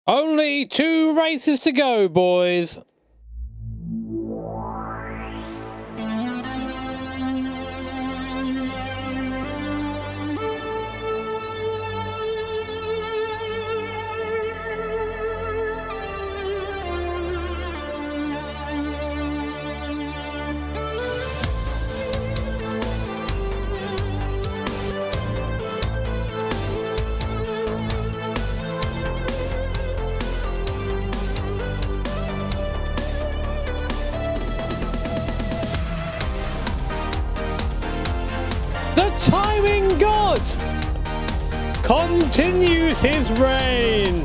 Only 2 races to go, boys. The timing god continues his reign.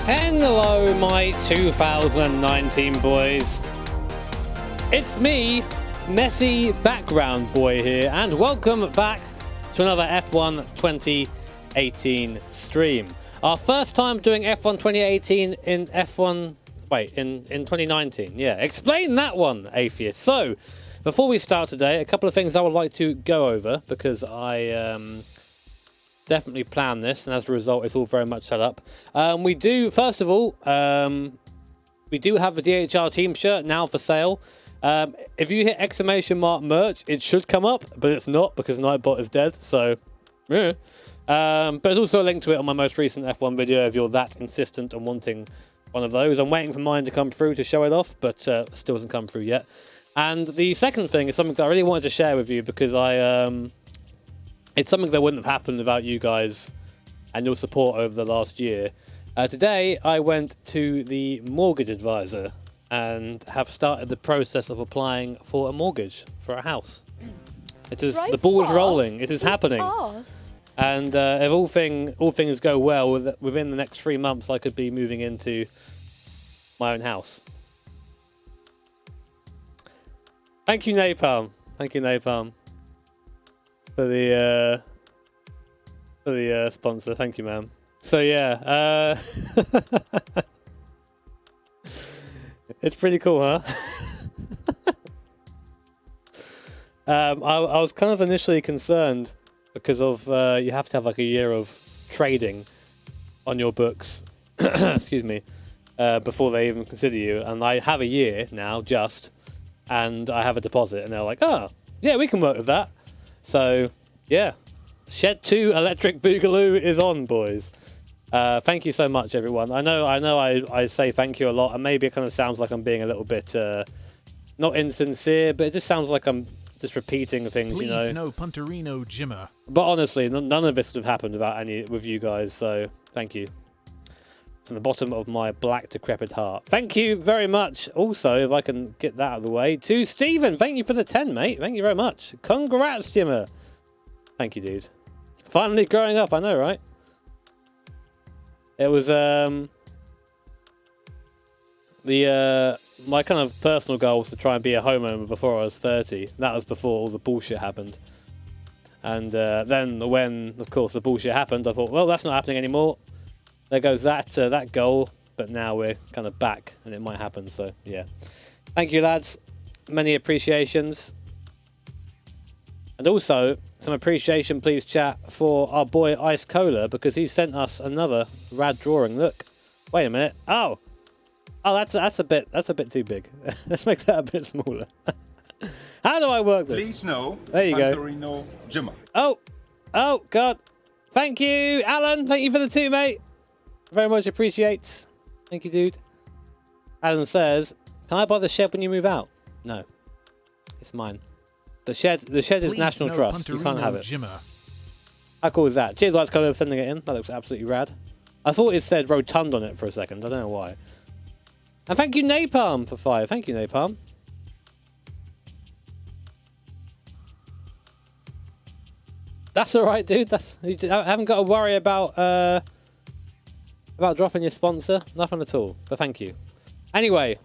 Hello, my 2019 boys. It's me, messy background boy here, and welcome back to another F1 2018 stream. Our first time doing F1 2018 in F1... Wait, in 2019. Yeah, explain that one, atheist. So, before we start today, a couple of things I would like to go over, because I definitely planned this, and as a result, it's all very much set up. We do, first of all, we do have the DHR team shirt now for sale. If you hit exclamation mark merch, it should come up, but it's not because Nightbot is dead, so yeah. But there's also a link to it on my most recent F1 video if you're that insistent on wanting one of those. I'm waiting for mine to come through to show it off, but still hasn't come through yet. And the second thing is something that I really wanted to share with you because it's something that wouldn't have happened without you guys and your support over the last year. Today, I went to the mortgage advisor and have started the process of applying for a mortgage for a house. It is the ball is rolling. It is happening. And if all things go well, within the next 3 months, I could be moving into my own house. Thank you, Napalm. Thank you, Napalm, for the sponsor. Thank you, man. So yeah, it's pretty cool, huh? I was kind of initially concerned because of you have to have like a year of trading on your books, excuse me, before they even consider you. And I have a year now, and I have a deposit, and they're like, oh, yeah, we can work with that. So yeah, Shed 2 Electric Boogaloo is on, boys. Thank you so much, everyone. I know I say thank you a lot, and maybe it kind of sounds like I'm being a little bit not insincere, but it just sounds like I'm just repeating things, you know. Please no punterino jimmer. But honestly, none of this would have happened with you guys, so thank you. From the bottom of my black decrepit heart. Thank you very much. Also, if I can get that out of the way, to Stephen, thank you for the 10, mate. Thank you very much. Congrats, Jimmer. Thank you, dude. Finally growing up, I know, right? It was my kind of personal goal was to try and be a homeowner before I was 30. That was before all the bullshit happened. And then when, of course, the bullshit happened, I thought, well, that's not happening anymore. There goes that goal. But now we're kind of back, and it might happen. So yeah, thank you, lads. Many appreciations, and also some appreciation, please, chat, for our boy Ice Cola, because he sent us another rad drawing. Look, wait a minute. Oh, that's a bit too big. Let's make that a bit smaller. How do I work this? Please no. There you go. Oh, God. Thank you, Alan. Thank you for the 2, mate. Very much appreciate. Thank you, dude. Alan says, "Can I buy the shed when you move out?" No, it's mine. The shed is National Trust. You can't have it. Jimmer. How cool is that? Cheers, Lights Colour, for sending it in. That looks absolutely rad. I thought it said Rotund on it for a second. I don't know why. And thank you, Napalm, for 5. Thank you, Napalm. That's all right, dude. I haven't got to worry about dropping your sponsor. Nothing at all. But thank you. Anyway,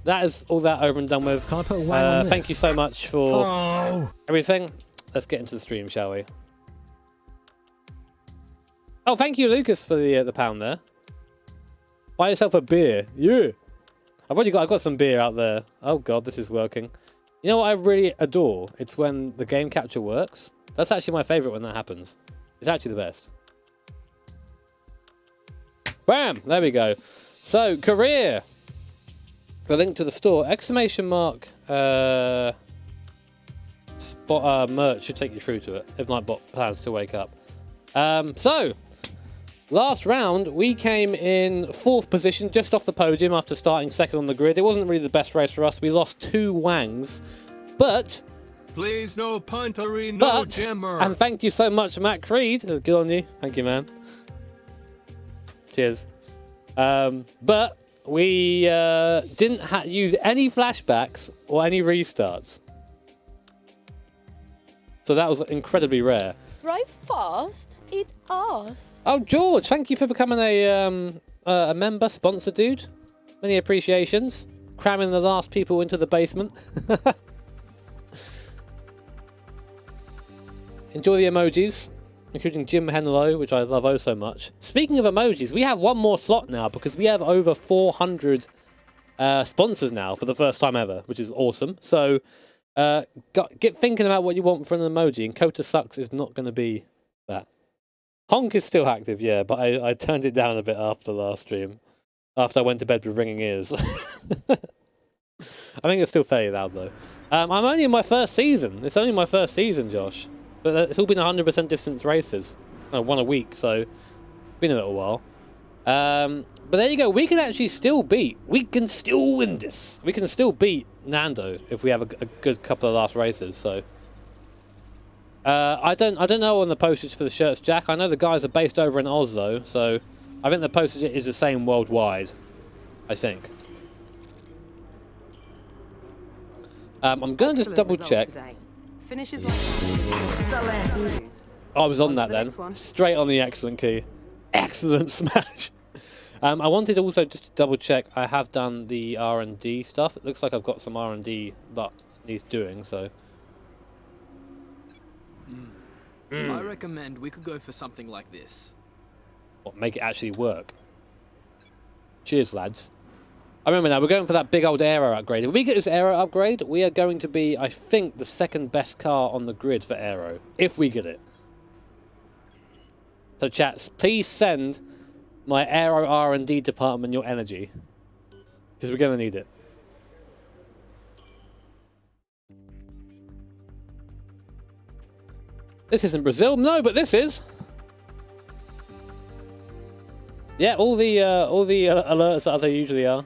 that is all that over and done with. Can I put a wang on this? Thank you so much for everything. Let's get into the stream, shall we? Oh, thank you, Lucas, for the pound there. Buy yourself a beer. Yeah. I've got some beer out there. Oh God, this is working. You know what I really adore? It's when the game capture works. That's actually my favourite when that happens. It's actually the best. Bam! There we go. So, career. The link to the store. Exclamation mark. Merch should take you through to it. If Nightbot plans to wake up. So, last round, we came in 4th position, just off the podium after starting 2nd on the grid. It wasn't really the best race for us. We lost 2 wangs. But... Please no punterino, no jimmer. And thank you so much, Matt Creed. Good on you. Thank you, man. Cheers. But we didn't use any flashbacks or any restarts. So that was incredibly rare. Drive fast, it's us. Oh, George, thank you for becoming a member, sponsor, dude. Many appreciations. cramming the last people into the basement. Enjoy the emojis, including Jim Henlow, which I love oh so much. Speaking of emojis, we have one more slot now because we have over 400 sponsors now for the first time ever, which is awesome. So get thinking about what you want for an emoji, and Kota Sucks is not going to be that. Honk is still active, yeah, but I turned it down a bit after the last stream. After I went to bed with ringing ears. I think it's still fairly loud, though. I'm only in my first season. It's only my first season, Josh. But it's all been 100% distance races. One a week, so it's been a little while. But there you go. We can actually still beat. We can still win this. We can still beat Nando if we have a good couple of last races. So I don't know on the postage for the shirts, Jack. I know the guys are based over in Oz though, so I think the postage is the same worldwide. I think. I'm going to just double check. Finishes like excellent. I was on that then. Straight on the excellent key. Excellent smash. I wanted also just to double check. I have done the R&D stuff. It looks like I've got some R&D that he's doing. So. I recommend we could go for something like this. What, make it actually work? Cheers, lads. I remember now, we're going for that big old aero upgrade. If we get this aero upgrade, we are going to be, I think, the second best car on the grid for aero. If we get it. So, chats, please send my aero R&D department your energy. Because we're going to need it. This isn't Brazil. No, but this is. Yeah, all the alerts as they usually are.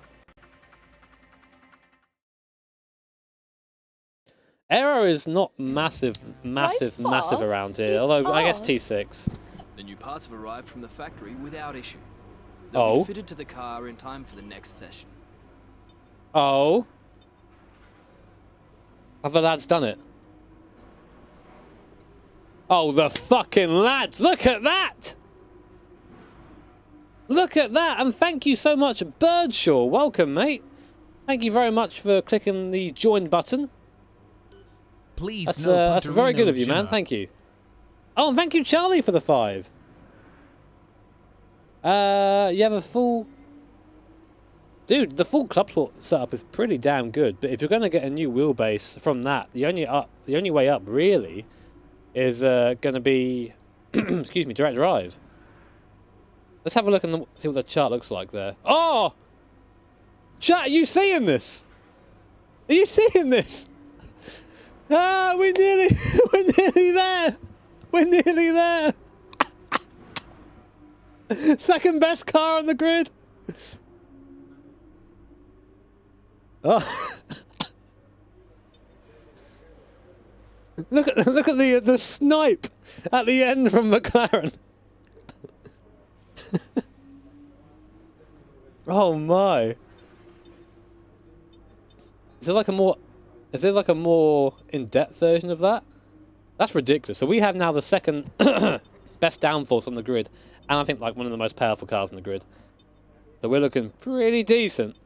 Aero is not massive around here, although I guess T6. The new parts have arrived from the factory without issue. Oh. They'll be fitted to the car in time for the next session. Oh. Have the lads done it? Oh, the fucking lads! Look at that! Look at that! And thank you so much, Birdshaw. Welcome, mate. Thank you very much for clicking the join button. Please, that's very good of you, man. Thank you. Oh, and thank you, Charlie, for the 5. You have a full... Dude, the full club setup is pretty damn good. But if you're going to get a new wheelbase from that, the only way up, really, is going to be... excuse me, direct drive. Let's have a look and see what the chart looks like there. Oh! Chat, are you seeing this? Are you seeing this? Ah, we're nearly there. We're nearly there. Second best car on the grid. Oh. look at the snipe at the end from McLaren. Oh my. Is there like a more in-depth version of that? That's ridiculous. So we have now the second best downforce on the grid, and I think like one of the most powerful cars on the grid. So we're looking pretty decent.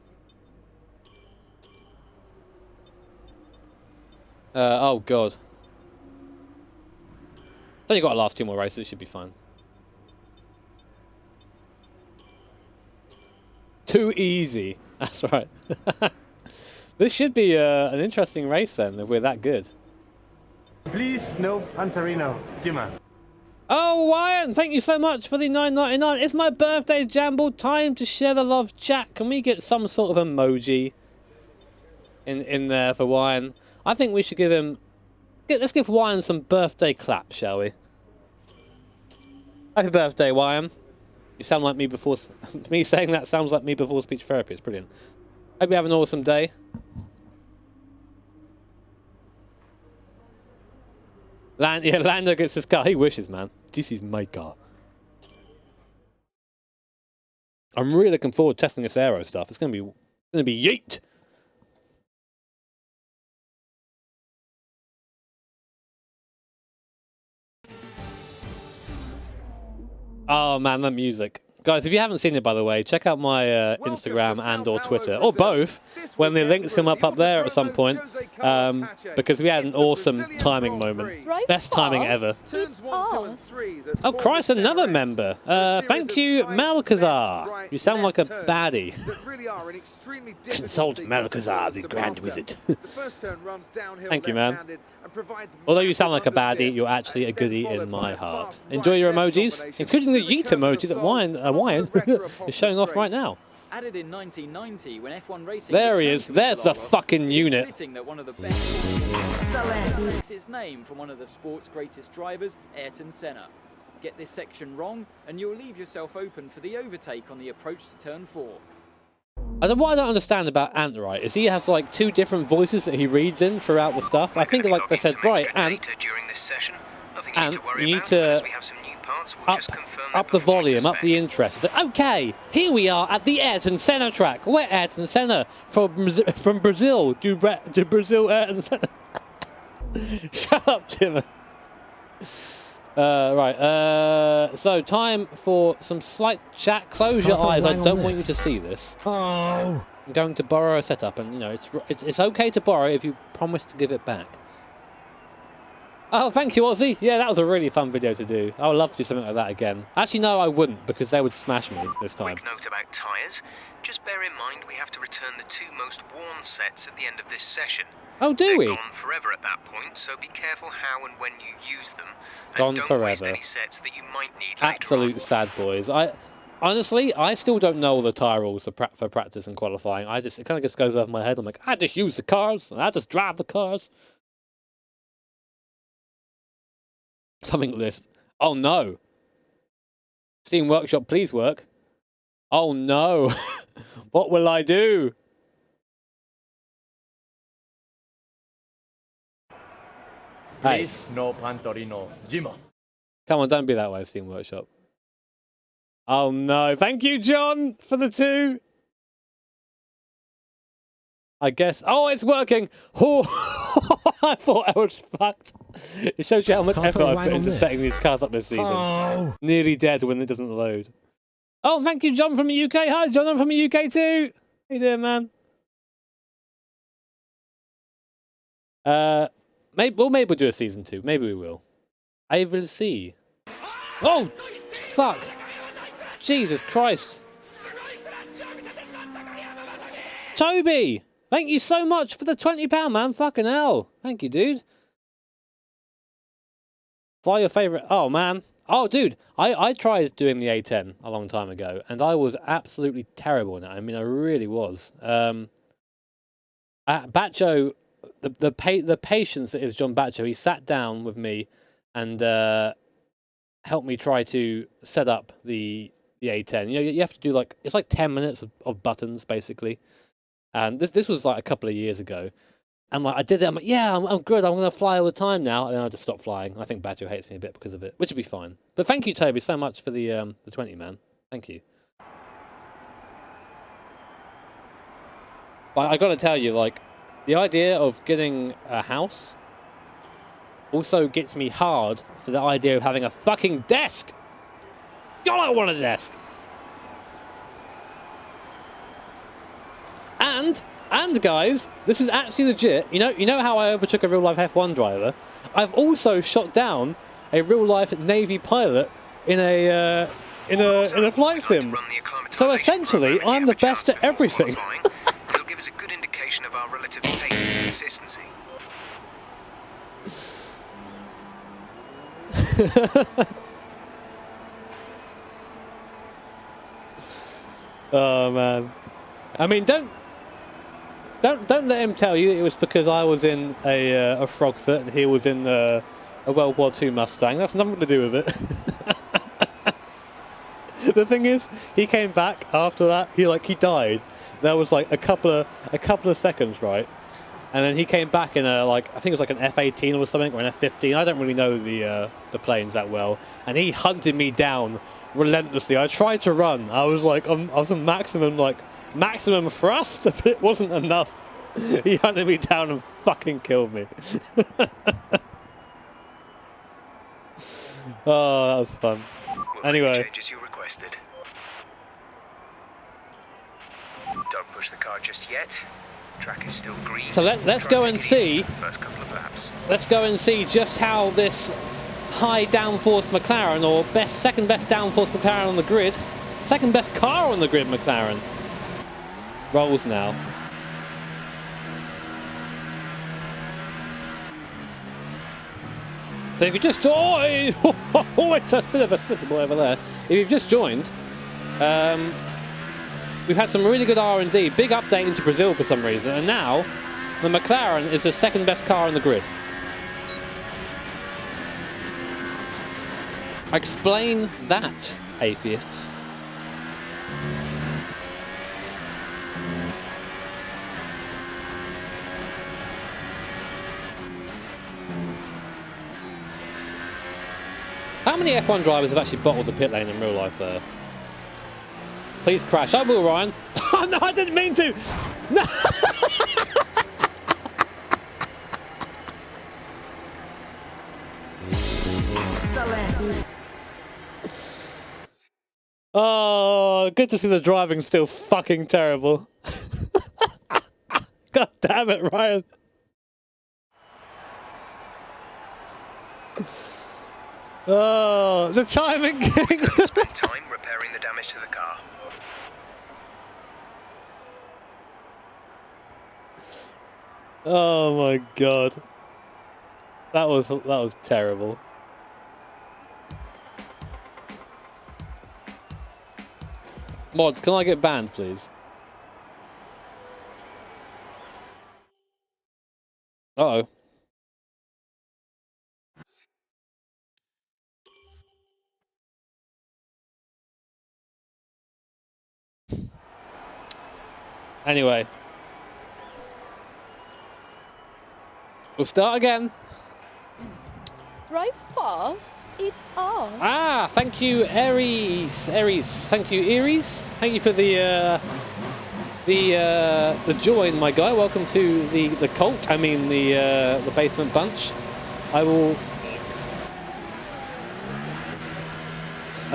Oh god. So you got to last 2 more races. It should be fine. Too easy. That's right. This should be an interesting race then, if we're that good. Please, no punterino, Jimmer. Oh, Wyatt, thank you so much for the $9.99. It's my birthday, Jamble. Time to share the love, chat. Can we get some sort of emoji in there for Wyan? I think we should give him... Let's give Wyan some birthday claps, shall we? Happy birthday, Wyan. You sound like me before... me saying that sounds like me before speech therapy. It's brilliant. Hope you have an awesome day. Lando gets his car. He wishes, man. This is my car. I'm really looking forward to testing this aero stuff. It's gonna be yeet. Oh man, that music. Guys, if you haven't seen it, by the way, check out my Instagram and or Twitter, or both, when the links come up there at some point, because we had an awesome timing moment. Best timing ever. It's us. Oh, Christ, another member. Thank you, Malcazar. You sound like a baddie. Consult Malcazar, the Grand Wizard. Thank you, man. Although you sound like a baddie, you're actually a goodie in my heart. Enjoy your emojis, including the yeet emoji that Wyan is showing off right now. Added in 1990 when F1 racing. There he is. There's the fucking unit. That one of the best takes its name from one of the sport's greatest drivers, Ayrton Senna. Get this section wrong, and you'll leave yourself open for the overtake on the approach to turn 4. What I don't understand about Ant, right, is he has like 2 different voices that he reads in throughout the stuff. I think, like they said, right, Ant, you need to up the volume, up the interest. Okay, here we are at the Ayrton Senna track. We're Ayrton Senna from Brazil. Do Brazil Ayrton Senna? Shut up, Jim. Right, so time for some slight chat. Close your eyes. I don't want you to see this. Oh. I'm going to borrow a setup, and you know it's okay to borrow if you promise to give it back. Oh, thank you, Ozzy. Yeah, that was a really fun video to do. I would love to do something like that again. Actually, no, I wouldn't, because they would smash me this time. Quick note about tyres. Just bear in mind we have to return the 2 most worn sets at the end of this session. Oh, do we? They're gone forever at that point, so be careful how and when you use them. And Gone don't forever. waste any sets that you might need Absolute sad boys. Honestly, I still don't know all the tyre rules for practice and qualifying. It kind of just goes over my head. I'm like, I just use the cars, and I just drive the cars. Something like this. Oh no. Steam Workshop, please work. Oh no. What will I do? Please, no punterino. Jimmo. Come on, don't be that way, Steam Workshop. Oh no. Thank you, John, for the 2. I guess. Oh, it's working. Oh, I thought I was fucked. It shows you how much effort I put into setting these cars up this season. Oh. Nearly dead when it doesn't load. Oh, thank you, John from the UK. Hi, John. I'm from the UK too. How you doing, man? Maybe we'll do a season 2. Maybe we will. I will see. Oh, fuck. Jesus Christ. Toby! Thank you so much for the £20, man. Fucking hell. Thank you, dude. Fly your favourite... Oh, man. Oh, dude. I tried doing the A10 a long time ago, and I was absolutely terrible in it. I mean, I really was. Bacho, the patience that is John Bacho, he sat down with me and helped me try to set up the A10. You know, you have to do like... It's like 10 minutes of buttons, basically. And this was like a couple of years ago. And like I did it, I'm like, yeah, I'm good, I'm going to fly all the time now. And then I just stopped flying. I think Badger hates me a bit because of it, which would be fine. But thank you, Toby, so much for the 20, man. Thank you. But I got to tell you, like, the idea of getting a house also gets me hard for the idea of having a fucking desk. God, I want a desk. And guys, this is actually legit. You know how I overtook a real life F1 driver? I've also shot down a real life Navy pilot in a flight sim. So essentially, I'm the best at everything. It'll give us a good indication of our relative pace and consistency. Oh man. I mean, don't let him tell you it was because I was in a Frogfoot and he was in a World War II Mustang. That's nothing to do with it. The thing is, he came back after that. He died. There was like a couple of seconds, right? And then he came back in I think it was like an F-18 or something, or an F-15. I don't really know the planes that well. And he hunted me down relentlessly. I tried to run. I was like, I was on maximum thrust, but it wasn't enough. He hunted me down and fucking killed me. Oh, that was fun. Anyway. Changes you requested. Don't push the car just yet. Track is still green. So let's go and see. First couple of laps. Let's go and see just how this high downforce McLaren, or second best downforce McLaren on the grid, second best car on the grid McLaren, rolls now. So if you just joined, oh, it's a bit of a slippery over there. If you've just joined, we've had some really good R&D, big update into Brazil for some reason, and now the McLaren is the second best car on the grid. Explain that, atheists. How many F1 drivers have actually bottled the pit lane in real life there? Please crash. I will, Ryan. Oh, no, I didn't mean to. No. Excellent. Oh, good to see the driving still fucking terrible. God damn it, Ryan. Oh, the timing king. Spend time repairing the damage to the car. Oh my god. That was terrible. Mods, can I get banned, please? Uh-oh. Anyway. We'll start again. Drive fast. It's us. Ah, thank you, Aries. Thank you, Enquiries. Thank you for the join, my guy. Welcome to the cult. I mean the basement bunch. I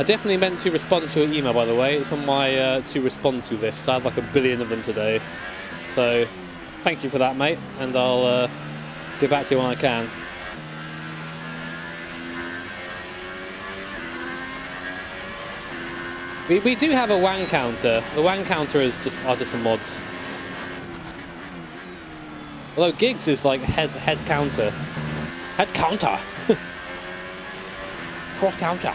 definitely meant to respond to an email, by the way. It's on my to respond to list. I have like a billion of them today. So, thank you for that, mate. And I'll get back to you when I can. We do have a WAN counter. The WAN counter are just the mods. Although gigs is like head counter. Head counter. Cross counter.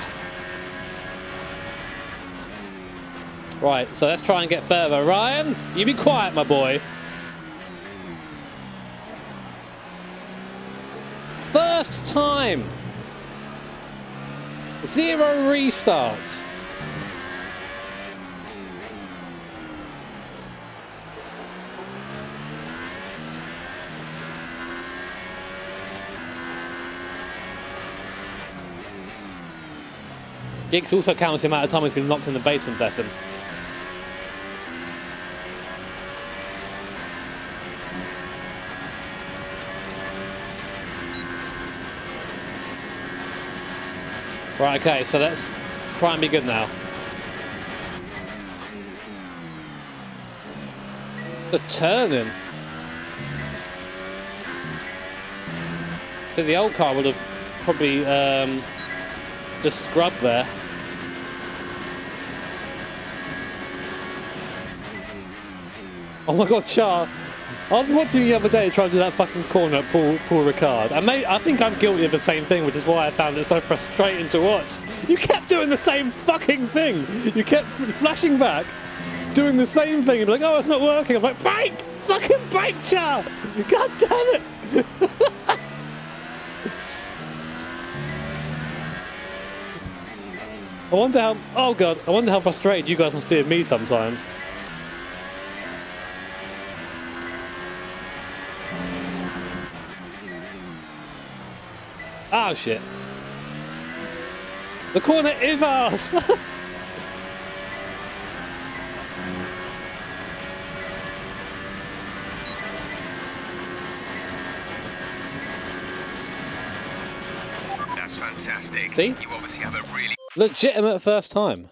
Right, so let's try and get further. Ryan, you be quiet, my boy. First time. 0 restarts. Gigs also counts the amount of time he's been locked in the basement, bless him. Right, okay, so let's try and be good now. The turning. So the old car would have probably just scrubbed there. Oh my god, Char. I was watching you the other day trying to do that fucking corner at Paul Ricard. I think I'm guilty of the same thing, which is why I found it so frustrating to watch. You kept doing the same fucking thing. You kept flashing back, doing the same thing, and be like, oh, it's not working. I'm like, brake! Fucking brake, Char! God damn it! I wonder how frustrated you guys must be with me sometimes. Oh shit. The corner is ours! That's fantastic. See? You obviously have a really legitimate first time.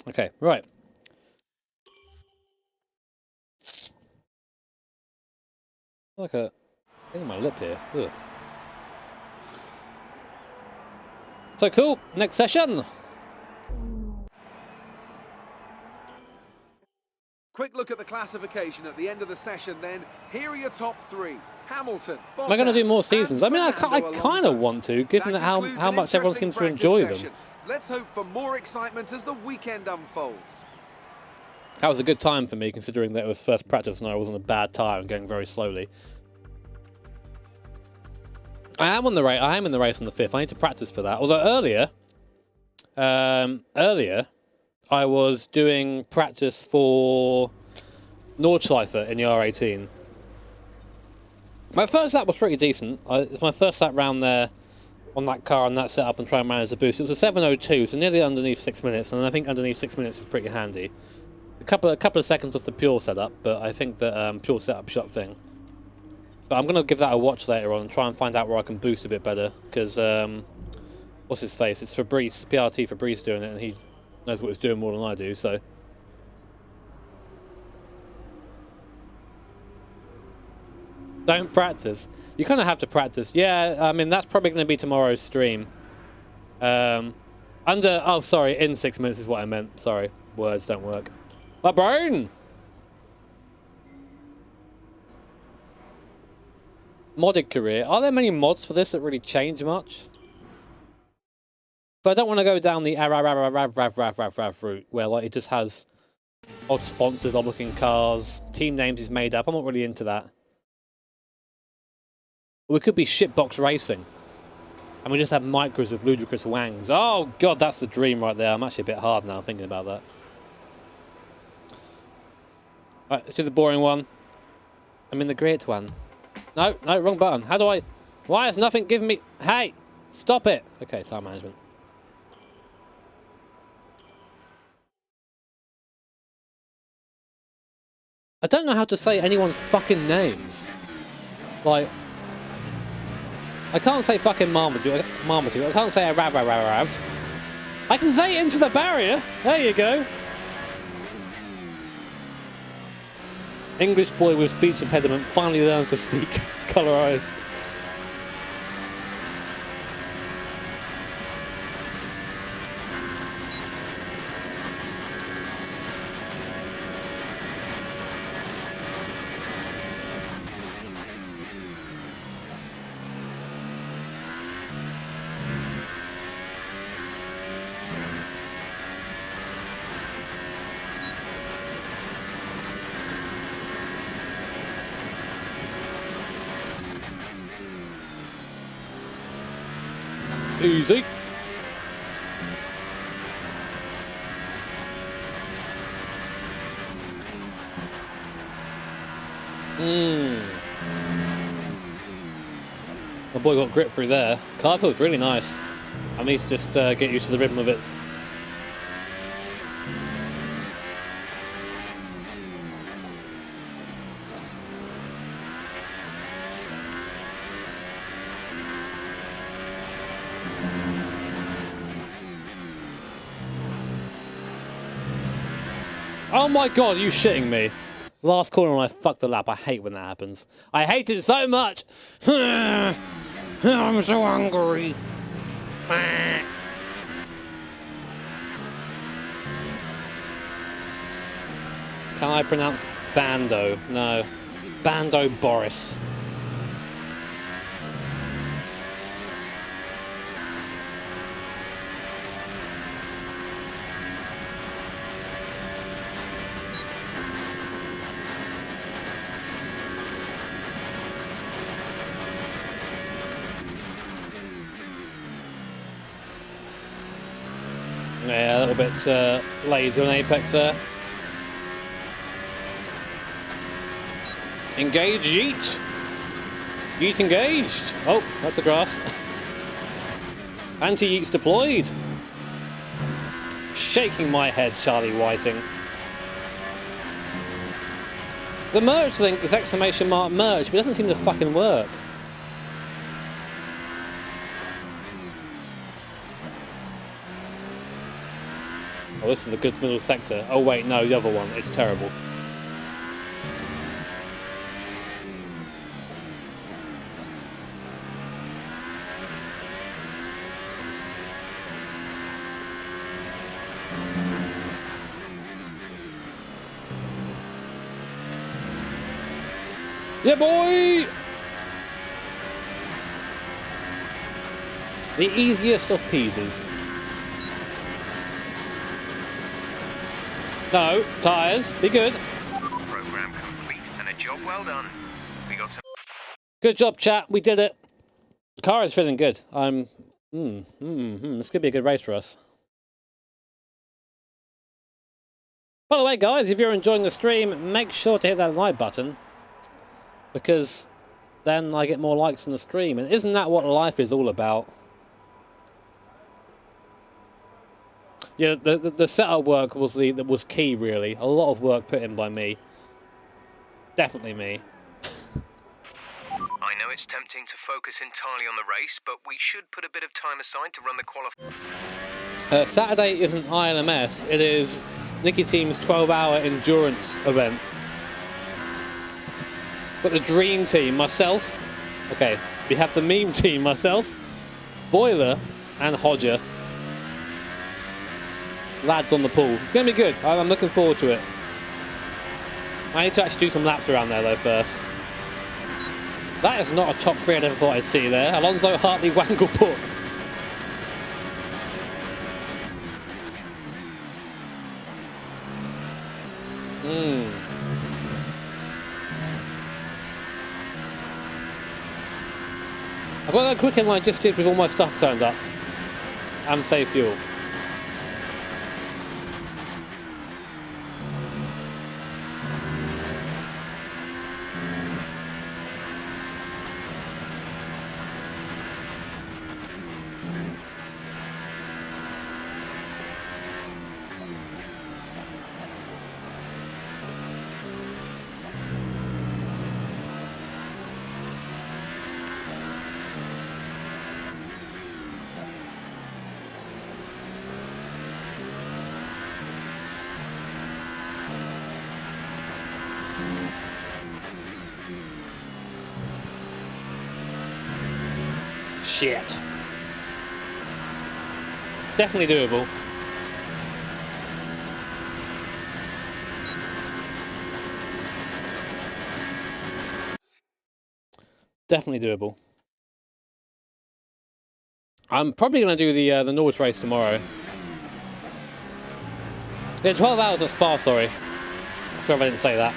Okay, right. Like a thing on my lip here. Ugh. So cool. Next session. Quick look at the classification at the end of the session then. Here are your top three. Hamilton, Bottas, Am I going to do more seasons? I mean, I kind Alonso. of want to, given that how much everyone seems to enjoy them. Let's hope for more excitement as the weekend unfolds. That was a good time for me, considering that it was first practice and I was on a bad tyre and going very slowly. I am in the race on the 5th. I need to practice for that. Although earlier, I was doing practice for Nordschleife in the R18. My first lap was pretty decent. It's my first lap round there on that car and that setup and try and manage the boost. It was a 7:02, so nearly underneath 6 minutes, and I think underneath 6 minutes is pretty handy. A couple of seconds off the pure setup, but I think that pure setup shot thing. But I'm gonna give that a watch later on and try and find out where I can boost a bit better, because what's his face? It's Fabrice, PRT Fabrice doing it, and he knows what he's doing more than I do. So. Don't practice. You kind of have to practice. Yeah, I mean, that's probably going to be tomorrow's stream. In 6 minutes is what I meant. Sorry, words don't work. My brain! Modded career. Are there many mods for this that really change much? But I don't want to go down the rav route, where like it just has odd sponsors, odd looking cars, team names is made up. I'm not really into that. We could be shitbox racing. And we just have micros with ludicrous wangs. Oh, God, that's the dream right there. I'm actually a bit hard now thinking about that. Right, let's do the boring one. I'm in the great one. No, wrong button. How do I... Why is nothing giving me... Hey, stop it. Okay, time management. I don't know how to say anyone's fucking names. Like... I can't say fucking Marmaduke. I can't say a rav. I can say it into the barrier. There you go. English boy with speech impediment finally learns to speak colorized. Easy. My boy got grip through there. Car feels really nice. I need to just get used to the rhythm of it. Oh my God, are you shitting me? Last corner and I fucked the lap. I hate when that happens. I hate it so much. I'm so hungry. Can I pronounce Bando? No. Bando Boris. Yeah, a little bit lazy on Apex there. Engage, yeet. Yeet engaged. Oh, that's the grass. Anti-yeets deployed. Shaking my head, Charlie Whiting. The merge link is exclamation mark merge, but it doesn't seem to fucking work. Oh, this is a good middle sector. Oh wait, no, the other one. It's terrible. Yeah, boy! The easiest of peases. No, tyres, be good. Program complete and a job well done. We got some. Good job, chat. We did it. The car is feeling good. This could be a good race for us. By the way, guys, if you're enjoying the stream, make sure to hit that like button. Because then I get more likes on the stream. And isn't that what life is all about? Yeah, the setup work was key, really. A lot of work put in by me. Definitely me. I know it's tempting to focus entirely on the race, but we should put a bit of time aside to run the qualifying. Saturday isn't ILMS. It is Nicky Team's 12-hour endurance event. Got the dream team, myself. Okay, we have the meme team, myself, Boiler, and Hodger. Lads on the pool. It's going to be good. I'm looking forward to it. I need to actually do some laps around there, though, first. That is not a top 3 I never thought I'd see there. Alonso, Hartley, Wangle, Book. I've got that quick in line I just did with all my stuff turned up. And save fuel. Shit. Definitely doable. Definitely doable. I'm probably going to do the Norwich race tomorrow. Yeah, 12 hours at Spa, sorry. Sorry if I didn't say that.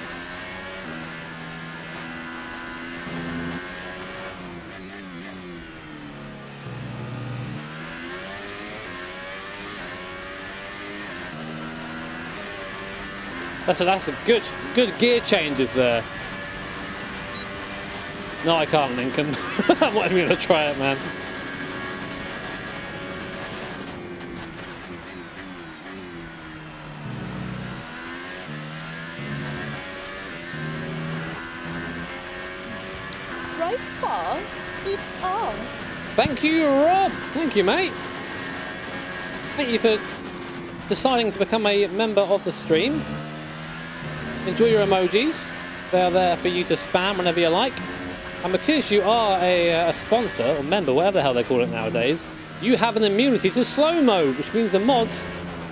That's a good gear changes there. No, I can't, Lincoln. I'm not even going to try it, man. Drive fast, eat ass. Thank you, Rob. Thank you, mate. Thank you for deciding to become a member of the stream. Enjoy your emojis. They're there for you to spam whenever you like. And because you are a sponsor, or member, whatever the hell they call it nowadays, you have an immunity to slow-mo, which means the mods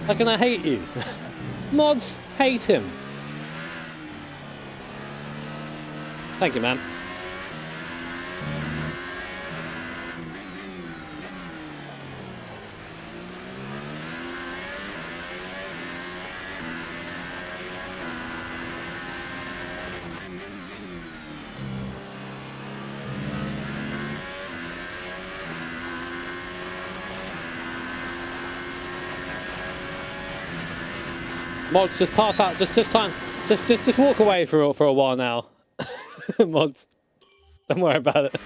are going to hate you. Mods hate him. Thank you, man. Mods, just pass out. Just walk away for a while now. Mods, don't worry about it.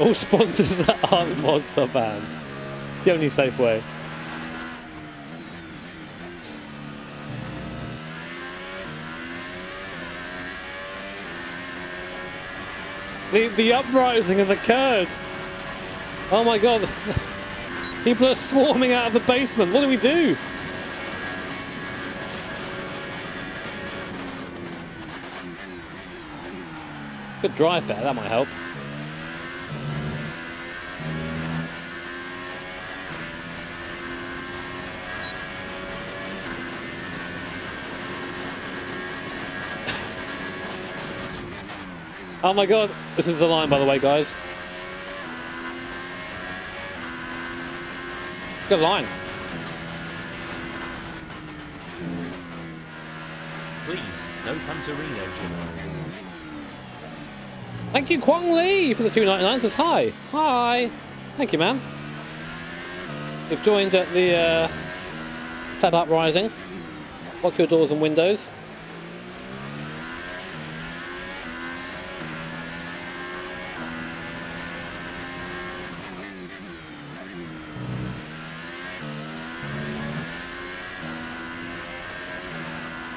All sponsors that aren't mods are banned. The only safe way. The uprising has occurred. Oh my god. People are swarming out of the basement. What do we do? Could drive better, that might help. Oh my god, this is the line, by the way, guys. Good line. Please, no punterino, Jimmo. Thank you, Kwang Lee, for the 2.99. Says hi. Hi. Thank you, man. You've joined at the Club Uprising. Lock your doors and windows.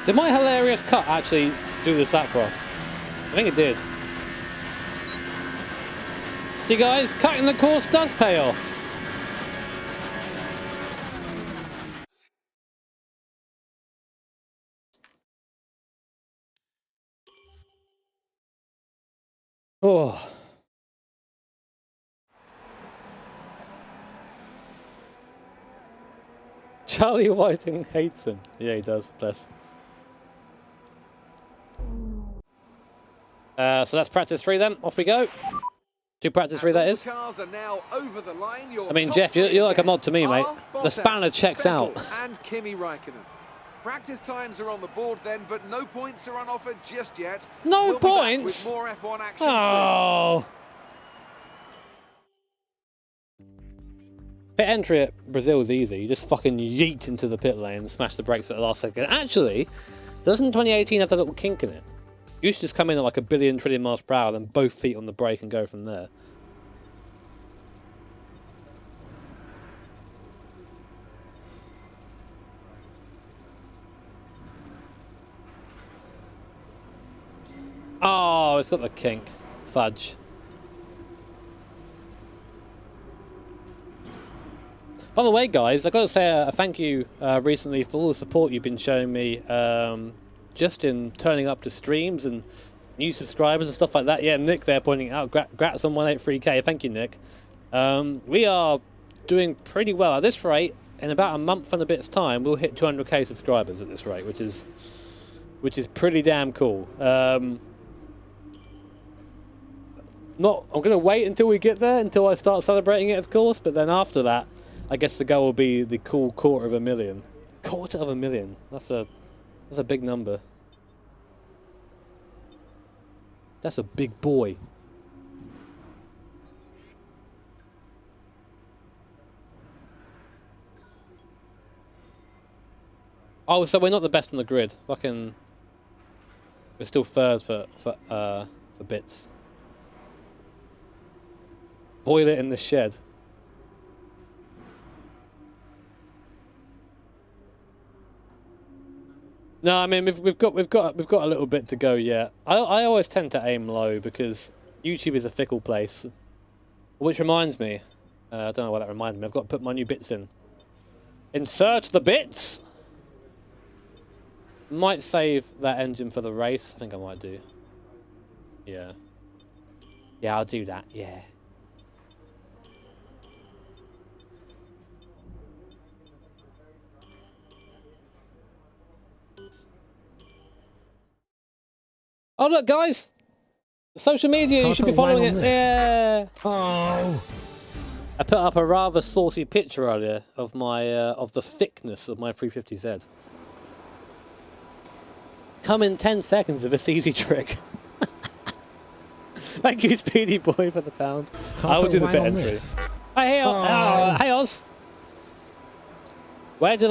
Did my hilarious cut actually do this that for us? I think it did. See guys, cutting the course does pay off. Oh. Charlie Whiting hates him. Yeah, he does. Bless. So that's practice 3 then. Off we go. 2 practice 3 that is. Cars are now over the line. I mean, Jeff, you're like a mod to me, mate. The spanner checks out. And Kimi Räikkönen. Practice times are on the board then, but no points are on offer just yet. No We'll be back points? with more F1 action Oh. Pit entry at Brazil is easy. You just fucking yeet into the pit lane and smash the brakes at the last second. Actually, doesn't 2018 have that little kink in it? You should just come in at like a billion trillion miles per hour, then both feet on the brake and go from there. Oh, it's got the kink. Fudge. By the way, guys, I've got to say a thank you recently for all the support you've been showing me just in turning up to streams and new subscribers and stuff like that. Yeah, Nick there pointing out, grats on 183k. Thank you, Nick. We are doing pretty well. At this rate, in about a month and a bit's time, we'll hit 200k subscribers at this rate, which is pretty damn cool. I'm going to wait until we get there, until I start celebrating it, of course, but then after that, I guess the goal will be the cool 250,000. 250,000. That's a big number. That's a big boy. Oh, so we're not the best on the grid. Fucking, we're still third for bits. Boil it in the shed. No, I mean we've got a little bit to go yet. I always tend to aim low because YouTube is a fickle place. Which reminds me, I don't know what that reminded me. I've got to put my new bits in. Insert the bits. Might save that engine for the race. I think I might do. Yeah. Yeah, I'll do that. Yeah. Oh look, guys! Social media, you should be following it. Yeah. Oh. I put up a rather saucy picture earlier of my of the thickness of my 350Z. Come in 10 seconds of this easy trick. Thank you, Speedy Boy, for the pound. I will do the bit entry. Hey, hey, Oz. Where do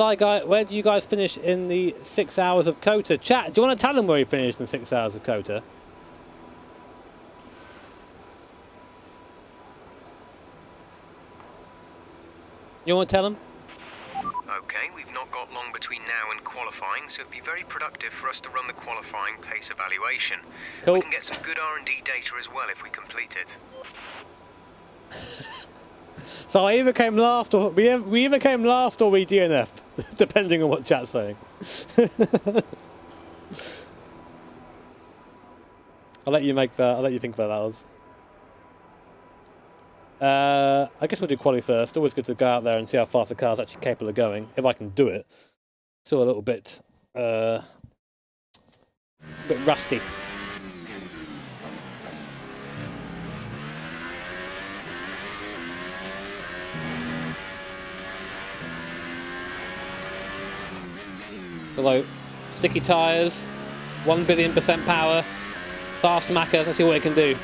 you guys finish in the 6 hours of COTA? Chat, do you want to tell them where you finished in 6 hours of COTA? You want to tell them? Okay, we've not got long between now and qualifying, so it'd be very productive for us to run the qualifying pace evaluation. Cool. We can get some good R&D data as well if we complete it. So I either came last or we either came last or we DNF'd, depending on what chat's saying. I'll let you make that. I'll let you think about that, Oz. I guess we'll do quali first. Always good to go out there and see how fast the car's actually capable of going, if I can do it. Still a little bit rusty. Although, sticky tyres, 1 billion% power, fast smacker, let's see what it can do.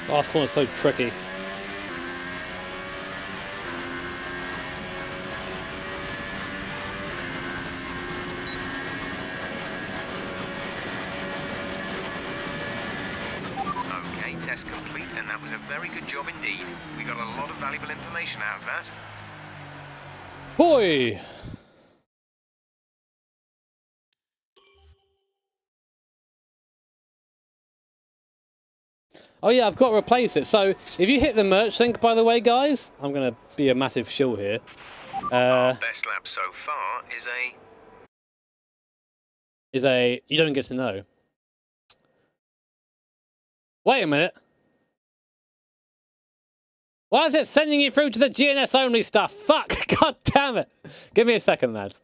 Last corner's so tricky. Okay, test complete, and that was a very good job indeed. We got a lot of valuable information out of that. Boy! Oh yeah, I've got to replace it. So, if you hit the merch link, by the way, guys, I'm going to be a massive shill here. Our best lap so far is a... You don't get to know. Wait a minute. Why is it sending you through to the GNS only stuff? Fuck! God damn it! Give me a second, lads.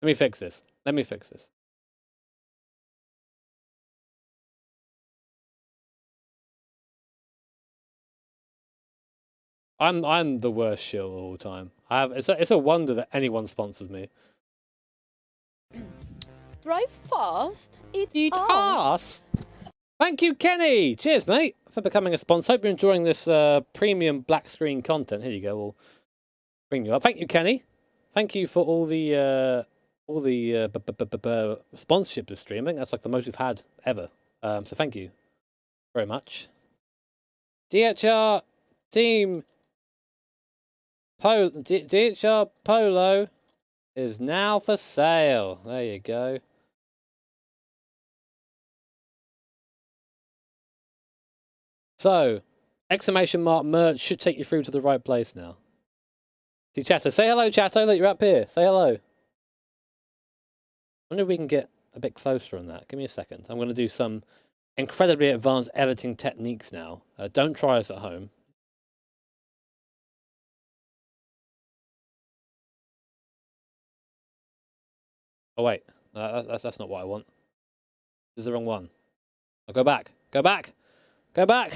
Let me fix this. Let me fix this. I'm the worst shill of all time. It's a wonder that anyone sponsors me. Drive fast. Eat ass. Thank you, Kenny. Cheers, mate, for becoming a sponsor. Hope you're enjoying this premium black screen content. Here you go. We'll bring you up. Thank you, Kenny. Thank you for all the sponsorship of streaming. That's like the most we've had ever. So thank you very much. DHR team DHR Polo is now for sale. There you go. So, exclamation mark merch should take you through to the right place now. See, Chatto. Say hello, Chatto. Look, you're up here. Say hello. I wonder if we can get a bit closer on that. Give me a second. I'm going to do some incredibly advanced editing techniques now. Don't try this at home. Oh, wait. That's not what I want. This is the wrong one. I'll go back. Go back. Go back.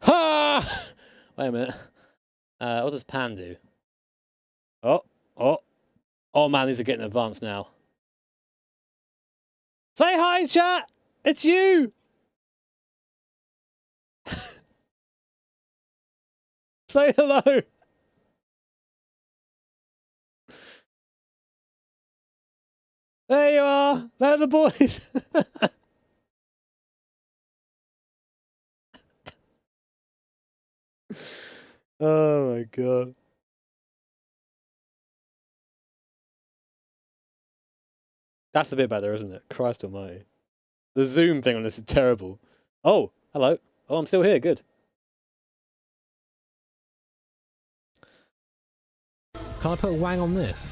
Ha! Wait a minute. What does pan do? Oh man, these are getting advanced now. Say hi, chat! It's you! Say hello! There you are! They're the boys! Oh my god. That's a bit better, isn't it? Christ almighty. The zoom thing on this is terrible. Oh, hello. Oh, I'm still here. Good. Can I put a wang on this?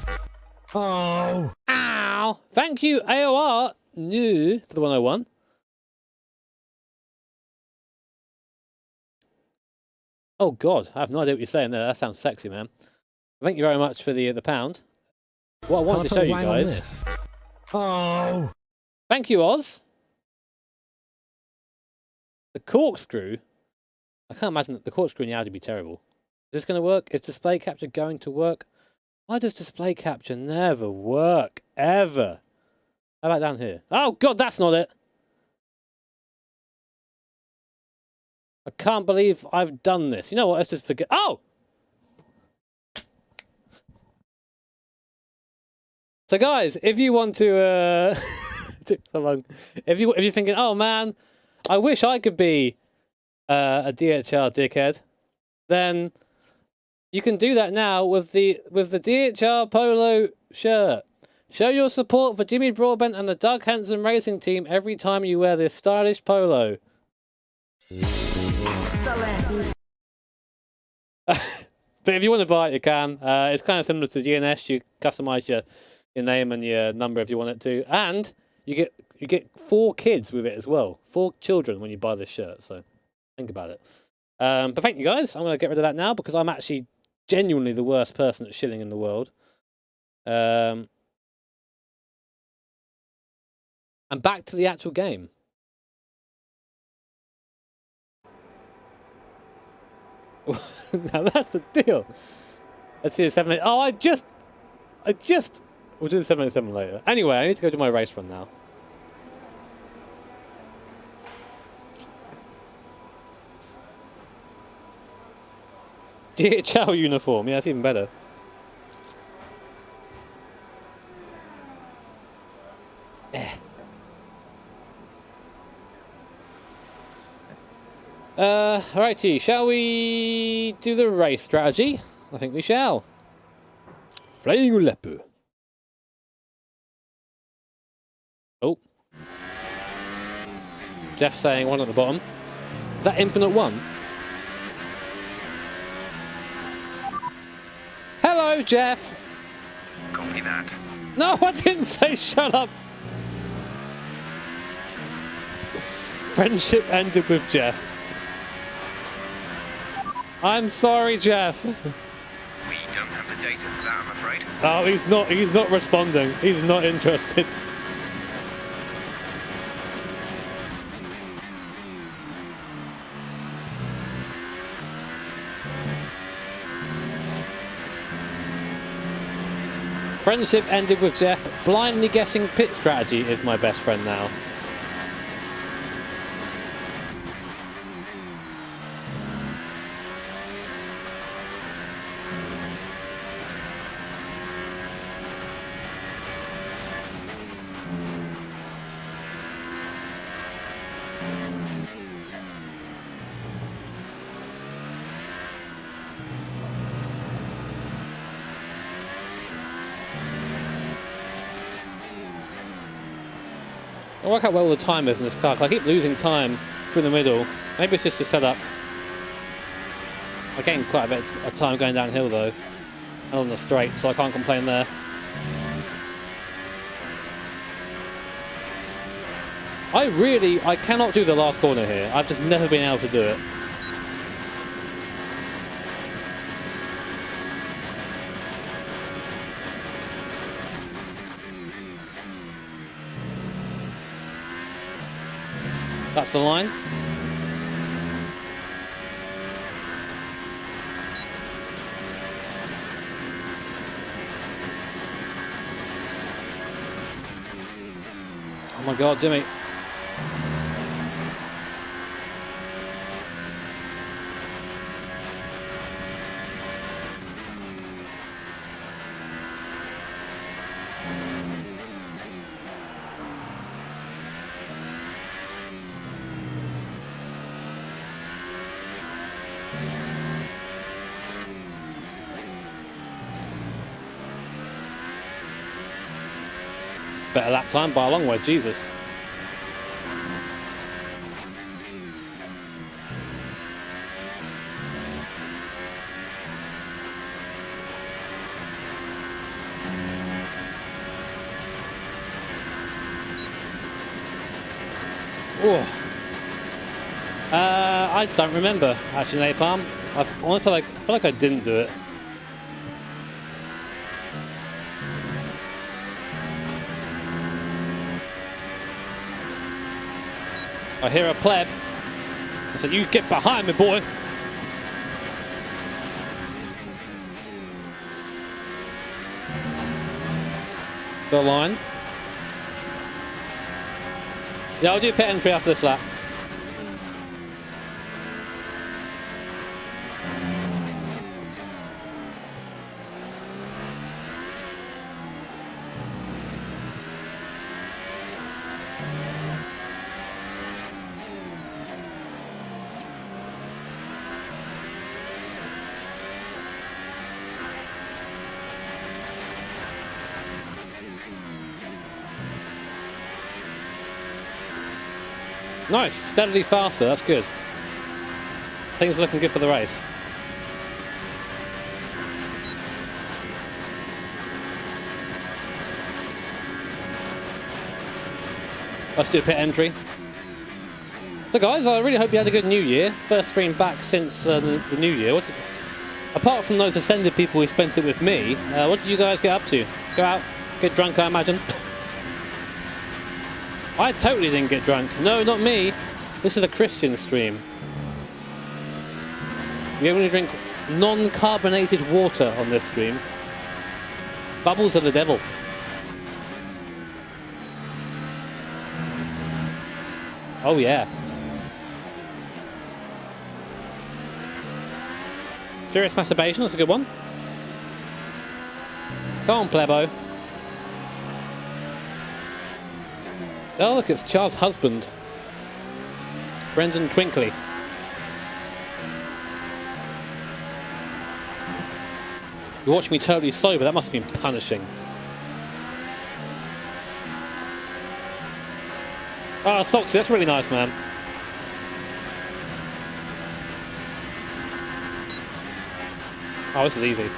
Oh! Ow! Thank you, AOR, new for the 101. Oh God, I have no idea what you're saying there. That sounds sexy, man. Thank you very much for the pound. What I wanted to show you guys. Oh! Thank you, Oz. The corkscrew. I can't imagine that the corkscrew in the Audi would be terrible. Is this going to work? Is display capture going to work? Why does display capture never work? Ever? How about down here? Oh God, that's not it. I can't believe I've done this. You know what? Let's just forget. Oh! So guys, if you want to, took so long. If you're thinking, oh man, I wish I could be a DHR dickhead, then you can do that now with the DHR polo shirt. Show your support for Jimmy Broadbent and the Doug Henson Racing Team every time you wear this stylish polo. Excellent. But if you want to buy it, you can. It's kind of similar to GNS. You customize your name and your number if you want it to, and you get 4 kids with it as well. 4 children when you buy this shirt. So think about it. But thank you guys. I'm going to get rid of that now because I'm actually genuinely the worst person at shilling in the world. And back to the actual game. Now that's the deal. Let's see the 787. Oh, I just. We'll do the 787 later. Anyway, I need to go do my race run now. DHL uniform. Yeah, that's even better. Alrighty, shall we do the race strategy? I think we shall. Flying leopard. Oh. Jeff saying 1 at the bottom. Is that infinite 1? Hello, Jeff. Copy that. No, I didn't say shut up. Friendship ended with Jeff. I'm sorry, Jeff. We don't have the data for that, I'm afraid. Oh, he's not responding. He's not interested. Friendship ended with Jeff. Blindly guessing pit strategy is my best friend now. I work out where all the time is in this car. I keep losing time through the middle. Maybe it's just a setup. I'm getting quite a bit of time going downhill though, and on the straight, so I can't complain there. I cannot do the last corner here. I've just never been able to do it. That's the line. Oh my God, Jimmy. Better lap time by a long way, Jesus. Oh. I don't remember actually, Napalm. I feel like I didn't do it. I hear a pleb. I said, "You get behind me, boy." The line. Yeah, I'll do pit entry after this lap. Nice, steadily faster, that's good. Things are looking good for the race. Let's do a pit entry. So guys, I really hope you had a good New Year. First stream back since the New Year. Apart from those ascended people who spent it with me, what did you guys get up to? Go out, get drunk, I imagine? I totally didn't get drunk. No, not me. This is a Christian stream. We only drink non-carbonated water on this stream. Bubbles are the devil. Oh yeah. Serious masturbation, that's a good one. Go on, plebo. Oh, look, it's Charles' husband, Brendan Twinkley. You watch me totally sober, that must have been punishing. Oh, Soxy, that's really nice, man. Oh, this is easy.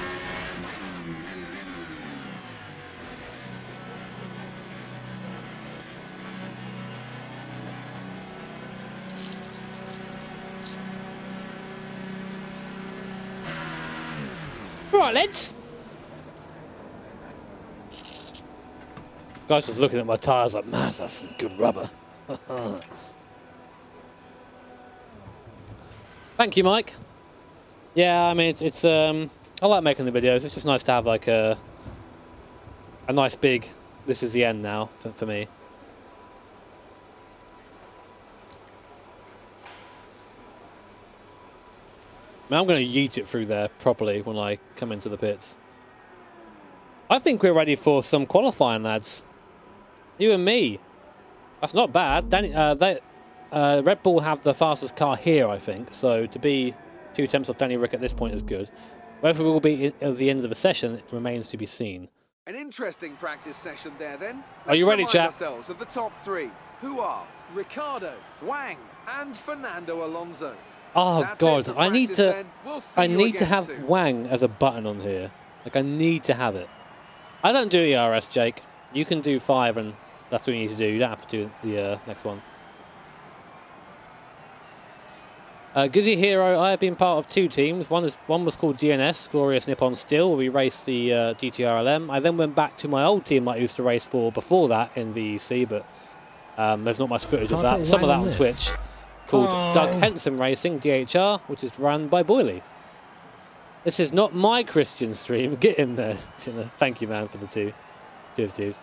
Right, lads. Guys just looking at my tyres like, man, that's some good rubber. Thank you, Mike. Yeah, I mean, it's I like making the videos. It's just nice to have like a nice big, this is the end now for me. I mean, I'm going to yeet it through there properly when I come into the pits. I think we're ready for some qualifying, lads. You and me. That's not bad. Red Bull have the fastest car here, I think. So to be 2 tenths off Danny Rick at this point is good. Whether we will be at the end of the session, it remains to be seen. An interesting practice session there then. Are you ready, chap? Ourselves of the top 3, who are Ricardo, Wang, and Fernando Alonso. Oh That's God, I need to. then. We'll see I you need to again have soon. Wang as a button on here. Like I need to have it. I don't do ERS, Jake. You can do 5, and that's what you need to do. You don't have to do the next one. Guzzy Hero, I have been part of 2 teams. One was called DNS, Glorious Nippon Steel, where we raced the GTRLM. I then went back to my old team I used to race for before that in VEC, but there's not much footage of that. Some of that on Twitch. Called Doug Henson Racing, DHR, which is run by Boyley. This is not my Christian stream. Get in there. Thank you, man, for the 2. Cheers, dude.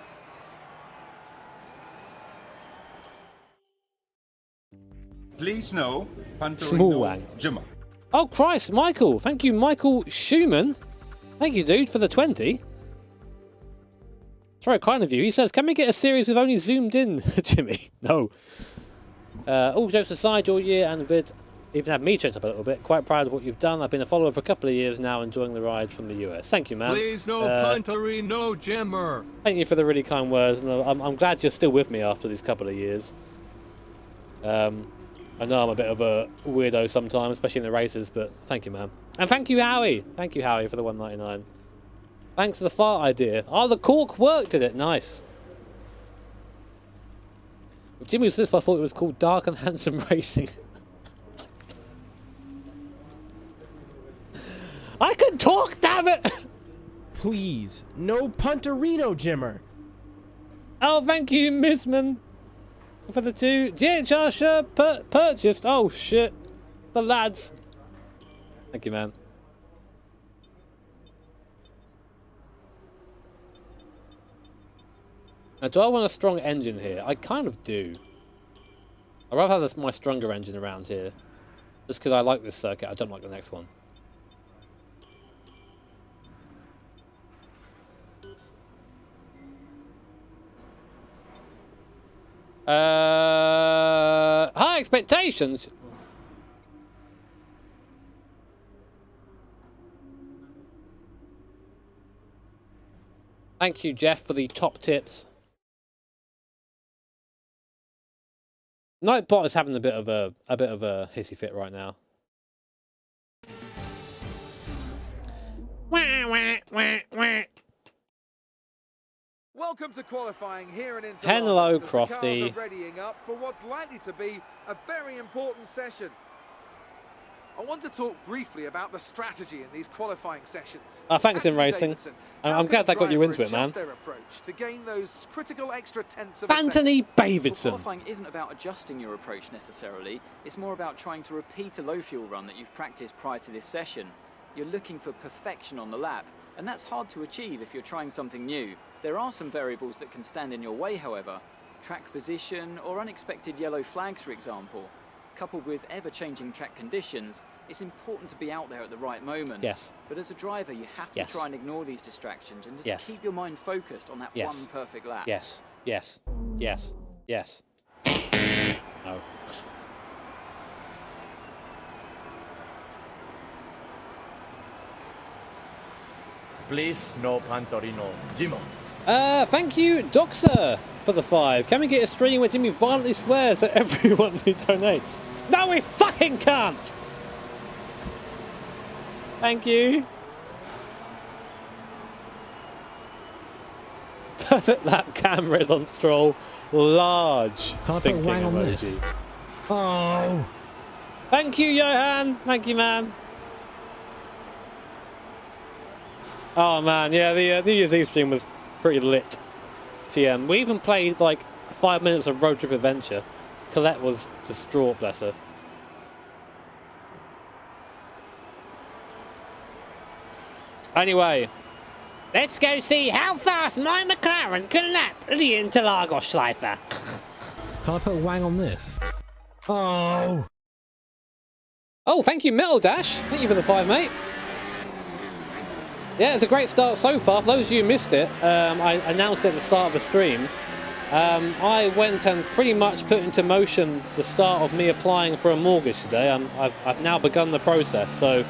Please no Small Wang. Jimmer. Oh, Christ, Michael. Thank you, Michael Schumann. Thank you, dude, for the 20. It's very kind of you. He says, can we get a series with only zoomed in, Jimmy? No. All jokes aside, all year and vid even had me changed up a little bit. Quite proud of what you've done. I've been a follower for a couple of years now, enjoying the ride from the US. Thank you, man. Please no puntery, no jimmer. Thank you for the really kind words, and I'm glad you're still with me after these couple of years. I know I'm a bit of a weirdo sometimes, especially in the races, but thank you, man. And thank you, Howie. Thank you, Howie, for the 199. Thanks for the fart idea. Oh, the cork worked, did it? Nice. If Jimmy was this, I thought it was called Dark and Handsome Racing. I can talk, damn it! Please, no punterino, Jimmer. Oh, thank you, Mizman, for the 2 GHR shirt purchased. Oh, shit. The lads. Thank you, man. Now, do I want a strong engine here? I kind of do. I'd rather have my stronger engine around here. Just because I like this circuit, I don't like the next one. High expectations. Thank you, Jeff, for the top tips. Nightbot is having a bit of a hissy fit right now. Welcome to qualifying here in Interlagos. Hello, Crofty. Crofty. The cars are readying up for what's likely to be a very important session. I want to talk briefly about the strategy in these qualifying sessions. Thanks, in racing. I'm glad that got you into it, man. Their approach to gain those critical extra tenths of Anthony Davidson. Well, qualifying isn't about adjusting your approach necessarily. It's more about trying to repeat a low fuel run that you've practiced prior to this session. You're looking for perfection on the lap, and that's hard to achieve if you're trying something new. There are some variables that can stand in your way, however. Track position or unexpected yellow flags, for example. Coupled with ever-changing track conditions, it's important to be out there at the right moment. Yes. But as a driver, you have to try and ignore these distractions and just keep your mind focused on that one perfect lap. Yes. Yes. Yes. Yes. No. Please, no punterino. Jimmo. Thank you, Doxer, for the 5. Can we get a stream where Jimmy violently swears at everyone who donates? No, we fucking can't! Thank you. Perfect lap cameras on Stroll. Large. Can I put a thinking wang on emoji. this? Oh. Thank you, Johan. Thank you, man. Oh, man. Yeah, the New Year's Eve stream was pretty lit. TM. We even played like 5 minutes of Road Trip Adventure. Colette was distraught, bless her. Anyway, let's go see how fast my McLaren can lap the Interlagos Schleifer. Can I put a wang on this? Oh. Oh, thank you, Metal Dash. Thank you for the 5, mate. Yeah, it's a great start so far. For those of you who missed it, I announced it at the start of the stream. I went and pretty much put into motion the start of me applying for a mortgage today. I've now begun the process, so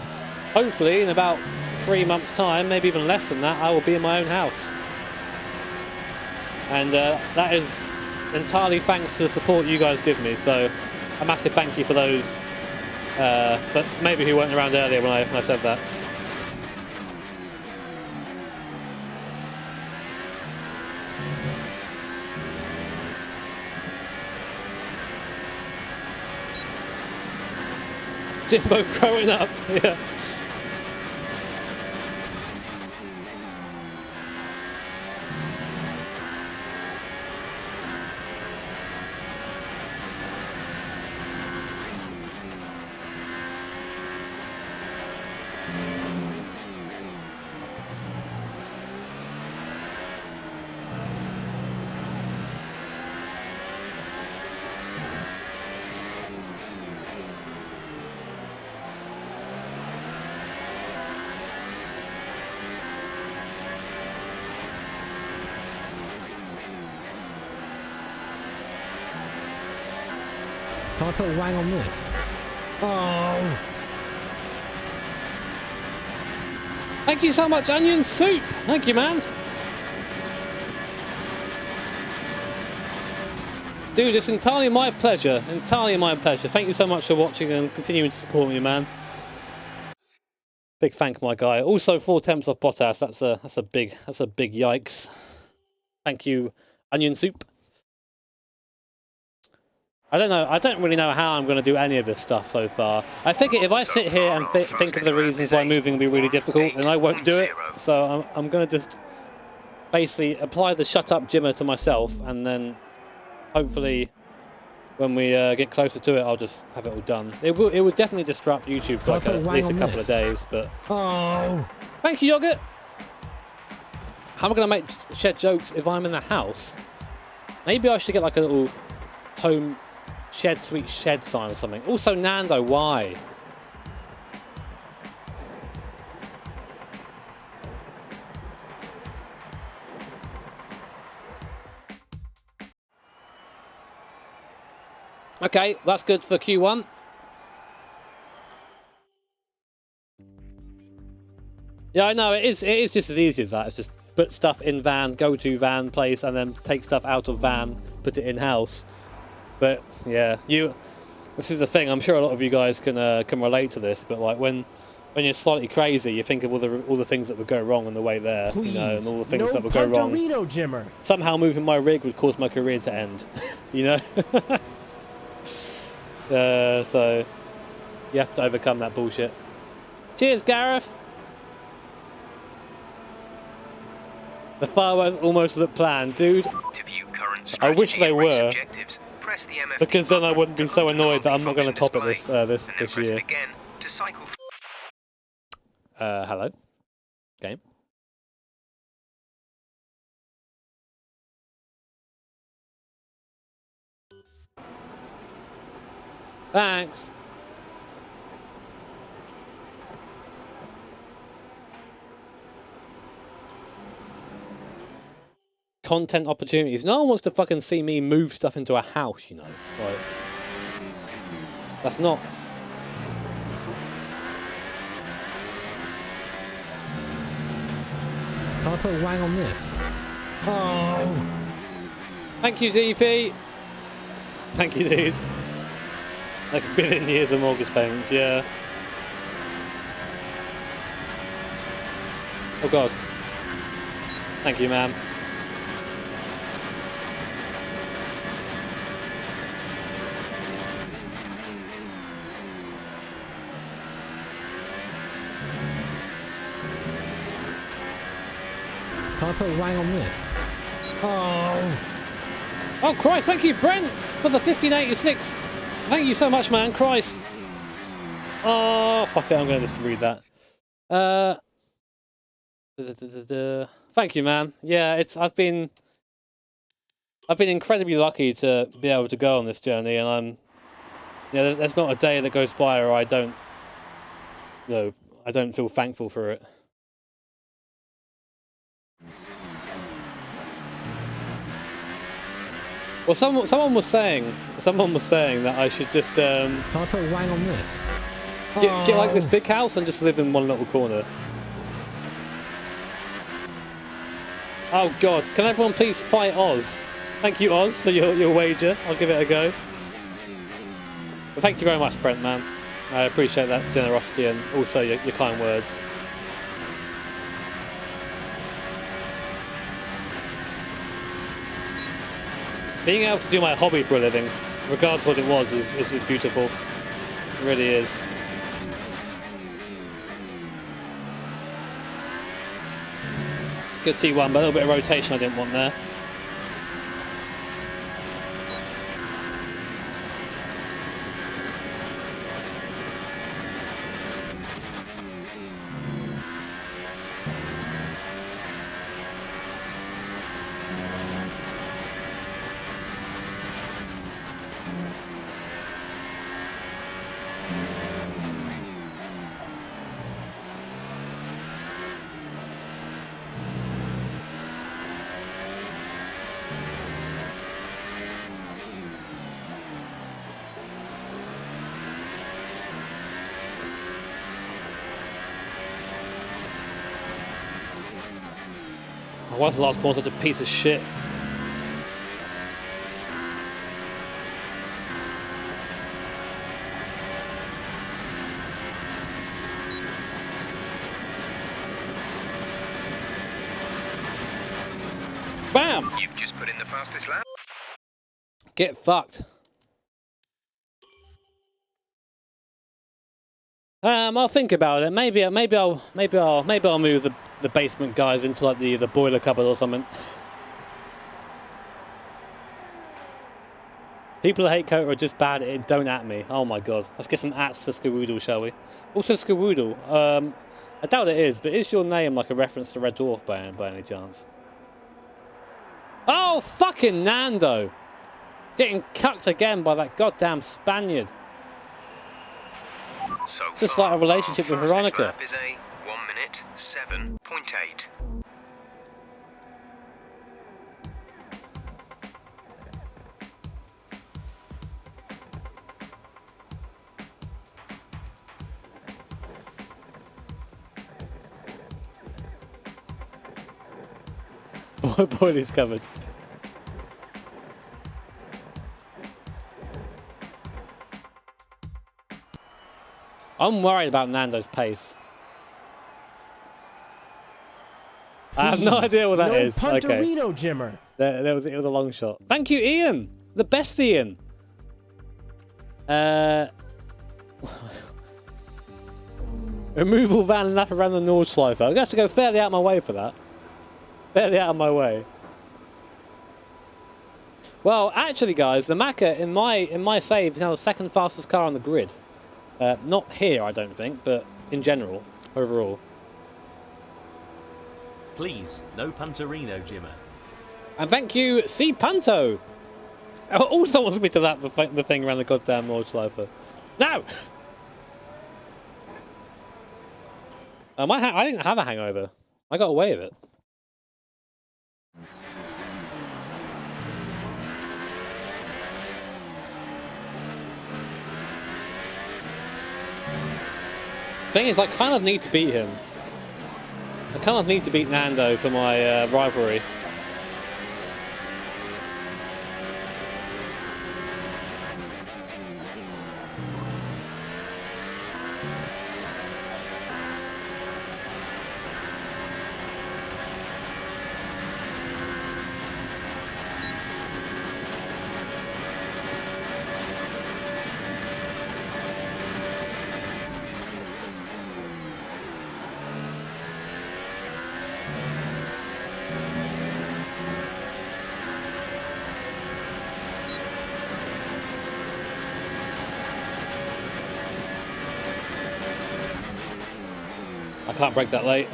hopefully in about 3 months' time, maybe even less than that, I will be in my own house. And that is entirely thanks to the support you guys give me, so a massive thank you for those that maybe who weren't around earlier when I said that. Jimbo growing up, yeah. Can I put a wang on this? Oh. Thank you so much, Onion Soup. Thank you, man. Dude, it's entirely my pleasure. Entirely my pleasure. Thank you so much for watching and continuing to support me, man. Big thank, my guy. Also, 4 temps off Bottas. That's a big yikes. Thank you, Onion Soup. I don't know. I don't really know how I'm going to do any of this stuff so far. I think if I sit here and think of the reasons why moving will be really difficult, then I won't do it. So I'm going to just basically apply the shut up Jimmer to myself, and then hopefully when we get closer to it, I'll just have it all done. It would definitely disrupt YouTube for like at least a couple of days. But thank you, Yogurt. How am I going to make shed jokes if I'm in the house? Maybe I should get like a little home shed sweet shed sign or something. Also, Nando, why? Okay, that's good for Q1. Yeah, I know, it is just as easy as that. It's just put stuff in van, go to van place, and then take stuff out of van, put it in house. But yeah, this is the thing. I'm sure a lot of you guys can relate to this. But like when you're slightly crazy, you think of all the things that would go wrong on the way there, Please, you know, and all the things that would go wrong. Punterino, Jimmer. Somehow moving my rig would cause my career to end, you know. So you have to overcome that bullshit. Cheers, Gareth. The fireworks almost look planned, dude. To view current I wish they were, press the MFD because then I wouldn't be so annoyed that I'm not going to top it display, this year. again to cycle Hello, game. Thanks. Content opportunities. No one wants to fucking see me move stuff into a house, you know. Like, that's not. Can I put a wang on this? Oh. Thank you, DP. Thank you, dude. Next billion years of mortgage payments, yeah. Oh god. Thank you, ma'am. Can I put a wang on this? Oh. Oh, Christ, thank you, Brent, for the 1586. Thank you so much, man. Christ. Oh, fuck it, I'm going to just read that. Thank you, man. Yeah, I've been incredibly lucky to be able to go on this journey, and there's not a day that goes by where I don't feel thankful for it. Well, someone was saying that I should just Can I put a wang on this? get like this big house and just live in one little corner. Oh god, can everyone please fight Oz? Thank you, Oz, for your wager. I'll give it a go. But thank you very much, Brent, man. I appreciate that generosity and also your kind words. Being able to do my hobby for a living, regardless of what it was, is just beautiful. It really is. Good T1, but a little bit of rotation I didn't want there. Why was the last corner such a piece of shit? Bam! You've just put in the fastest lap. Get fucked. I'll think about it. Maybe I'll move the basement guys into like the boiler cupboard or something. People who hate Kota are just bad at it. Don't at me. Oh my god. Let's get some ats for Skawoodle, shall we? Also, Skawoodle. I doubt it is, but is your name like a reference to Red Dwarf by any chance? Oh, fucking Nando! Getting cucked again by that goddamn Spaniard. So it's just like a relationship with Veronica. Lap is a 1 minute 7.8. Boiler's covered. I'm worried about Nando's pace. I have no idea what that is. Punterino, okay. Jimmer. It was a long shot. Thank you, Ian. The best Ian. Removal van and lap around the Nordschleife. I'm going to have to go fairly out of my way for that. Fairly out of my way. Well, actually, guys, the Macca in my save is now the second fastest car on the grid. Not here, I don't think, but in general, overall. Please, no punterino, Jimmer. And thank you, C. Punto. Also wants me to lap the thing around the goddamn Nordschleife. No! I didn't have a hangover. I got away with it. Thing is, I kind of need to beat him. I kind of need to beat Nando for my rivalry. I can't break that late.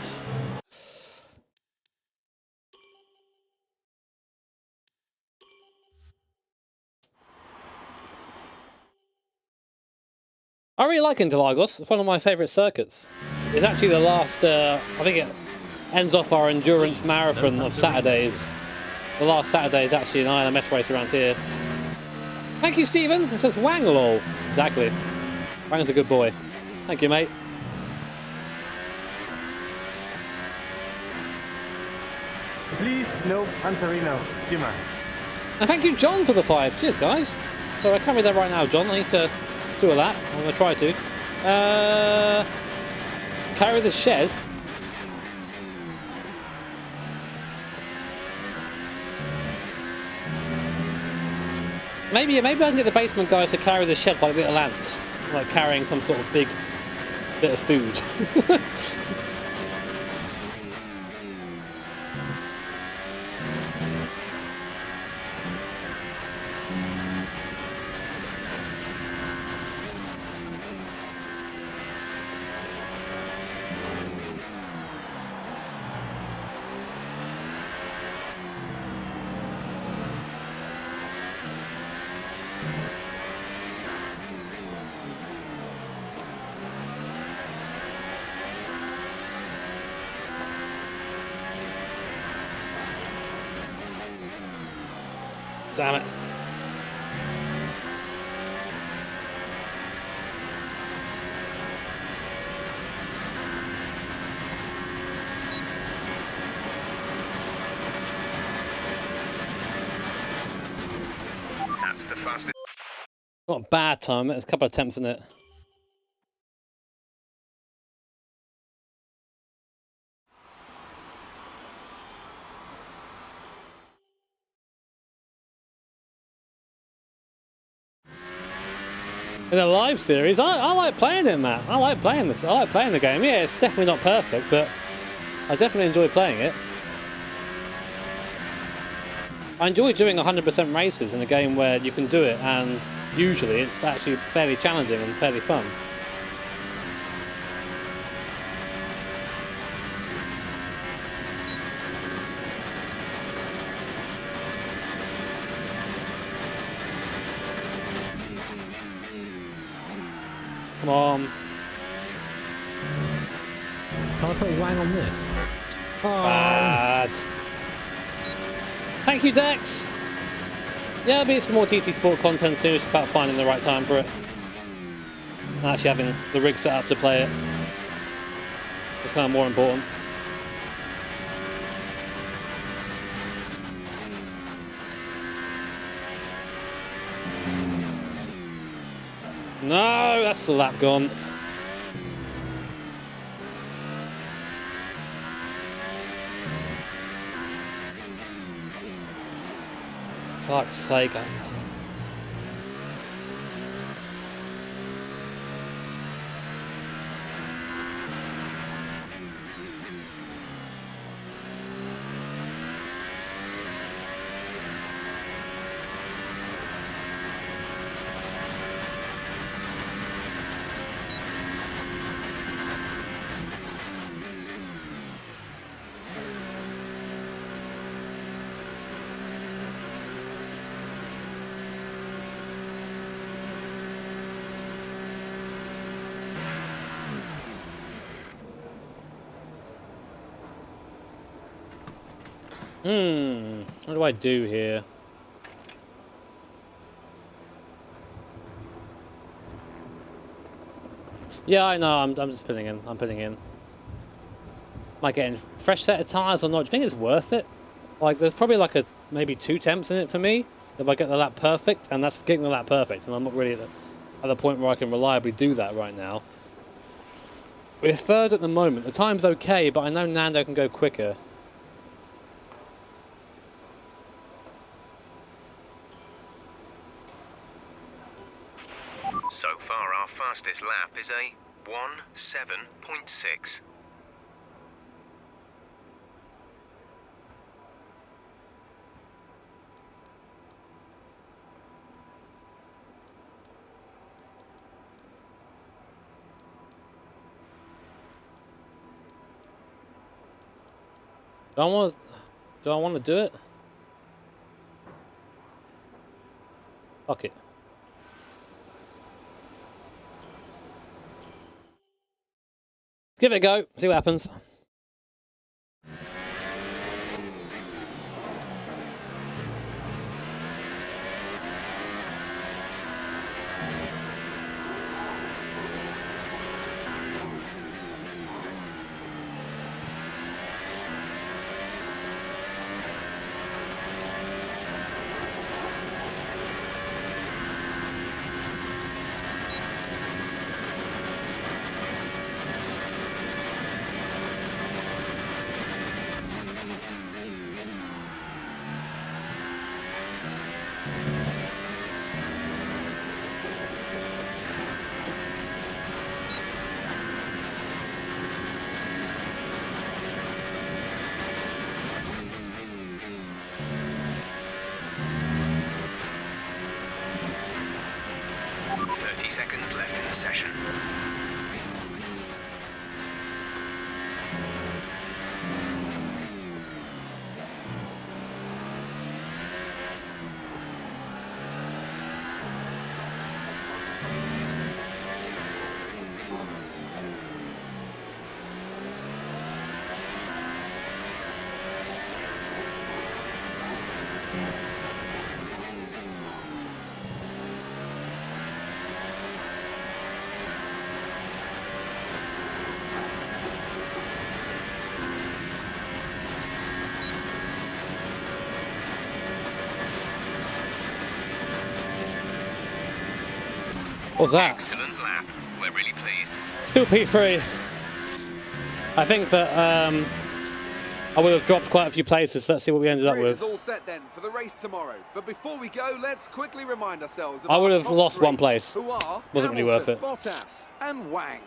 I really like Interlagos. It's one of my favourite circuits. It's actually the last, I think it ends off our endurance marathon of Saturdays. The last Saturday is actually an ILMS race around here. Thank you, Stephen. It says Wang lol. Exactly. Wang's a good boy. Thank you, mate. Please, no punterino, Jimmer. And thank you, John, for the 5. Cheers, guys. So I can't read that right now, John. I need to do a lap. I'm going to try to. Carry the shed. Maybe I can get the basement guys to carry the shed like little ants, like carrying some sort of big bit of food. Damn it. That's the fastest. Not a bad time. There's a couple of attempts in it. in a live series. I like playing it, Matt. I like playing this. I like playing the game. Yeah, it's definitely not perfect, but I definitely enjoy playing it. I enjoy doing 100% races in a game where you can do it, and usually it's actually fairly challenging and fairly fun. Come on. Can I put a wang on this? Bad. Thank you, Dex. Yeah, there'll be some more GT Sport content soon. It's just about finding the right time for it. And actually having the rig set up to play it. It's kind of more important. No, that's the lap gone. Fuck's sake. What do I do here? Yeah, I know, I'm just putting in. I'm putting in. Am I getting fresh set of tyres or not? Do you think it's worth it? Like, there's probably like maybe 2 temps in it for me if I get the lap perfect, and that's getting the lap perfect, and I'm not really at the point where I can reliably do that right now. We're third at the moment. The time's okay, but I know Nando can go quicker. So far, our fastest lap is a 1:7.6. Do I want to do it? Fuck it. Give it a go, see what happens. Seconds left in the session. What's that? Excellent lap. We're really pleased. Still P3. I think that I would have dropped quite a few places. So let's see what we ended up Grid with. is all set then for the race tomorrow. But before we go, let's quickly remind ourselves of I would our have top lost 3, one place. who are Wasn't really worth Hamilton, it. Bottas and Wang.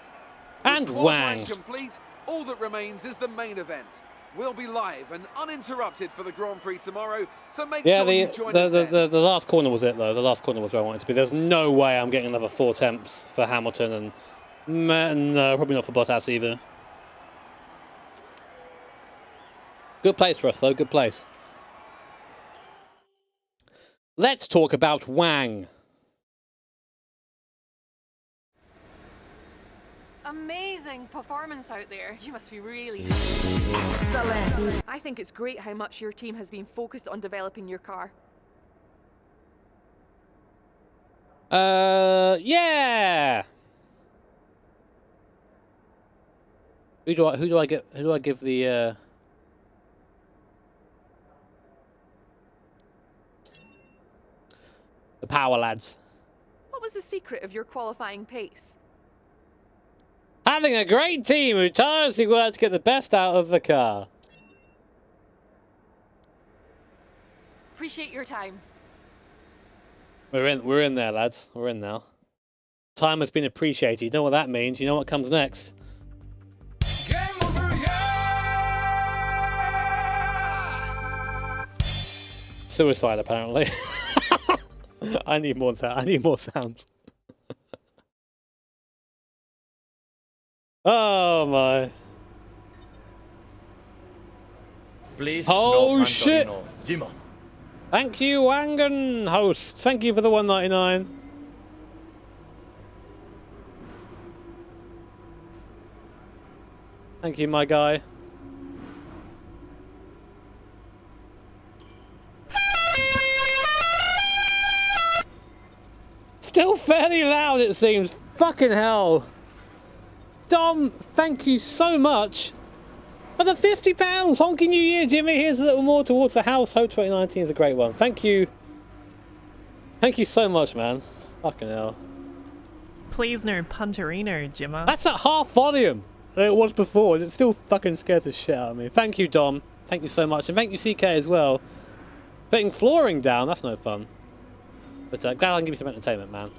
And With qualifying Wang. complete, all that remains is the main event. We'll be live and uninterrupted for the Grand Prix tomorrow, so make sure you join us then. The last corner was it though. The last corner was where I wanted to be. There's no way I'm getting another 4 temps for Hamilton, and no, probably not for Bottas either. Good place for us though. Good place. Let's talk about Wang. Amazing performance out there. You must be really... Excellent. I think it's great how much your team has been focused on developing your car. Yeah. Who do I give the power lads? What was the secret of your qualifying pace? Having a great team who tirelessly work to get the best out of the car. Appreciate your time. We're in there, lads. We're in now. Time has been appreciated. You know what that means. You know what comes next. Suicide, apparently. I need more sounds. Oh my. Please, oh no shit. Jimmo. Thank you, Wangan host. Thank you for the 199. Thank you, my guy. Still fairly loud, it seems. Fucking hell. Dom, thank you so much for the £50. Honky New Year, Jimmy. Here's a little more towards the house. Hope 2019 is a great one. Thank you. Thank you so much, man. Fucking hell. Please no punterino, Jimmer. That's at half volume than it was before. It still fucking scares the shit out of me. Thank you, Dom. Thank you so much. And thank you, CK, as well. Putting flooring down, that's no fun. But glad I can give you some entertainment, man.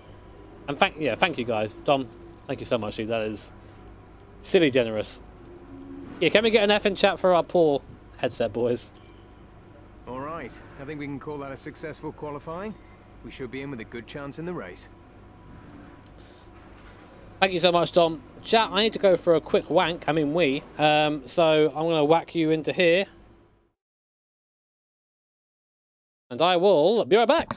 And thank you guys. Dom, thank you so much, dude. That is silly generous. Yeah, can we get an F in chat for our poor headset boys? All right. I think we can call that a successful qualifying. We should be in with a good chance in the race. Thank you so much, Dom. Chat, I need to go for a quick wank. So I'm going to whack you into here. And I will be right back.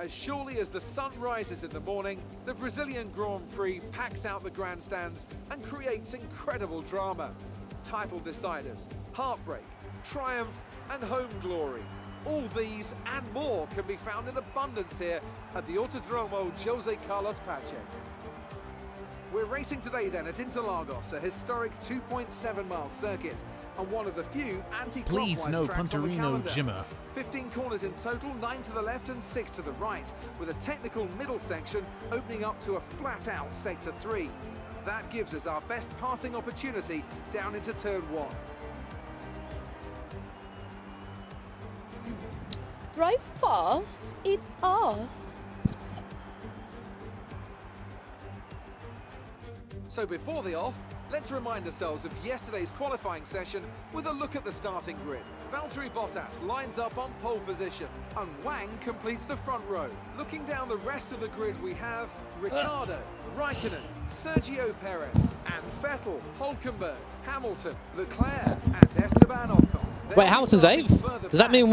As surely as the sun rises in the morning, the Brazilian Grand Prix packs out the grandstands and creates incredible drama. Title deciders, heartbreak, triumph and home glory. All these and more can be found in abundance here at the Autodromo Jose Carlos Pache. We're racing today then at Interlagos, a historic 2.7-mile circuit and one of the few anti-clockwise Please no tracks on the punterino, calendar. Jimmer. 15 corners in total, 9 to the left and 6 to the right, with a technical middle section opening up to a flat-out Sector 3. That gives us our best passing opportunity down into Turn 1. Drive fast? It's us. So before the off, let's remind ourselves of yesterday's qualifying session with a look at the starting grid. Valtteri Bottas lines up on pole position, and Wang completes the front row. Looking down the rest of the grid, we have Ricciardo, Raikkonen, Sergio Perez, and Vettel, Hülkenberg, Hamilton, Leclerc, and Esteban Ocon. Wait, Hamilton's 8th? Does that mean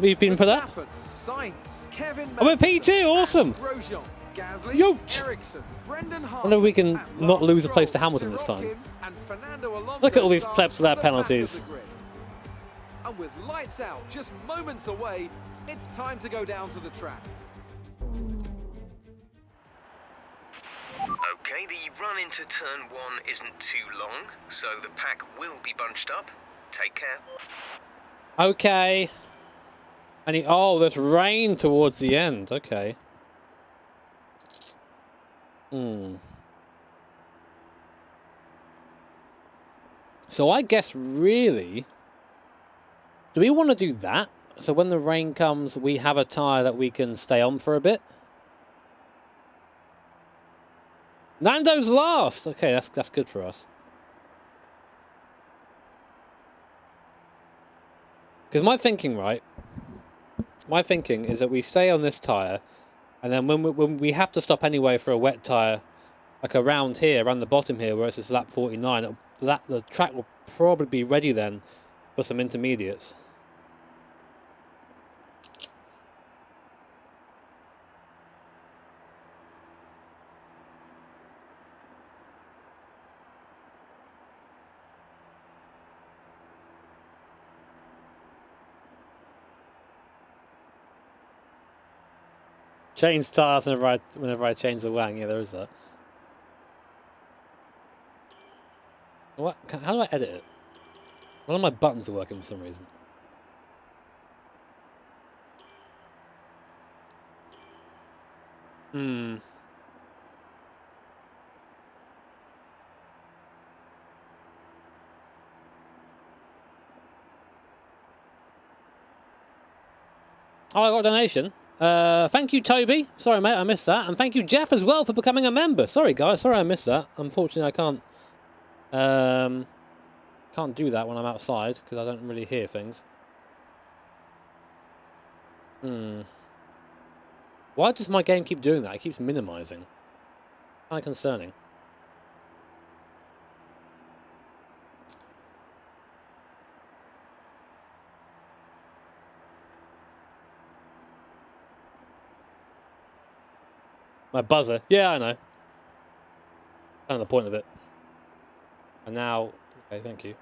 we've been put up? Sainz, Kevin Oh, we're P2, awesome! Grosjean, Gasly, Yoch! Ericsson, Brendan I wonder if we can not lose a place to Hamilton this time. Look at all these plebs for their penalties. And with lights out just moments away, it's time to go down to the track. Okay, Okay, the run into turn 1 isn't too long, so the pack will be bunched up. Take care. Okay. And oh, there's rain towards the end. Okay. So I guess really, do we want to do that? So when the rain comes, we have a tyre that we can stay on for a bit? Nando's last! Okay, that's good for us. Because my thinking, right? My thinking is that we stay on this tyre, and then when we have to stop anyway for a wet tyre, like around here, around the bottom here, where it's just lap 49, the track will probably be ready then for some intermediates. Change tyres whenever I change the wang. Yeah, there is that. What? How do I edit it? One of my buttons are working for some reason. Oh, I got a donation. Thank you, Toby. Sorry, mate, I missed that. And thank you, Jeff, as well, for becoming a member. Sorry, guys. Sorry I missed that. Unfortunately, I can't do that when I'm outside, because I don't really hear things. Why does my game keep doing that? It keeps minimizing. Kind of concerning. My buzzer. Yeah, I know. Kind of the point of it. And now... Okay, thank you.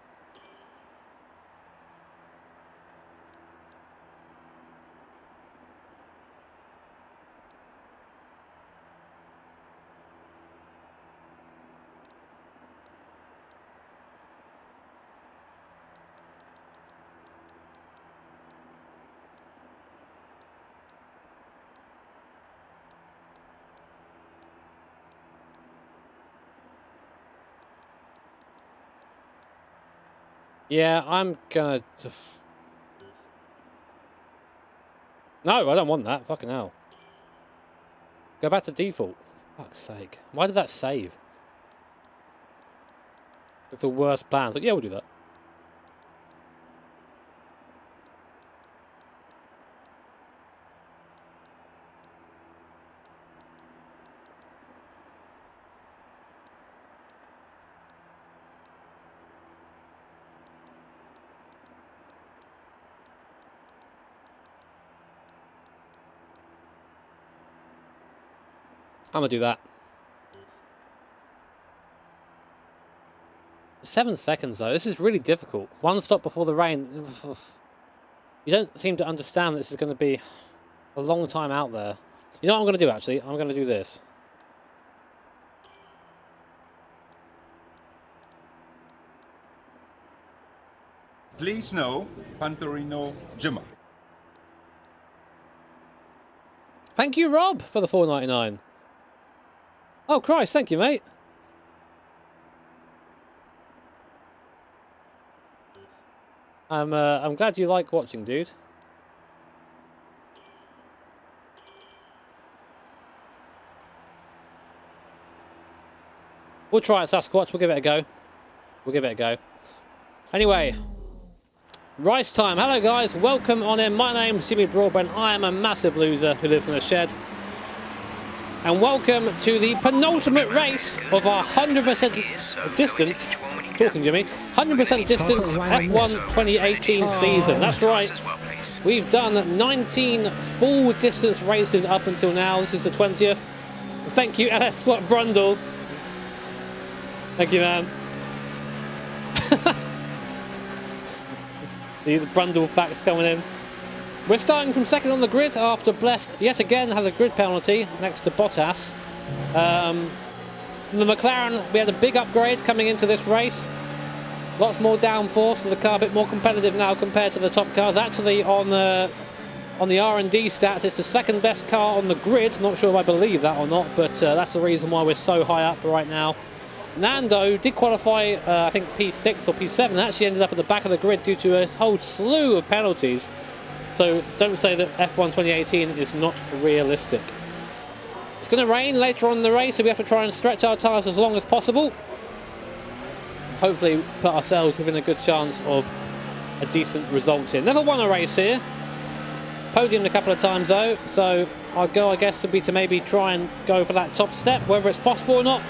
Yeah, I'm gonna... No, I don't want that. Fucking hell. Go back to default. For fuck's sake. Why did that save? It's the worst plans. Like, yeah, we'll do that. I'm gonna do that. 7 seconds though. This is really difficult. One stop before the rain. You don't seem to understand this is going to be a long time out there. You know what I'm going to do actually? I'm going to do this. Please no, punterino, jimmer. Thank you, Rob, for the $4.99. Oh Christ, thank you, mate. I'm glad you like watching, dude. We'll try it, Sasquatch. We'll give it a go. We'll give it a go. Anyway, rice time. Hello, guys. Welcome on in. My name's Jimmy Broadbent. I am a massive loser who lives in a shed. And welcome to the penultimate race of our 100% distance. Talking, Jimmy. 100% distance F1 2018 season. That's right. We've done 19 full distance races up until now. This is the 20th. Thank you, LS Swat Brundle. Thank you, man. The Brundle facts coming in. We're starting from second on the grid after Blessed yet again has a grid penalty next to Bottas. the McLaren, we had a big upgrade coming into this race. Lots more downforce, so the car a bit more competitive now compared to the top cars. Actually, on the R&D stats, it's the second best car on the grid. Not sure if I believe that or not, but that's the reason why we're so high up right now. Nando did qualify, I think P6 or P7, actually ended up at the back of the grid due to a whole slew of penalties. So don't say that F1 2018 is not realistic. It's going to rain later on in the race, so we have to try and stretch our tyres as long as possible. Hopefully put ourselves within a good chance of a decent result here. Never won a race here. Podiumed a couple of times though, so our goal I guess would be to maybe try and go for that top step. Whether it's possible or not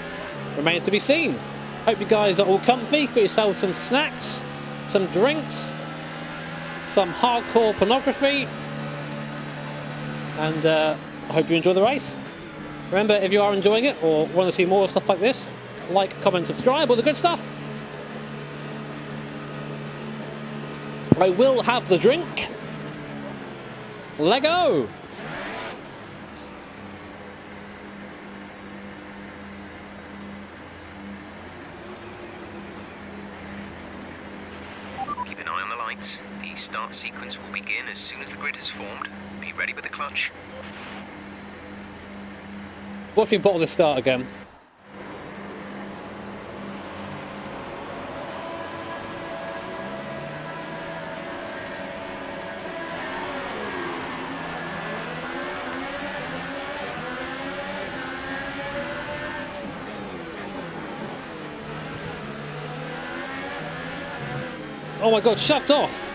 remains to be seen. Hope you guys are all comfy. Got yourselves some snacks, some drinks, some hardcore pornography, and I hope you enjoy the race. Remember, if you are enjoying it or want to see more stuff like this, like, comment, subscribe, all the good stuff. I will have the drink. Lego. Keep an eye on the lights. The start sequence will begin as soon as the grid has formed. Be ready with the clutch. Watch me bottle the start again. Oh my god, shoved off.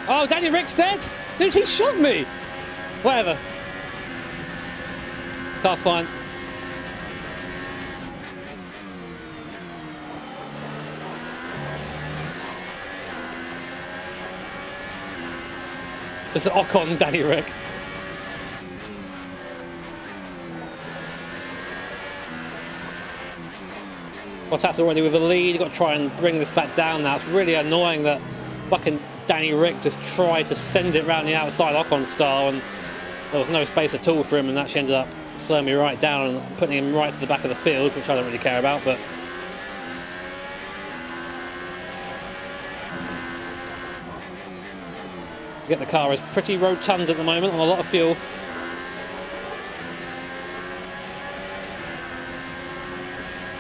Oh, Danny Rick's dead? Dude, he shoved me. Whatever. Car's fine. Just an Ocon, Danny Rick. Bottas already with the lead. You've got to try and bring this back down now. It's really annoying that fucking Danny Rick just tried to send it round the outside Ocon style and there was no space at all for him and actually ended up slowing me right down and putting him right to the back of the field, which I don't really care about, but forget the car is pretty rotund at the moment on a lot of fuel.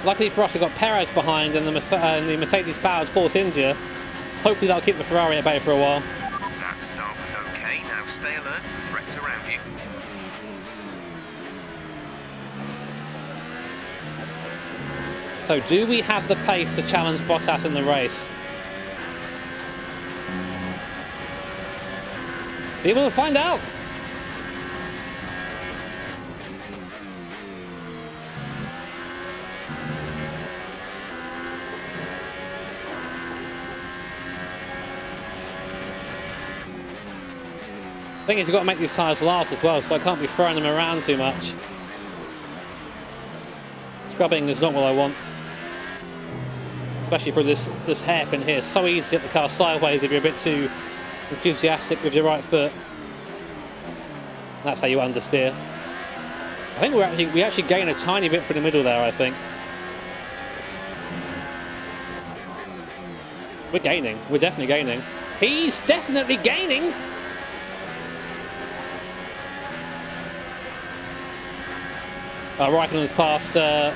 Luckily for us, we've got Perez behind and the Mercedes-powered Force India. Hopefully that'll keep the Ferrari at bay for a while. That start was okay. Now stay alert. Threats around you. So do we have the pace to challenge Bottas in the race? Be able to find out. The thing is, you've got to make these tyres last as well, so I can't be throwing them around too much. Scrubbing is not what I want. Especially for this hairpin here. It's so easy to get the car sideways if you're a bit too enthusiastic with your right foot. That's how you understeer. I think we actually gain a tiny bit for the middle there, I think. We're gaining. We're definitely gaining. He's definitely gaining! Raikkonen's past the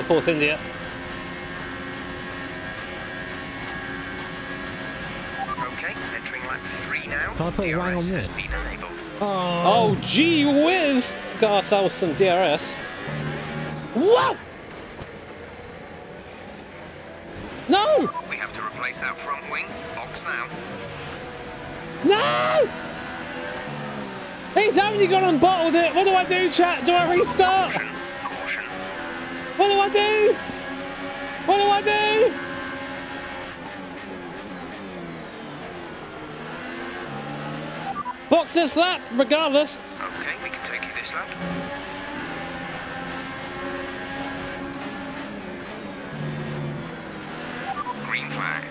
Force India. Okay, entering lap 3 now. Can I put a wang on this? Oh, gee whiz! Got ourselves some DRS. Whoa! No! We have to replace that front wing. Box now. No! He's only gone and bottled it. What do I do, chat? Do I restart? Caution, caution. What do I do? What do I do? Box this lap, regardless. Okay, we can take you this lap. Green flag.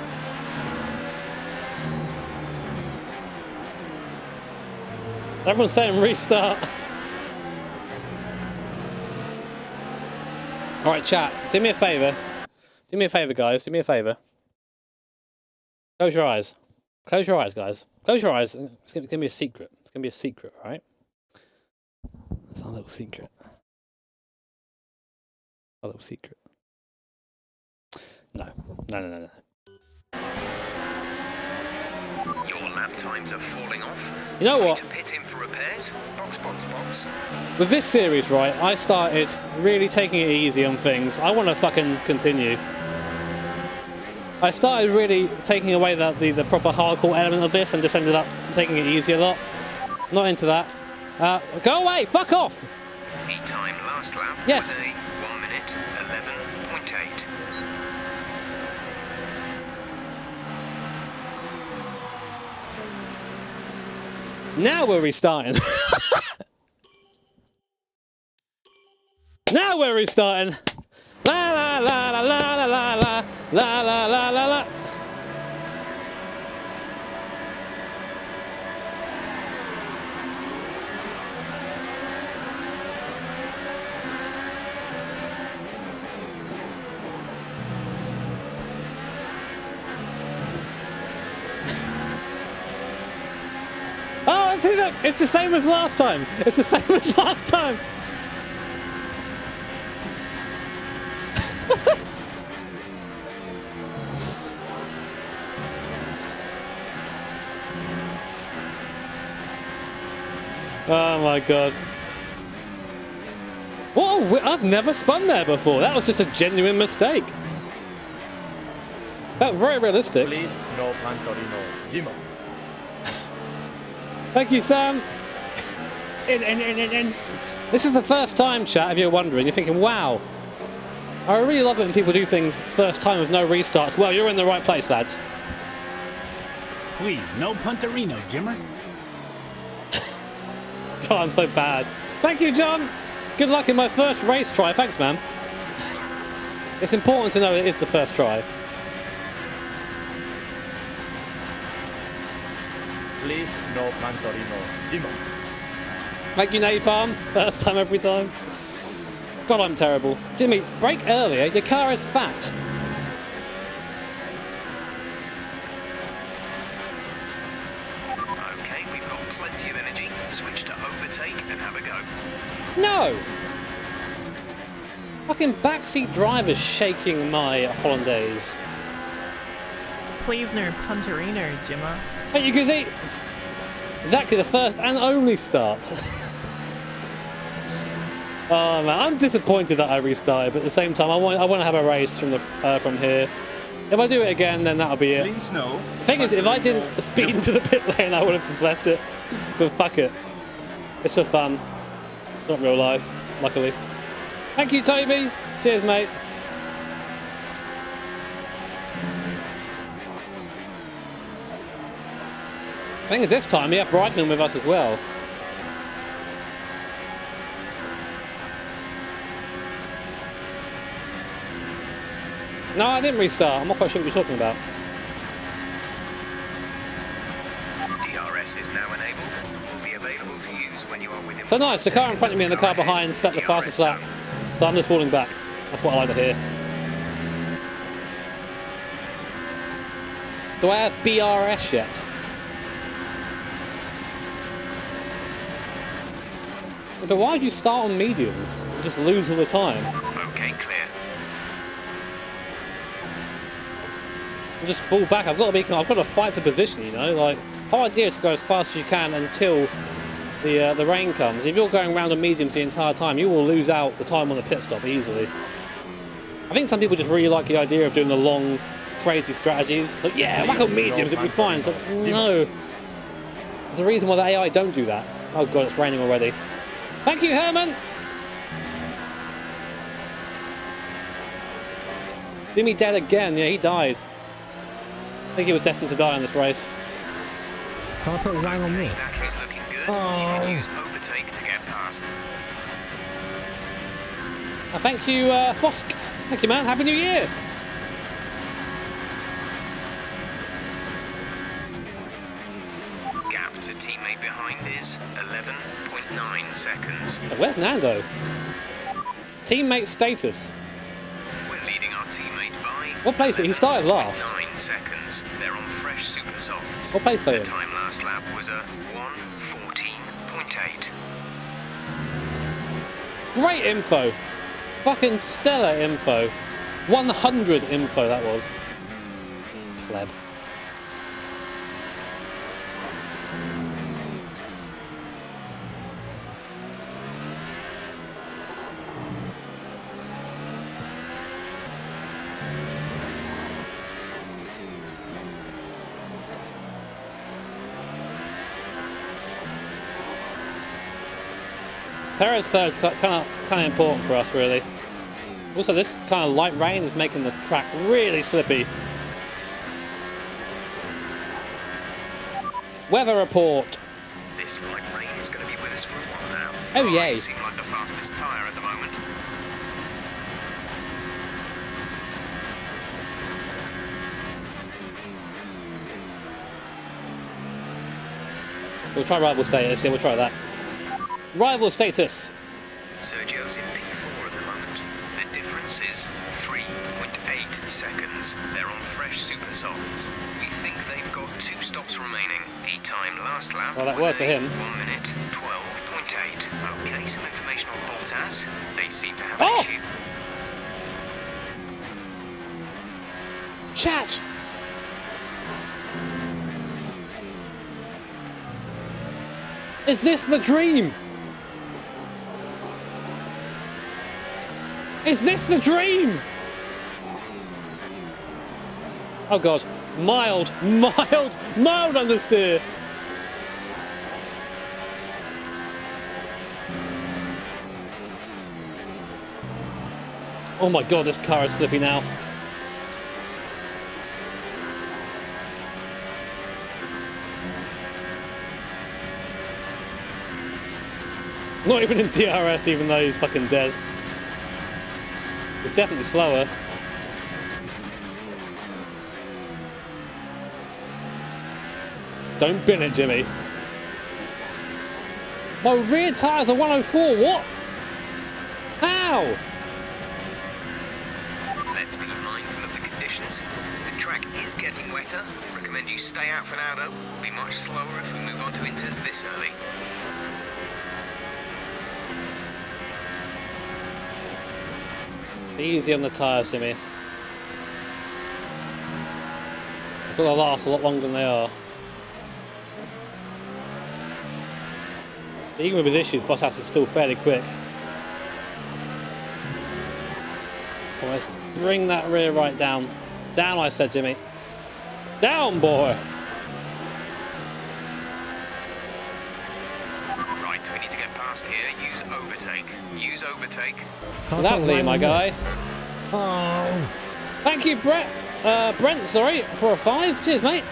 Everyone's saying restart. All right, chat. Do me a favour. Do me a favour, guys. Do me a favour. Close your eyes. Close your eyes, guys. Close your eyes. It's going to be a secret. It's going to be a secret, all right? It's our little secret. Our little secret. No. No, no, no, no. Your lap times are falling off. You know what? To pit in for repairs. Box, box, box. With this series, right, I started really taking it easy on things. I want to fucking continue. I started really taking away the proper hardcore element of this and just ended up taking it easy a lot. Not into that. Go away! Fuck off! Heat time last lap. Yes. 1 minute 11.8. Now we're restarting. Now we're restarting. La la la la la la la la la la la la. Oh, see, look, it's the same as last time. It's the same as last time. Oh my god. Whoa, I've never spun there before. That was just a genuine mistake. Felt very realistic. Please, no punterino, Jimmer. Thank you, Sam. In. This is the first time, chat, if you're wondering. You're thinking, wow, I really love it when people do things first time with no restarts. Well, you're in the right place, lads. Please, no punterino, Jimmer. God, I'm so bad. Thank you, John. Good luck in my first race try. Thanks, man. It's important to know it is the first try. Please, no punterino, Jimmer. Thank you, Napalm. First time every time. God, I'm terrible. Jimmy, brake earlier. Your car is fat. Okay, we've got plenty of energy. Switch to overtake and have a go. No! Fucking backseat driver's shaking my Hollandaise. Please no punterino, Jimmer. Hey, you can see exactly the first and only start. Oh man, I'm disappointed that I restarted, but at the same time, I want to have a race from here. If I do it again, then that'll be it. Please no. The thing is, if I didn't speed into the pit lane, I would have just left it. But fuck it, it's for fun, not real life, luckily. Thank you, Toby. Cheers, mate. I think it's this time we have Reitman with us as well. No, I didn't restart. I'm not quite sure what you're talking about. DRS is now enabled. Will be available to use when you are within. So nice, the car in front of me and the car behind set the fastest lap. So I'm just falling back. That's what I like to hear. Do I have BRS yet? But why do you start on mediums and just lose all the time? Okay, clear. And just fall back. I've got to fight for position, you know. Like, the whole idea is to go as fast as you can until the rain comes. If you're going around on mediums the entire time, you will lose out the time on the pit stop easily. I think some people just really like the idea of doing the long, crazy strategies. It's like, yeah, whack on mediums, it'll be fine. It's like, no. There's a reason why the AI don't do that. Oh god, it's raining already. Thank you, Herman! Jimmy dead again. Yeah, he died. I think he was destined to die in this race. Can I put a wang on this? Battery's looking good. Oh. You can use overtake to get past. Thank you, Fosk. Thank you, man. Happy New Year! Gap to teammate behind is 11.9 seconds. Where's Nando? Teammate status. What place? He started last. 9 seconds. They're on fresh super softs. What place are The you? time last lap was a 1:14.8. Great info. Fucking stellar info. 100 info that was. Pleb. Perez third's kind of important for us, really. Also, this kind of light rain is making the track really slippy. Weather report. This light rain is going to be with us for a while now. Oh, yay. Seem like the fastest tyre at the moment. We'll try rival status. Yeah, we'll try that. Rival status. Sergio's in P4 at the moment. The difference is 3.8 seconds. They're on fresh super softs. We think they've got 2 stops remaining. The time last lap Well, that was worked for him. 1 minute 12.8. Okay, some information on Bottas. They seem to have Oh! an issue. Chat. Is this the dream? Is this the dream? Oh god. Mild understeer. Oh my god, this car is slippy now. Not even in DRS, even though he's fucking dead. It's definitely slower. Don't bin it, Jimmy. My rear tyres are 104. What? How? Let's be mindful of the conditions. The track is getting wetter. Recommend you stay out for now, though. Be much slower if we move on to inters this early. Easy on the tyres, Jimmy. They'll last a lot longer than they are. Even with his issues, Bottas is still fairly quick. Come on, let's bring that rear right down. Down, I said, Jimmy. Down, boy! Right, we need to get past here. Use overtake. Use overtake. Lovely, my guy. Oh. Thank you, Brent, sorry, for a 5. Cheers, mate.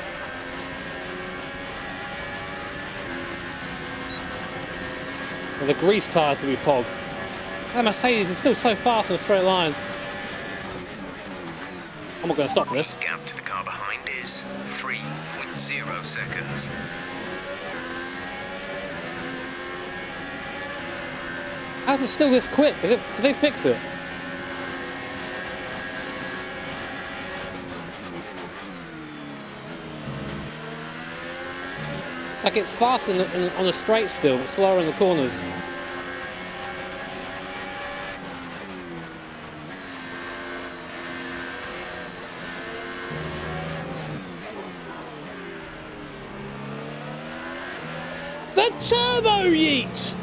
Well, the grease tyres will be pog. That Mercedes is still so fast in a straight line. I'm not going to stop for this. The gap to the car behind is 3.0 seconds. How's it still this quick? Did they fix it? Like it's fast on the straight still, but slower in the corners. The turbo yeet!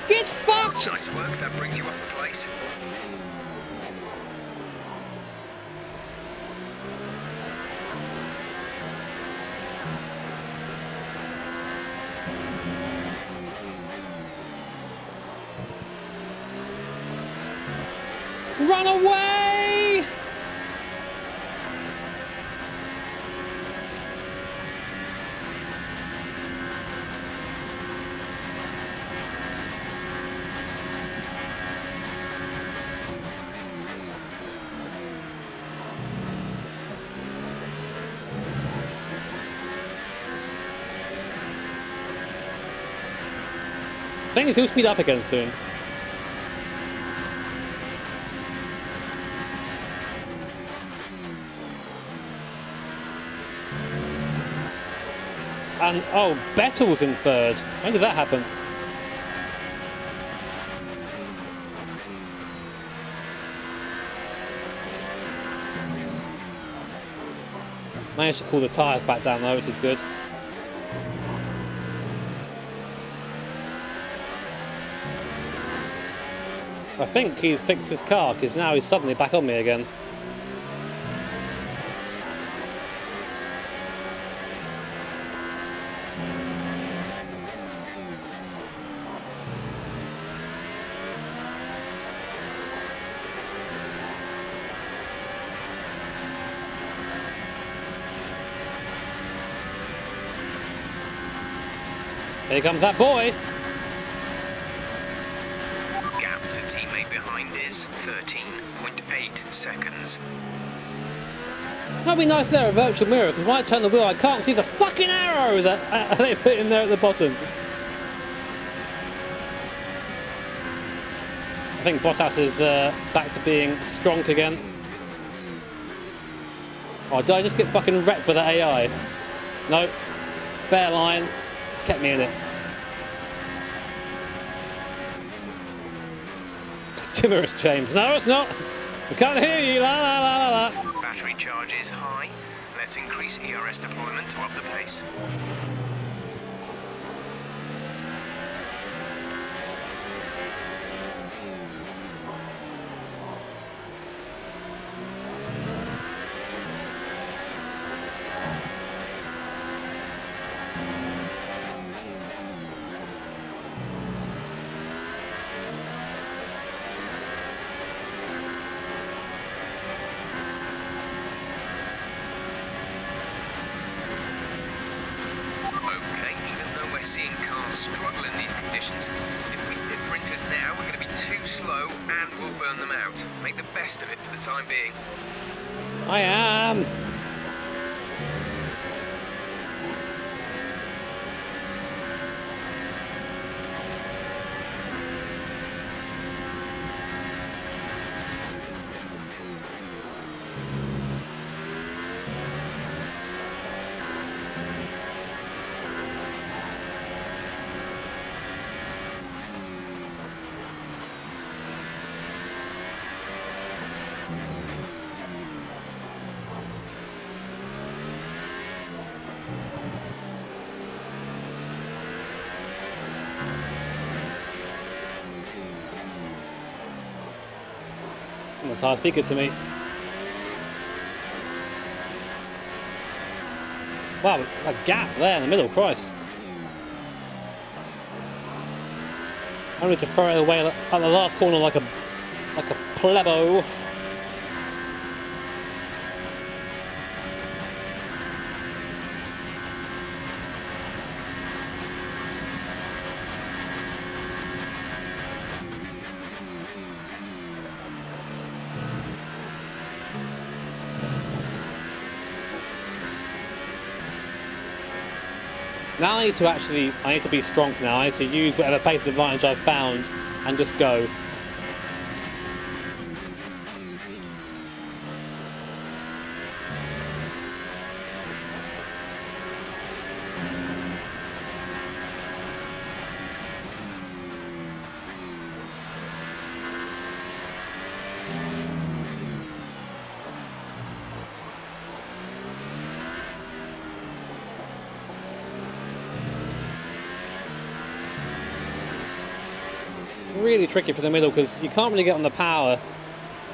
Get fucked! Nice work, that brings you up the place. Run away! Thing is, he'll speed up again soon. And, oh, Bettel's in third. When did that happen? Managed to cool the tyres back down though, which is good. I think he's fixed his car because now he's suddenly back on me again. Here comes that boy. Gap to teammate behind is 13.8 seconds. That'd be nice there, a virtual mirror, because when I turn the wheel I can't see the fucking arrow that they put in there at the bottom. I think Bottas is back to being strong again. Oh, did I just get fucking wrecked by that AI? No. Fair line. Kept me in it. Timorous James. No, it's not. We can't hear you. La la la la la. Battery charge is high. Let's increase ERS deployment to up the pace. Seeing cars struggle in these conditions. If we hit sprinters now, we're going to be too slow and we'll burn them out. Make the best of it for the time being. I am. The tyres be good to me. Wow, a gap there in the middle, Christ. Only to throw it away at the last corner like a plebo. Now I need to be strong now. I need to use whatever pace advantage I've found and just go. Really tricky for the middle because you can't really get on the power.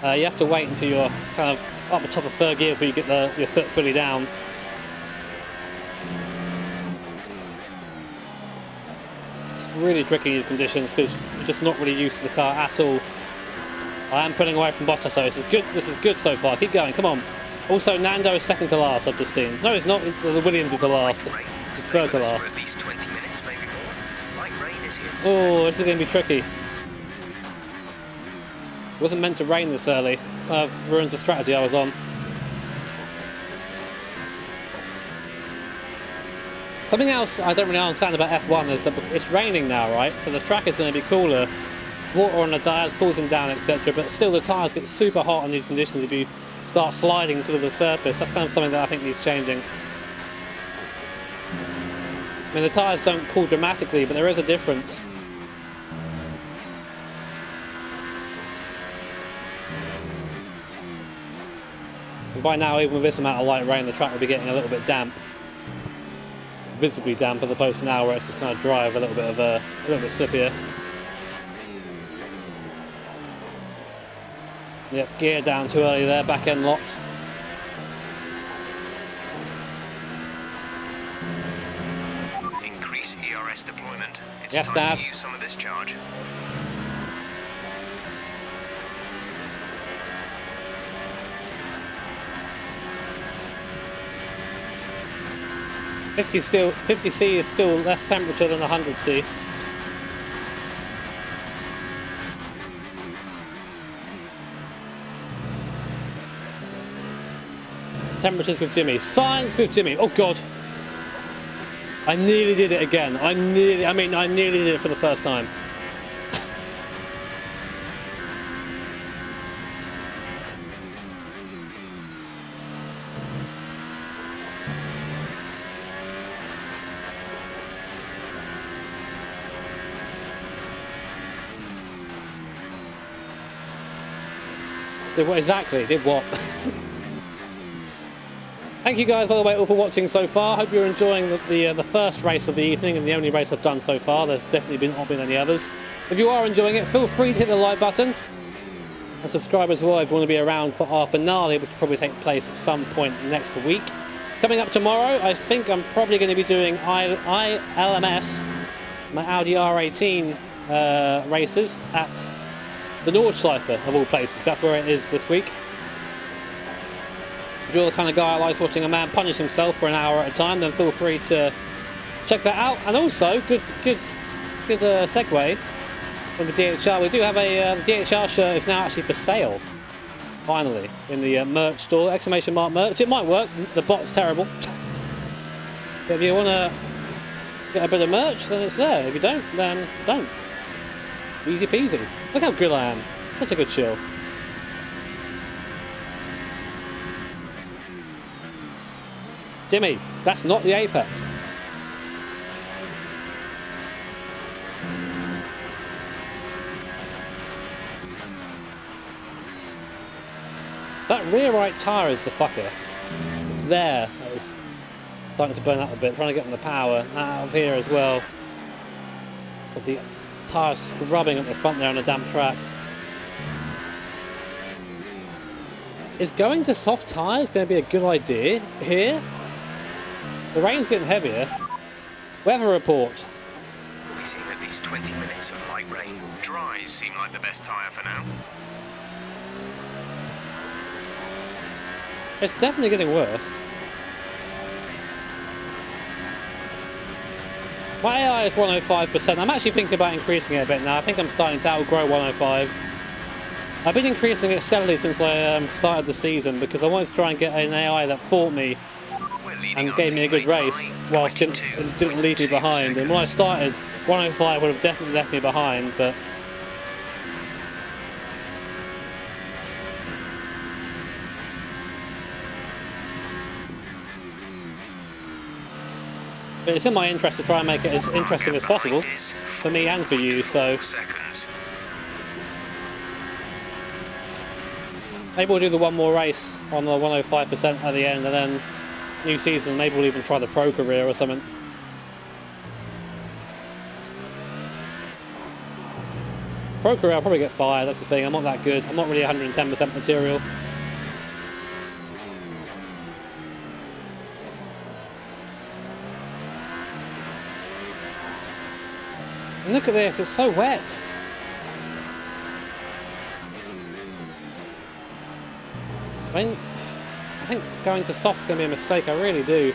You have to wait until you're kind of up the top of third gear before you get your foot fully down. It's really tricky in these conditions because you're just not really used to the car at all. I am pulling away from Bottas, so this is good. This is good so far. Keep going, come on. Also, Nando is second to last. I've just seen. No, he's not. The Williams is the last. He's third to last. Oh, this is going to be tricky. Wasn't meant to rain this early. Kind of ruins the strategy I was on. Something else I don't really understand about F1 is that it's raining now, right? So the track is going to be cooler. Water on the tyres cools them down, etc. But still the tyres get super hot in these conditions if you start sliding because of the surface. That's kind of something that I think needs changing. I mean, the tyres don't cool dramatically, but there is a difference. And by now, even with this amount of light rain, the track will be getting a little bit damp. Visibly damp, as opposed to now where it's just kind of dry with a little bit slippier. Yep, gear down too early there, back end locked. Increase ERS deployment. It's Yes, time Dad. to use some of this charge. $50C is still less temperature than 100C. Temperatures with Jimmy. Science with Jimmy. Oh God. I nearly did it again. I nearly did it for the first time. Did what exactly? Did what? Thank you guys, by the way, all for watching so far. Hope you're enjoying the first race of the evening and the only race I've done so far. There's definitely not been any others. If you are enjoying it, feel free to hit the like button and subscribe as well if you want to be around for our finale, which will probably take place at some point next week. Coming up tomorrow, I think I'm probably going to be doing ILMS, my Audi R18 races at the Nordschleife of all places. That's where it is this week. If you're the kind of guy who likes watching a man punish himself for an hour at a time, then feel free to check that out. And also, good segue from the DHR. We do have a the DHR shirt is now actually for sale. Finally, in the merch store, exclamation mark merch. It might work. The bot's terrible. But if you want to get a bit of merch, then it's there. If you don't, then don't. Easy peasy. Look how good I am. That's a good chill. Jimmy, that's not the apex. That rear right tyre is the fucker. It's there. It's starting to burn up a bit, trying to get on the power. Out of here as well. With the tyre scrubbing at the front there on a damp track. Is going to soft tyres going to be a good idea here? The rain's getting heavier. Weather report. We'll be seeing at least 20 minutes of light rain. Dries seem like the best tyre for now. It's definitely getting worse. My AI is 105%. I'm actually thinking about increasing it a bit now. I think I'm starting to outgrow 105. I've been increasing it steadily since I started the season because I wanted to try and get an AI that fought me and gave me a good race whilst didn't leave me behind. And when I started, 105 would have definitely left me behind, but it's in my interest to try and make it as interesting as possible for me and for you, so maybe we'll do the one more race on the 105% at the end, and then new season, maybe we'll even try the pro career or something. Pro career, I'll probably get fired, that's the thing. I'm not that good. I'm not really 110% material. And look at this, it's so wet. I think going to soft's going to be a mistake, I really do.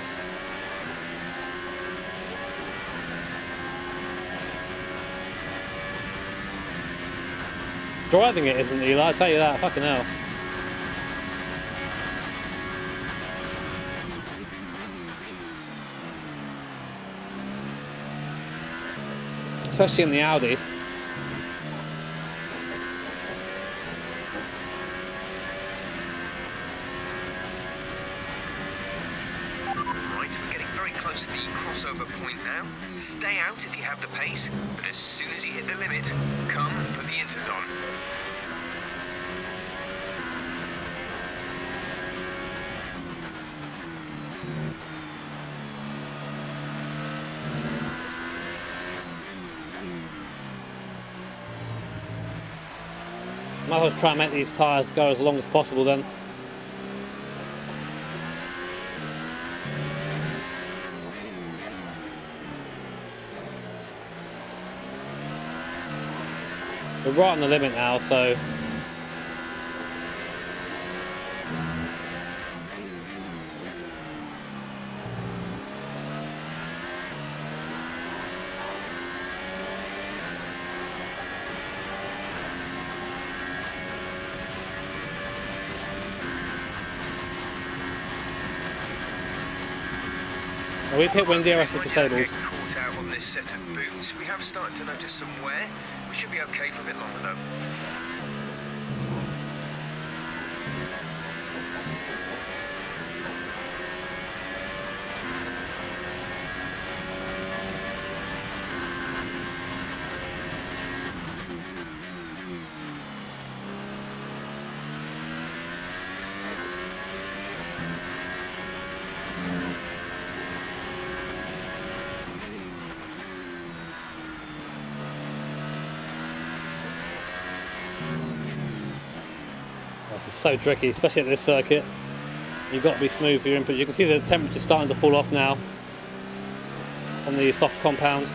Driving it isn't, Eli, I'll tell you that, fucking hell. Especially in the Audi. Interlagos, the crossover point now. Stay out if you have the pace, but as soon as you hit the limit, come and put the inters on. Might as well try and make these tyres go as long as possible then. We're right on the limit now, so we've hit wind DRS is disabled. Caught out on this set of boots. We have started to notice some wear. We should be okay for a bit longer though. This is so tricky, especially at this circuit. You've got to be smooth for your input. You can see the temperature starting to fall off now on the soft compound.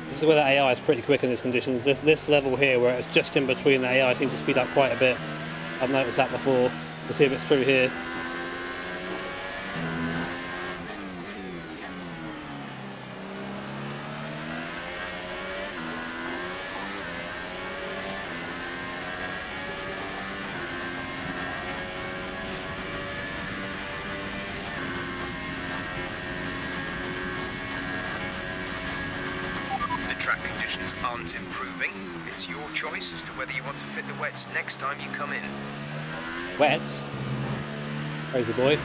This is where the AI is pretty quick in these conditions. This level here, where it's just in between, the AI seems to speed up quite a bit. I've noticed that before. We'll see if it's true here. Track conditions aren't improving. It's your choice as to whether you want to fit the wets next time you come in. Wets? Crazy boy.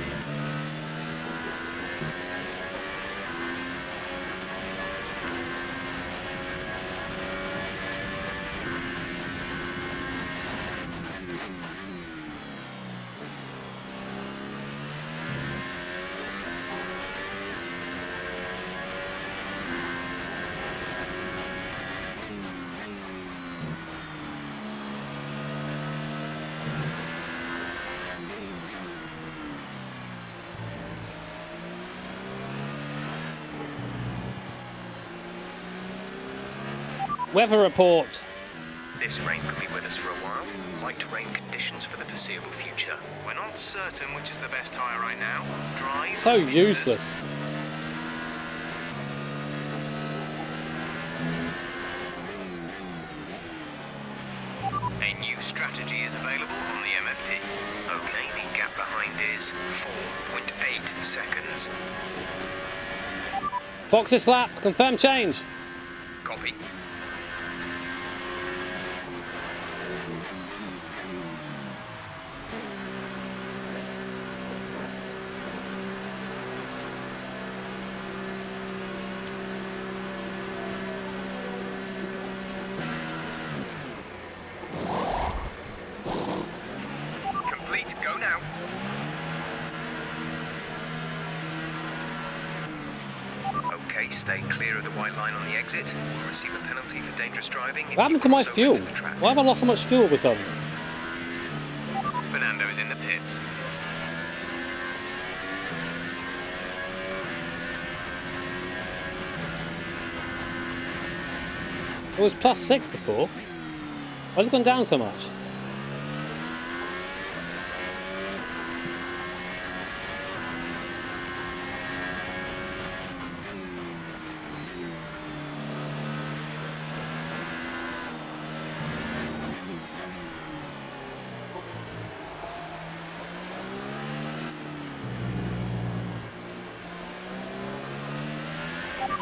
Weather report. This rain could be with us for a while. Light rain conditions for the foreseeable future. We're not certain which is the best tyre right now. Dry. So useless. A new strategy is available on the MFD. Okay, the gap behind is 4.8 seconds. Fox this lap, confirm change. Copy. Go now. Okay, stay clear of the white line on the exit. We'll receive a penalty for dangerous driving. What happened to my fuel? Why have I lost so much fuel all of a sudden? Fernando's in the pits. It was +6 before. Why has it gone down so much?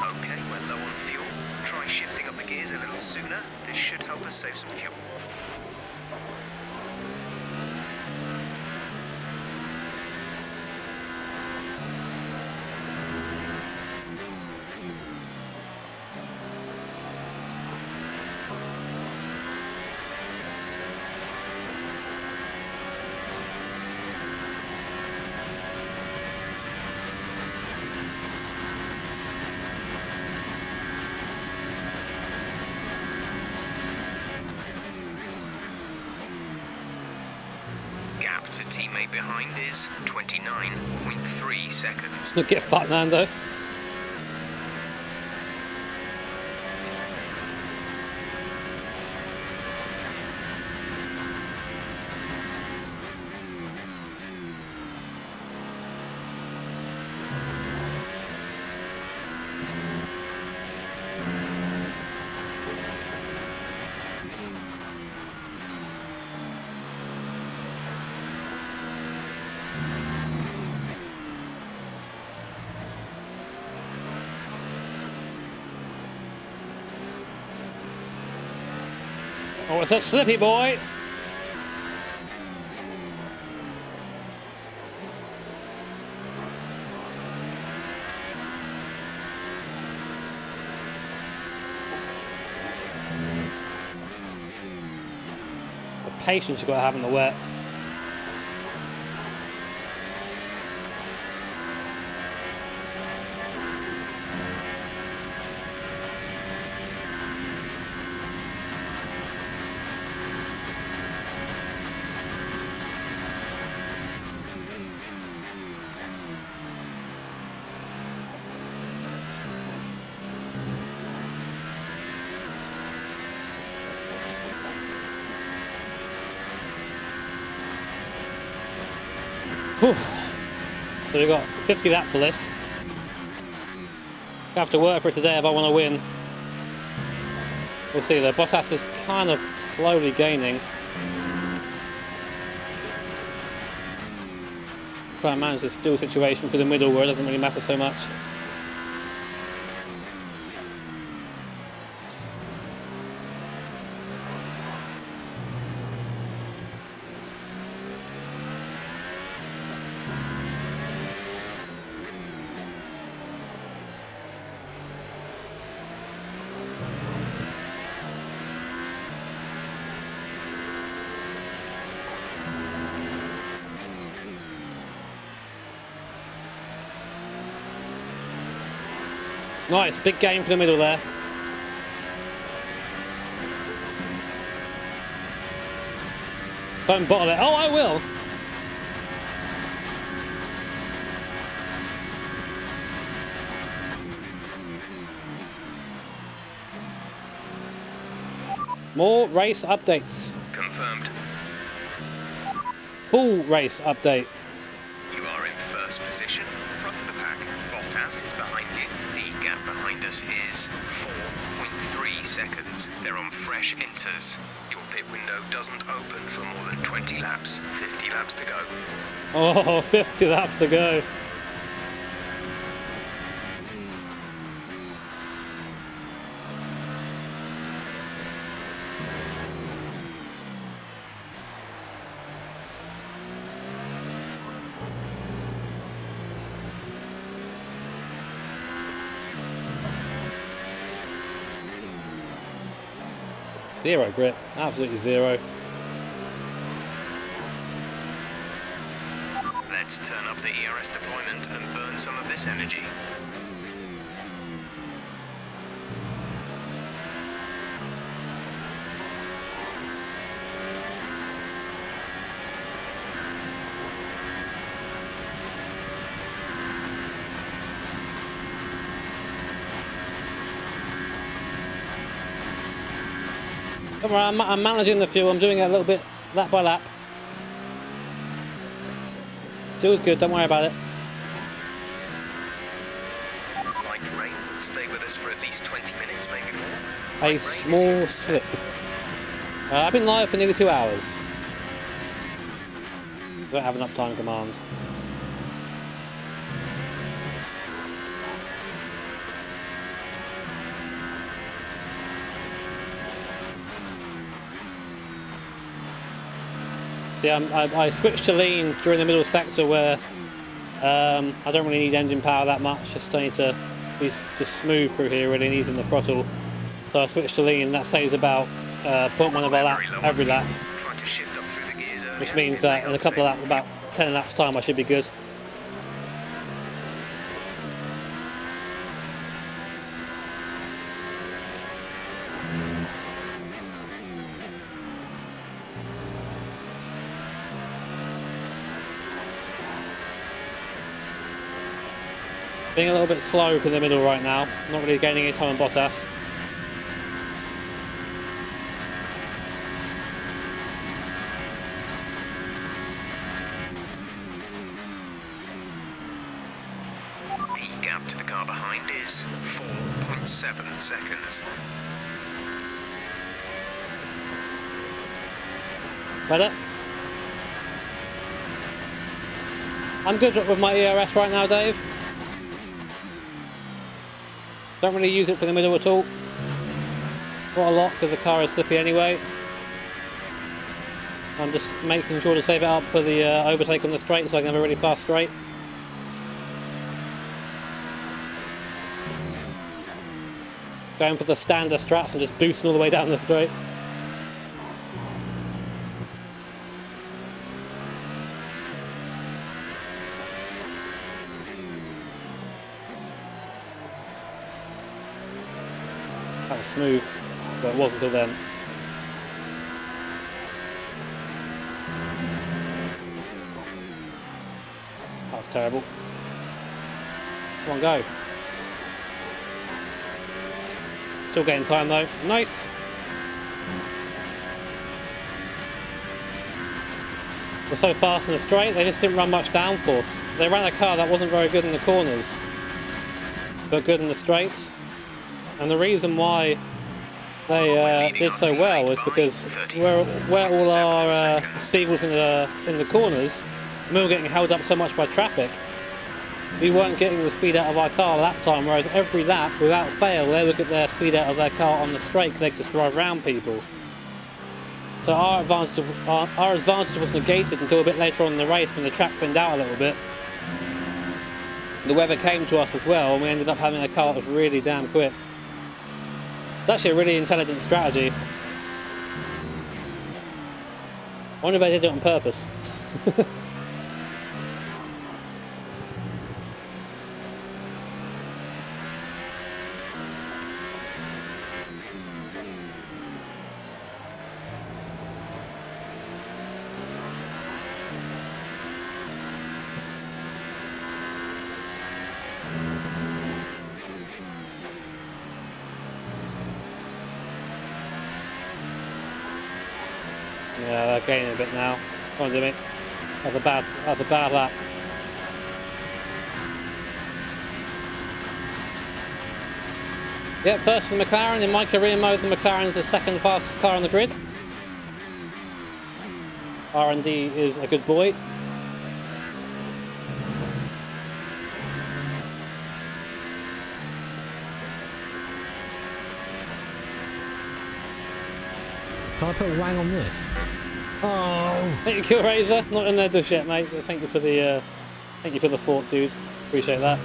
Okay, we're low on fuel. Try shifting up the gears a little sooner. This should help us save some fuel. to teammate behind is 29.3 seconds. Look, get fucked, Nando. Oh, it's a slippy boy. The patience you've got to have in the wet. Whew. So we've got 50 laps of this. I have to work for it today if I want to win. We'll see though. Bottas is kind of slowly gaining. Trying to manage this fuel situation for the middle where it doesn't really matter so much. Nice, big game for the middle there. Don't bottle it. Oh, I will. More race updates. Confirmed. Full race update. You are in first position, front of the pack. Bottas is behind you. The gap behind us is 4.3 seconds. They're on fresh inters. Your pit window doesn't open for more than 20 laps. 50 laps to go. Oh, 50 laps to go. Zero grip, absolutely zero. Let's turn up the ERS deployment and burn some of this energy. Don't worry, I'm managing the fuel. I'm doing it a little bit lap by lap. Fuel's good, don't worry about it. Light rain will stay with us for at least 20 minutes, maybe more. A small slip. I've been live for nearly 2 hours. Don't have an uptime command. See, I switched to lean during the middle sector where I don't really need engine power that much. Just need to be just smooth through here, really using the throttle. So I switched to lean. That saves about 0.1 of a lap every lap, which means that in a couple of laps, about 10 laps time, I should be good. Being a little bit slow for the middle right now. Not really gaining any time on Bottas. The gap to the car behind is 4.7 seconds. Better. I'm good with my ERS right now, Dave. Don't really use it for the middle at all. Not a lot because the car is slippy anyway. I'm just making sure to save it up for the overtake on the straight so I can have a really fast straight. Going for the standard straps and just boosting all the way down the straight. That was smooth, but it wasn't until then. That was terrible. Come on, go. Still getting time though. Nice. We're so fast in the straight, they just didn't run much downforce. They ran a car that wasn't very good in the corners, but good in the straights. And the reason why they did so well was because where all our speed was in the corners, and we were getting held up so much by traffic, we weren't getting the speed out of our car lap time, whereas every lap, without fail, they would get their speed out of their car on the straight because they could just drive around people. So our advantage was negated until a bit later on in the race when the track thinned out a little bit. The weather came to us as well, and we ended up having a car that was really damn quick. It's actually a really intelligent strategy. I wonder if they did it on purpose. Yeah, they're gaining a bit now. Come on, Jimmy. That's a bad lap. Yep, first the McLaren. In my career mode, the McLaren is the second fastest car on the grid. R&D is a good boy. Can I put a wang on this? Oh, thank you, Razor. Not in there just yet, mate. But thank you for the thought, dude. Appreciate that.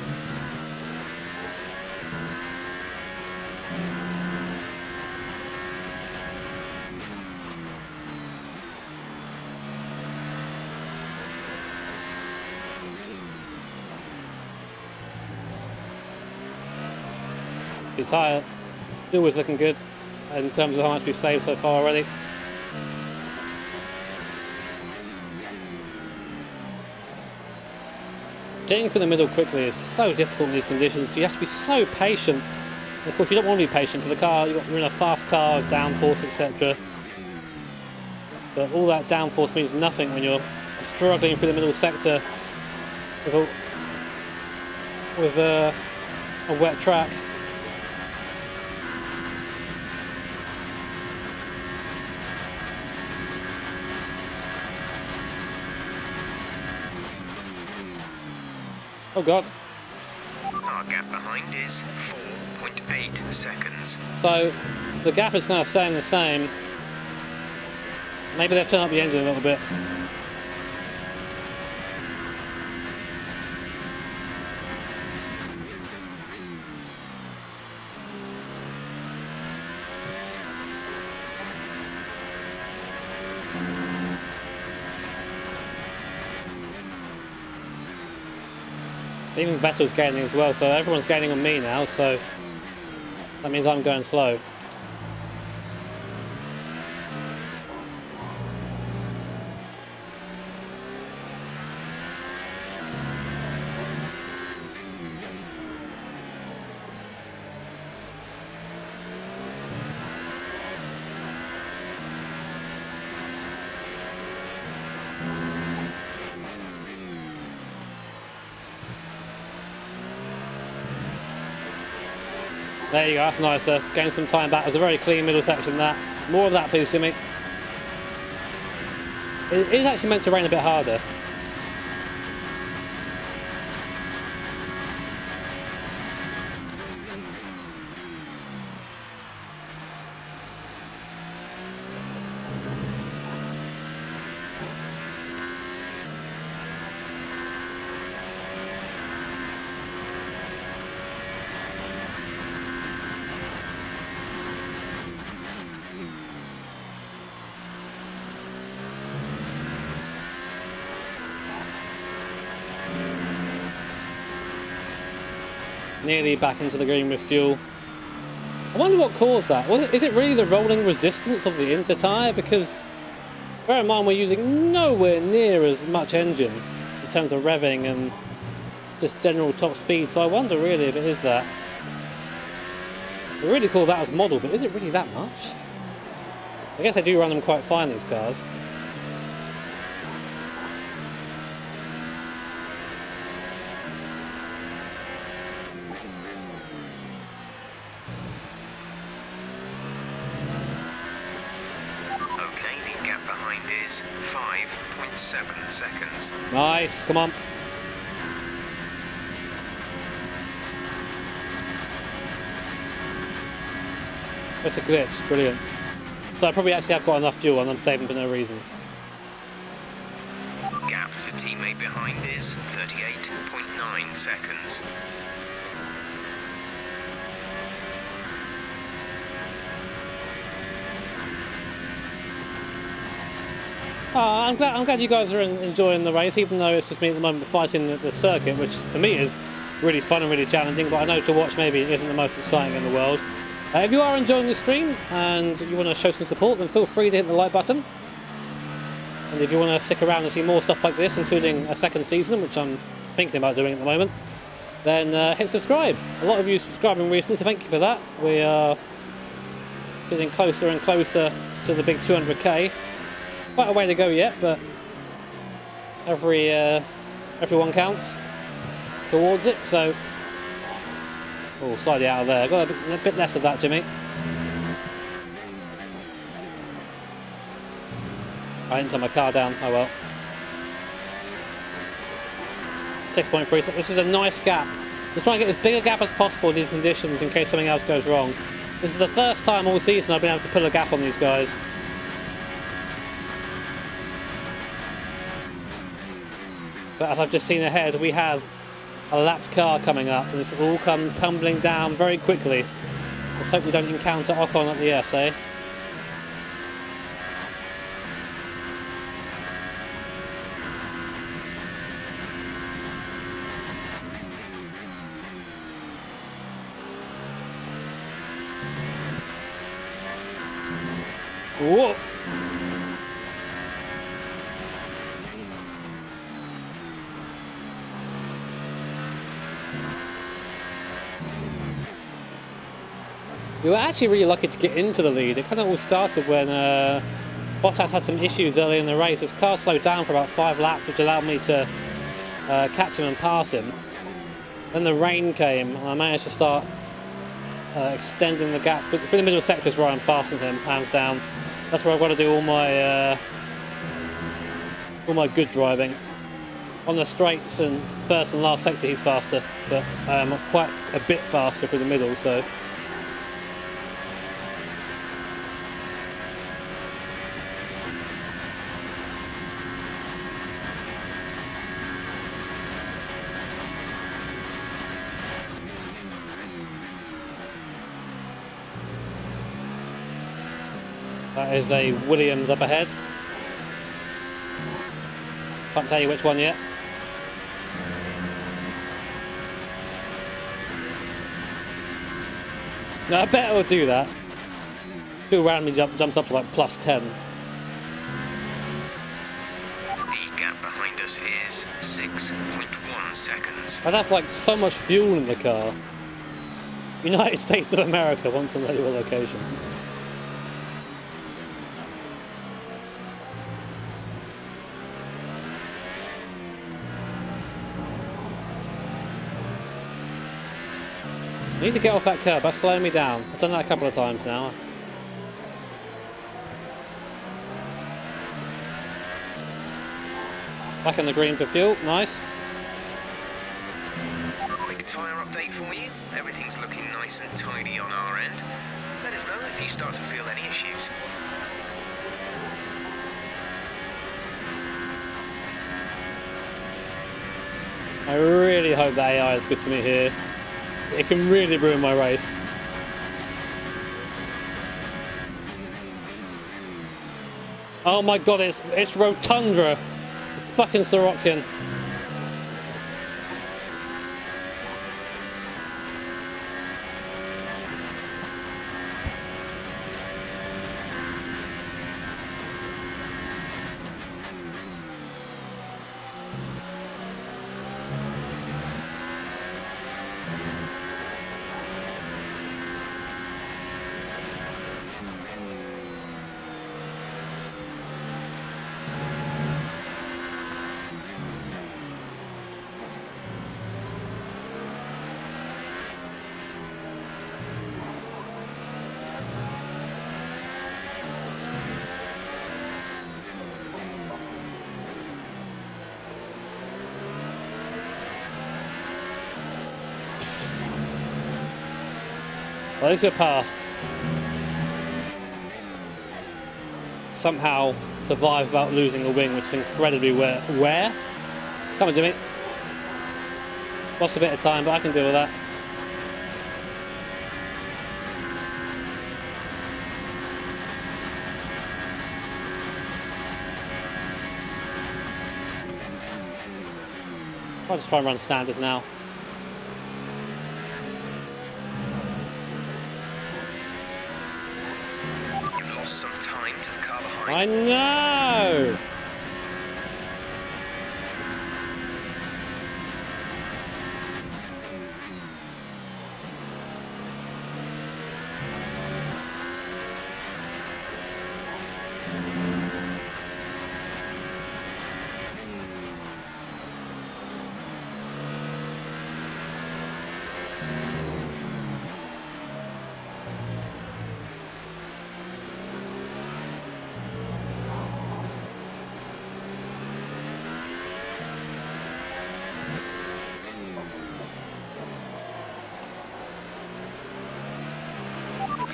The tyre always looking good in terms of how much we've saved so far already. Getting through the middle quickly is so difficult in these conditions. You have to be so patient. And of course, you don't want to be patient because the car, you're in a fast car with downforce, etc. But all that downforce means nothing when you're struggling through the middle sector with a wet track. Oh god. Our gap behind is 4.8 seconds. So the gap is kind of staying the same. Maybe they've turned up the engine a little bit. Even Vettel's gaining as well, so everyone's gaining on me now, so that means I'm going slow. There you go, that's nicer. Gain some time back. It was a very clean middle section, that. More of that, please, Jimmy. It is actually meant to rain a bit harder. Nearly back into the green with fuel. I wonder what caused that. Is it really the rolling resistance of the inter tyre? Because bear in mind we're using nowhere near as much engine in terms of revving and just general top speed. So I wonder really if it is that. We really call that as model, but is it really that much? I guess they do run them quite fine, these cars. is 5.7 seconds. Nice, come on. That's a glitch, brilliant. So I probably actually have got enough fuel and I'm saving for no reason. Gap to teammate behind is 38.9 seconds. Oh, I'm glad you guys are enjoying the race, even though it's just me at the moment fighting the circuit, which for me is really fun and really challenging, but I know to watch maybe it isn't the most exciting in the world. If you are enjoying the stream and you want to show some support, then feel free to hit the like button. And if you want to stick around and see more stuff like this, including a second season, which I'm thinking about doing at the moment, then hit subscribe. A lot of you subscribing recently, so thank you for that. We are getting closer and closer to the big 200k. Quite a way to go yet, but everyone counts towards it, so... Oh, slightly out of there. Got a bit less of that, Jimmy. I didn't turn my car down. Oh well. 6.3. This is a nice gap. Let's try and get as big a gap as possible in these conditions in case something else goes wrong. This is the first time all season I've been able to pull a gap on these guys. But as I've just seen ahead, we have a lapped car coming up, and it's all come tumbling down very quickly. Let's hope we don't encounter Ocon at the S, eh? Whoa! We were actually really lucky to get into the lead. It kind of all started when Bottas had some issues early in the race. His car slowed down for about 5 laps, which allowed me to catch him and pass him. Then the rain came, and I managed to start extending the gap through the middle sectors where I'm faster than him, hands down. That's where I've got to do all my good driving. On the straights and first and last sector, he's faster, but I'm quite a bit faster through the middle, so. That is a Williams up ahead. Can't tell you which one yet. No, I bet it'll do that. Still randomly jumps up to like plus 10. The gap behind us is 6.1 seconds. I'd have like so much fuel in the car. United States of America wants a radio location. need to get off that curb. That's slowing me down. I've done that a couple of times now. Back in the green for fuel. Nice. Quick tyre update for you. Everything's looking nice and tidy on our end. Let us know if you start to feel any issues. I really hope that AI is good to me here. It can really ruin my race. Oh my god, it's Rotundra. It's fucking Sorokin. Well, at least we're past. Somehow survive without losing a wing, which is incredibly rare. Come on, Jimmy. Lost a bit of time, but I can deal with that. I'll just try and run standard now. Some time to the car behind. I know!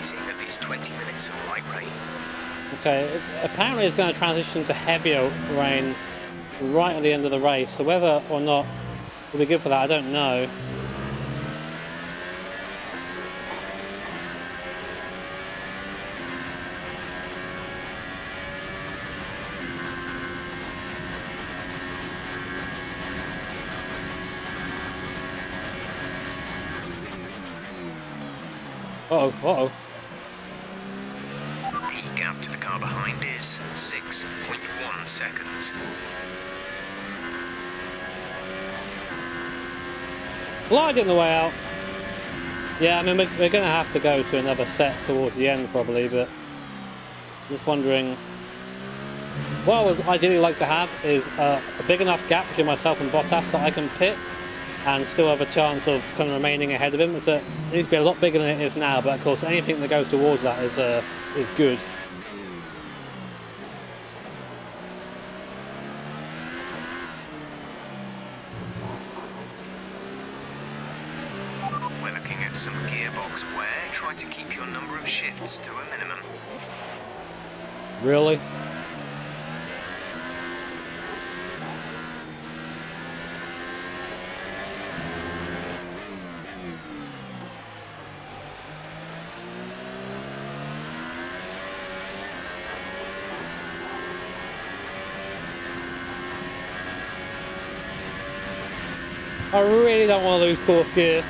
Seeing at least 20 minutes of light rain. Okay, apparently it's going to transition to heavier rain right at the end of the race, so whether or not will be good for that, I don't know. Uh-oh, uh-oh. The gap to the car behind is 6.1 seconds. Slide in the way out. Yeah, I mean, we're going to have to go to another set towards the end probably, but I'm just wondering. What I would ideally like to have is a big enough gap between myself and Bottas so I can pit and still have a chance of kind of remaining ahead of him. It needs to be a lot bigger than it is now, but of course anything that goes towards that is good. We're looking at some gearbox wear. Try to keep your number of shifts to a minimum. Really? I really don't want to lose fourth gear.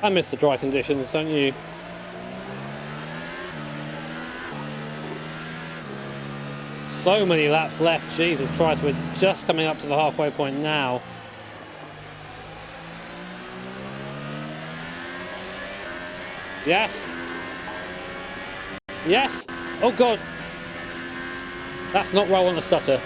I miss the dry conditions, don't you? So many laps left, Jesus Christ, we're just coming up to the halfway point now. Yes. Yes. Oh God. That's not where I want to stutter.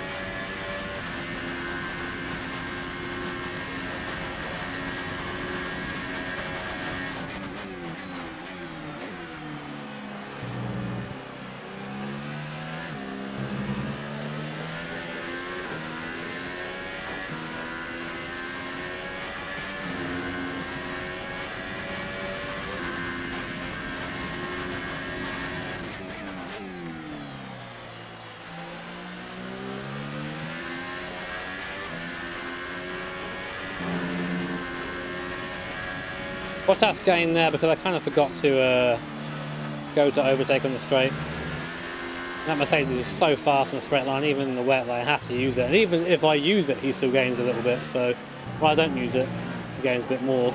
Bottas gained there because I kind of forgot to go to overtake on the straight. That Mercedes is so fast on a straight line, even in the wet, I have to use it. And even if I use it, he still gains a little bit. So when I don't use it, he gains a bit more.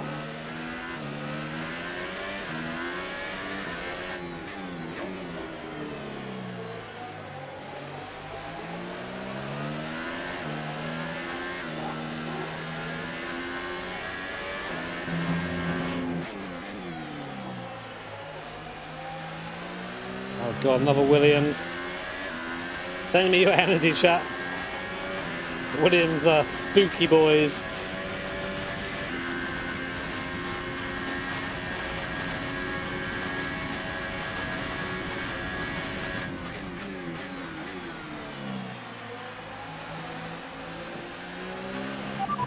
Oh God, another Williams. Send me your energy, chat. Williams are spooky boys.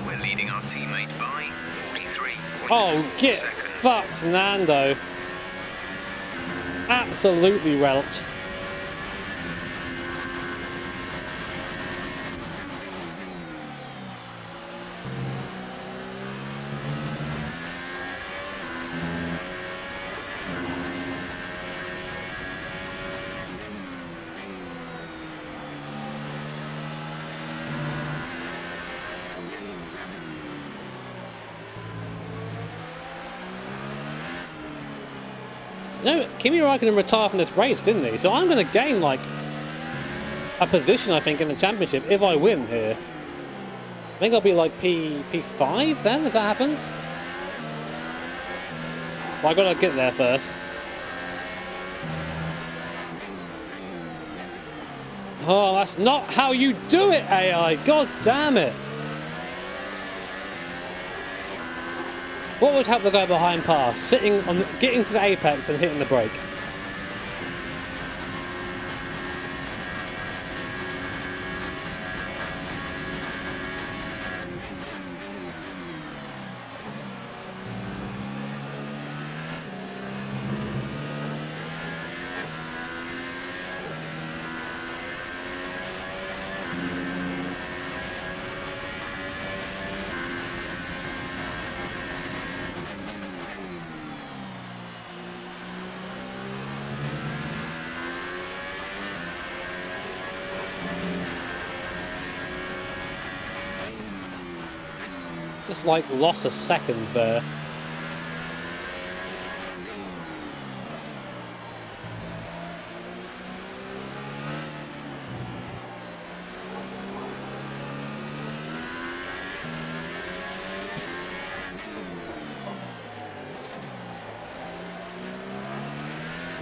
We're leading our teammate by 43. Oh, get fucked, Nando. Absolutely relped. No, Kimi Raikkonen retired from this race, didn't he? So I'm going to gain, like, a position, I think, in the championship if I win here. I think I'll be, like, P5 then, if that happens. Well, I've got to get there first. Oh, that's not how you do it, AI. God damn it. What would help the guy behind pass? Sitting on, getting to the apex and hitting the brake. Just like lost a second there.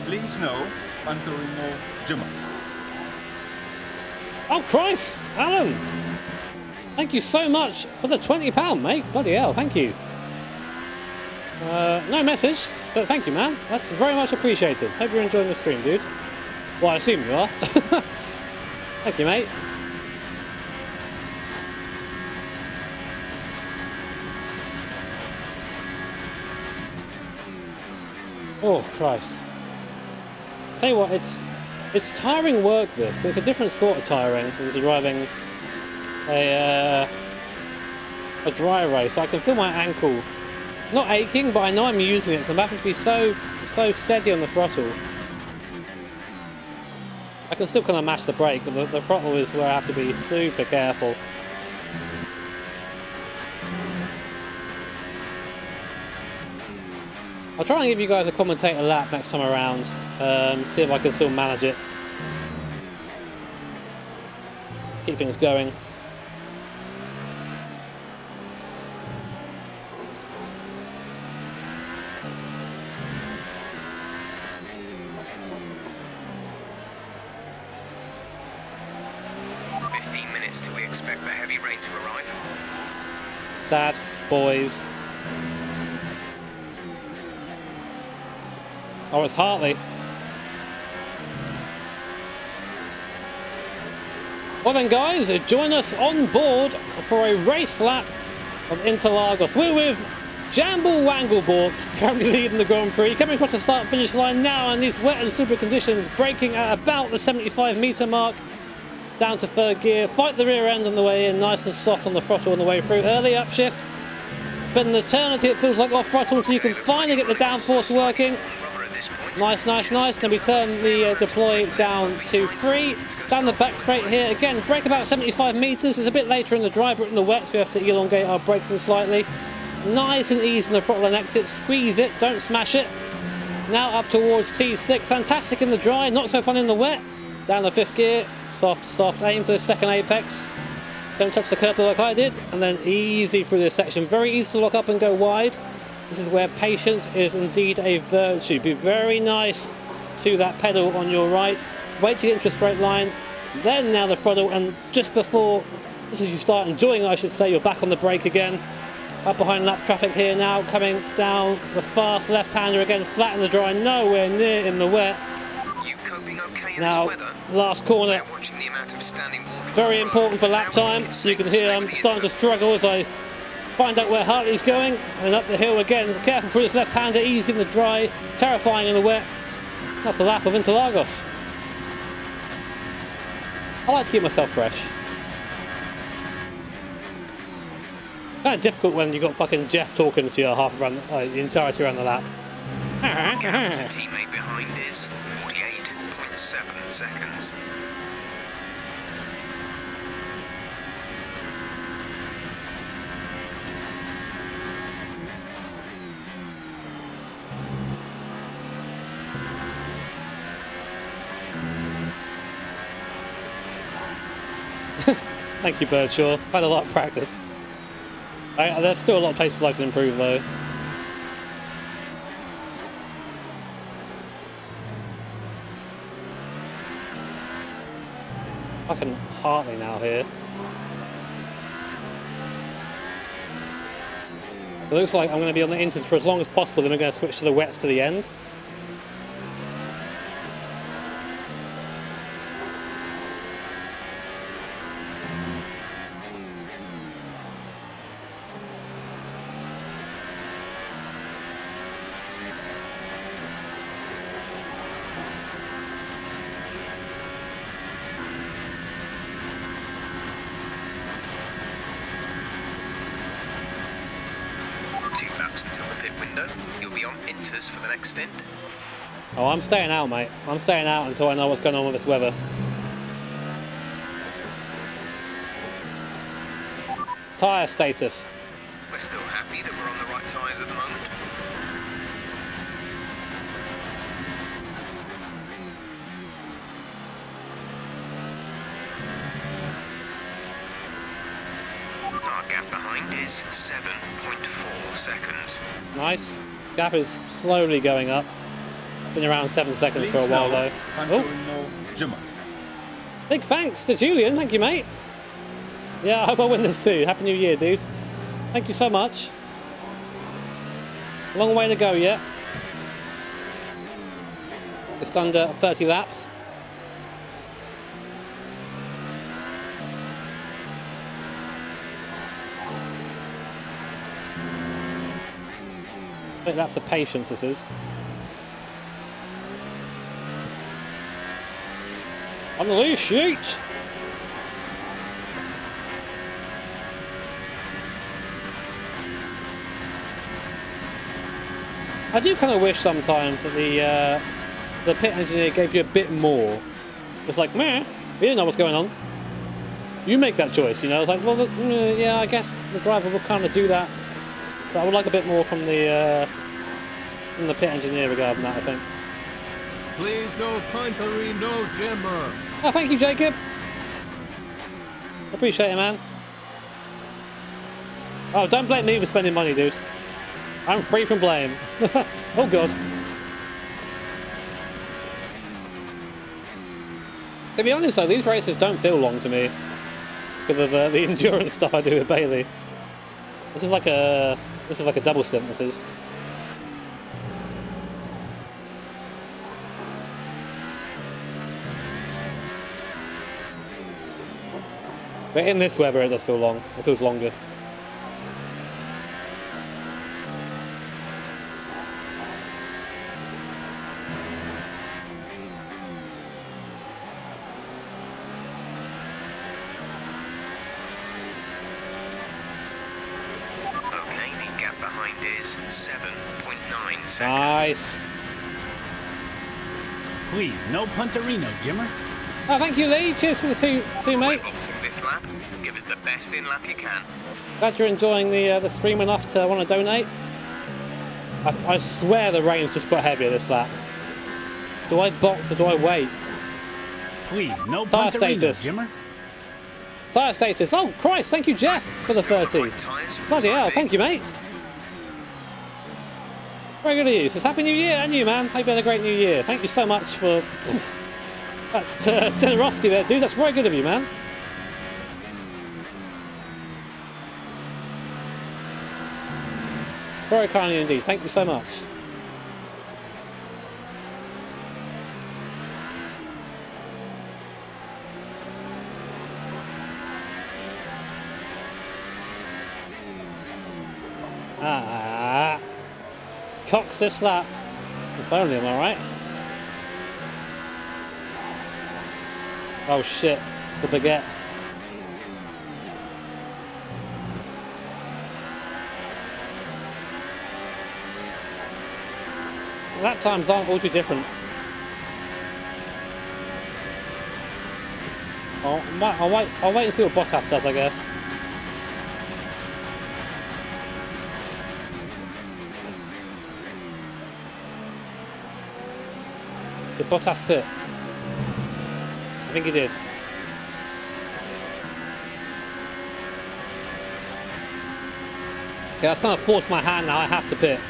Please no, punterino jimmer. Oh Christ, Alan! Thank you so much for the £20, mate. Bloody hell, thank you. No message, but thank you, man. That's very much appreciated. Hope you're enjoying the stream, dude. Well, I assume you are. Thank you, mate. Oh, Christ. Tell you what, it's tiring work, this, but it's a different sort of tiring than driving a dry race. I can feel my ankle Not aching, but I know I'm using it. I'm having to be so steady on the throttle. I can still kind of mash the brake, but the throttle is where I have to be super careful. I'll try and give you guys a commentator lap next time around. See if I can still manage it. Keep things going. Till we expect the heavy rain to arrive. Sad boys. Oh, it's Hartley. Well then guys, join us on board for a race lap of Interlagos. We're with Jamble Wangleborg, currently leading the Grand Prix, coming across the start-finish line now in these wet and super conditions, braking at about the 75-metre mark. Down to third gear, fight the rear end on the way in, nice and soft on the throttle on the way through. Early upshift, spend an eternity it feels like off throttle until you can finally get the downforce working. Nice, nice, nice. Then we turn the deploy down to 3. Down the back straight here, again, brake about 75 metres. It's a bit later in the dry, but in the wet, so we have to elongate our braking slightly. Nice and easy on the throttle and exit, squeeze it, don't smash it. Now up towards T6, fantastic in the dry, not so fun in the wet. Down the 5th gear, soft, soft, aim for the second apex. Don't touch the curb like I did, and then easy through this section. Very easy to lock up and go wide. This is where patience is indeed a virtue. Be very nice to that pedal on your right. Wait to get into a straight line, then now the throttle, and just before, this is you start enjoying, I should say, you're back on the brake again. Up behind lap traffic here now, coming down the fast left-hander again, flat in the dry, nowhere near in the wet. Now, last corner, very important for lap time. You can hear I'm starting to struggle as I find out where Hartley's going, and up the hill again. Careful for this left-hander, easy in the dry, terrifying in the wet. That's a lap of Interlagos. I like to keep myself fresh. Kind of difficult when you've got fucking Jeff talking to you half around the entirety around the lap. Teammate behind is 48.7 seconds. Thank you, Birdshaw. I've had a lot of practice. There's still a lot of places I can improve, though. Fucking Hartley now here. It looks like I'm going to be on the inters for as long as possible, then we're going to switch to the wets to the end. For the next stint. Oh, I'm staying out, mate. I'm staying out until I know what's going on with this weather. Tyre status. We're still happy that we're on the right tyres at the moment. Our gap behind is 7.4 seconds. Nice. Gap is slowly going up. Been around 7 seconds for a while though. Oh. Big thanks to Julian, thank you mate. Yeah, I hope I win this too. Happy New Year, dude. Thank you so much. Long way to go yet. Just under 30 laps. I think that's the patience this is. On the loose, shoot! I do kind of wish sometimes that the pit engineer gave you a bit more. It's like, meh, we didn't know what's going on. You make that choice, you know. It's like, well, yeah, I guess the driver will kind of do that. But I would like a bit more from the pit engineer regarding that, I think. Please, no puntery, no jimmer. Oh, thank you, Jacob. Appreciate it, man. Oh, don't blame me for spending money, dude. I'm free from blame. Oh, God. To be honest, though, these races don't feel long to me because of the endurance stuff I do with Bailey. This is like a double stint. This is. But in this weather, it does feel long. It feels longer. Okay, the gap behind is 7.9 seconds. Nice. Please, no punterino, Jimmer. Oh, thank you, Lee. Cheers for the two mate. Boxing this lap. Give us the best in lap you can. Glad you're enjoying the stream enough to want to donate. I swear the rain's just got heavier this lap. Do I box or do I wait? Please, no Tyre punterino, status. Jimmer. Tyre status. Oh, Christ. Thank you, Jeff, for the 30. Bloody hell. Thank you, mate. Very good of you. So it's Happy New Year and you, man. Hope you had a great New Year. Thank you so much for that generosity there, dude. That's very good of you, man. Very kind of you indeed. Thank you so much. Cox this lap. If only, am I right? Oh shit, it's the baguette. Lap times aren't all too different. I'll wait and see what Bottas does, I guess. Did Bottas pit? I think he did. Okay, that's kind of forced my hand now. I have to pit.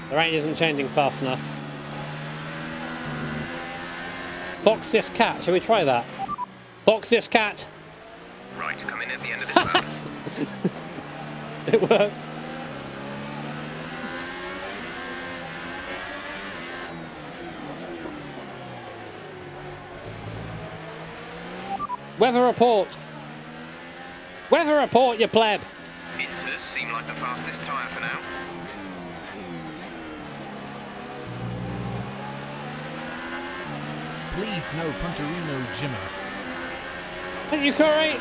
The rain isn't changing fast enough. Fox this cat, shall we try that? Fox this cat! Right, come in at the end of this lap. It worked. Weather report! Weather report, you pleb! Inters seem like the fastest tyre for now. Please, no punterino, Jimmer. Thank you, Corey.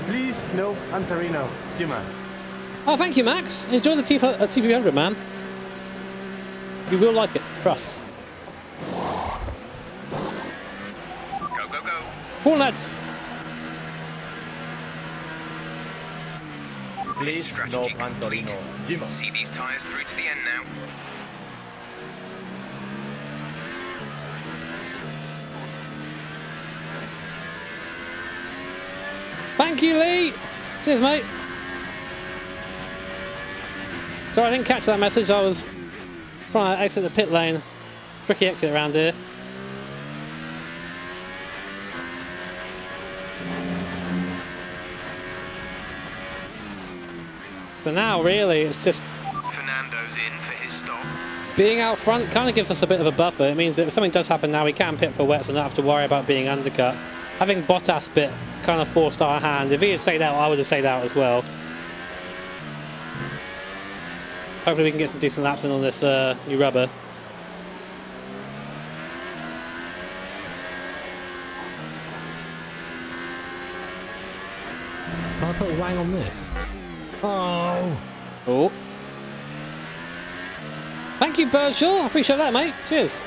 Please, no punterino, Jimmer. Oh, thank you, Max. Enjoy the T300, man. You will like it, trust. Go, go, go. Cool, lads. Please, no punterino, Jimmer. See these tyres through to the end now. Thank you, Lee. Cheers, mate. Sorry, I didn't catch that message. I was trying to exit the pit lane. Tricky exit around here. So now, really, it's just... Fernando's in for his stop. Being out front kind of gives us a bit of a buffer. It means that if something does happen now, we can pit for wets and not have to worry about being undercut. Having Bottas bit kind of forced our hand. If he had stayed out, I would have stayed out as well. Hopefully we can get some decent laps in on this new rubber. Can I put a wang on this? Oh. Oh. Thank you, Birdshaw. I appreciate that, mate. Cheers.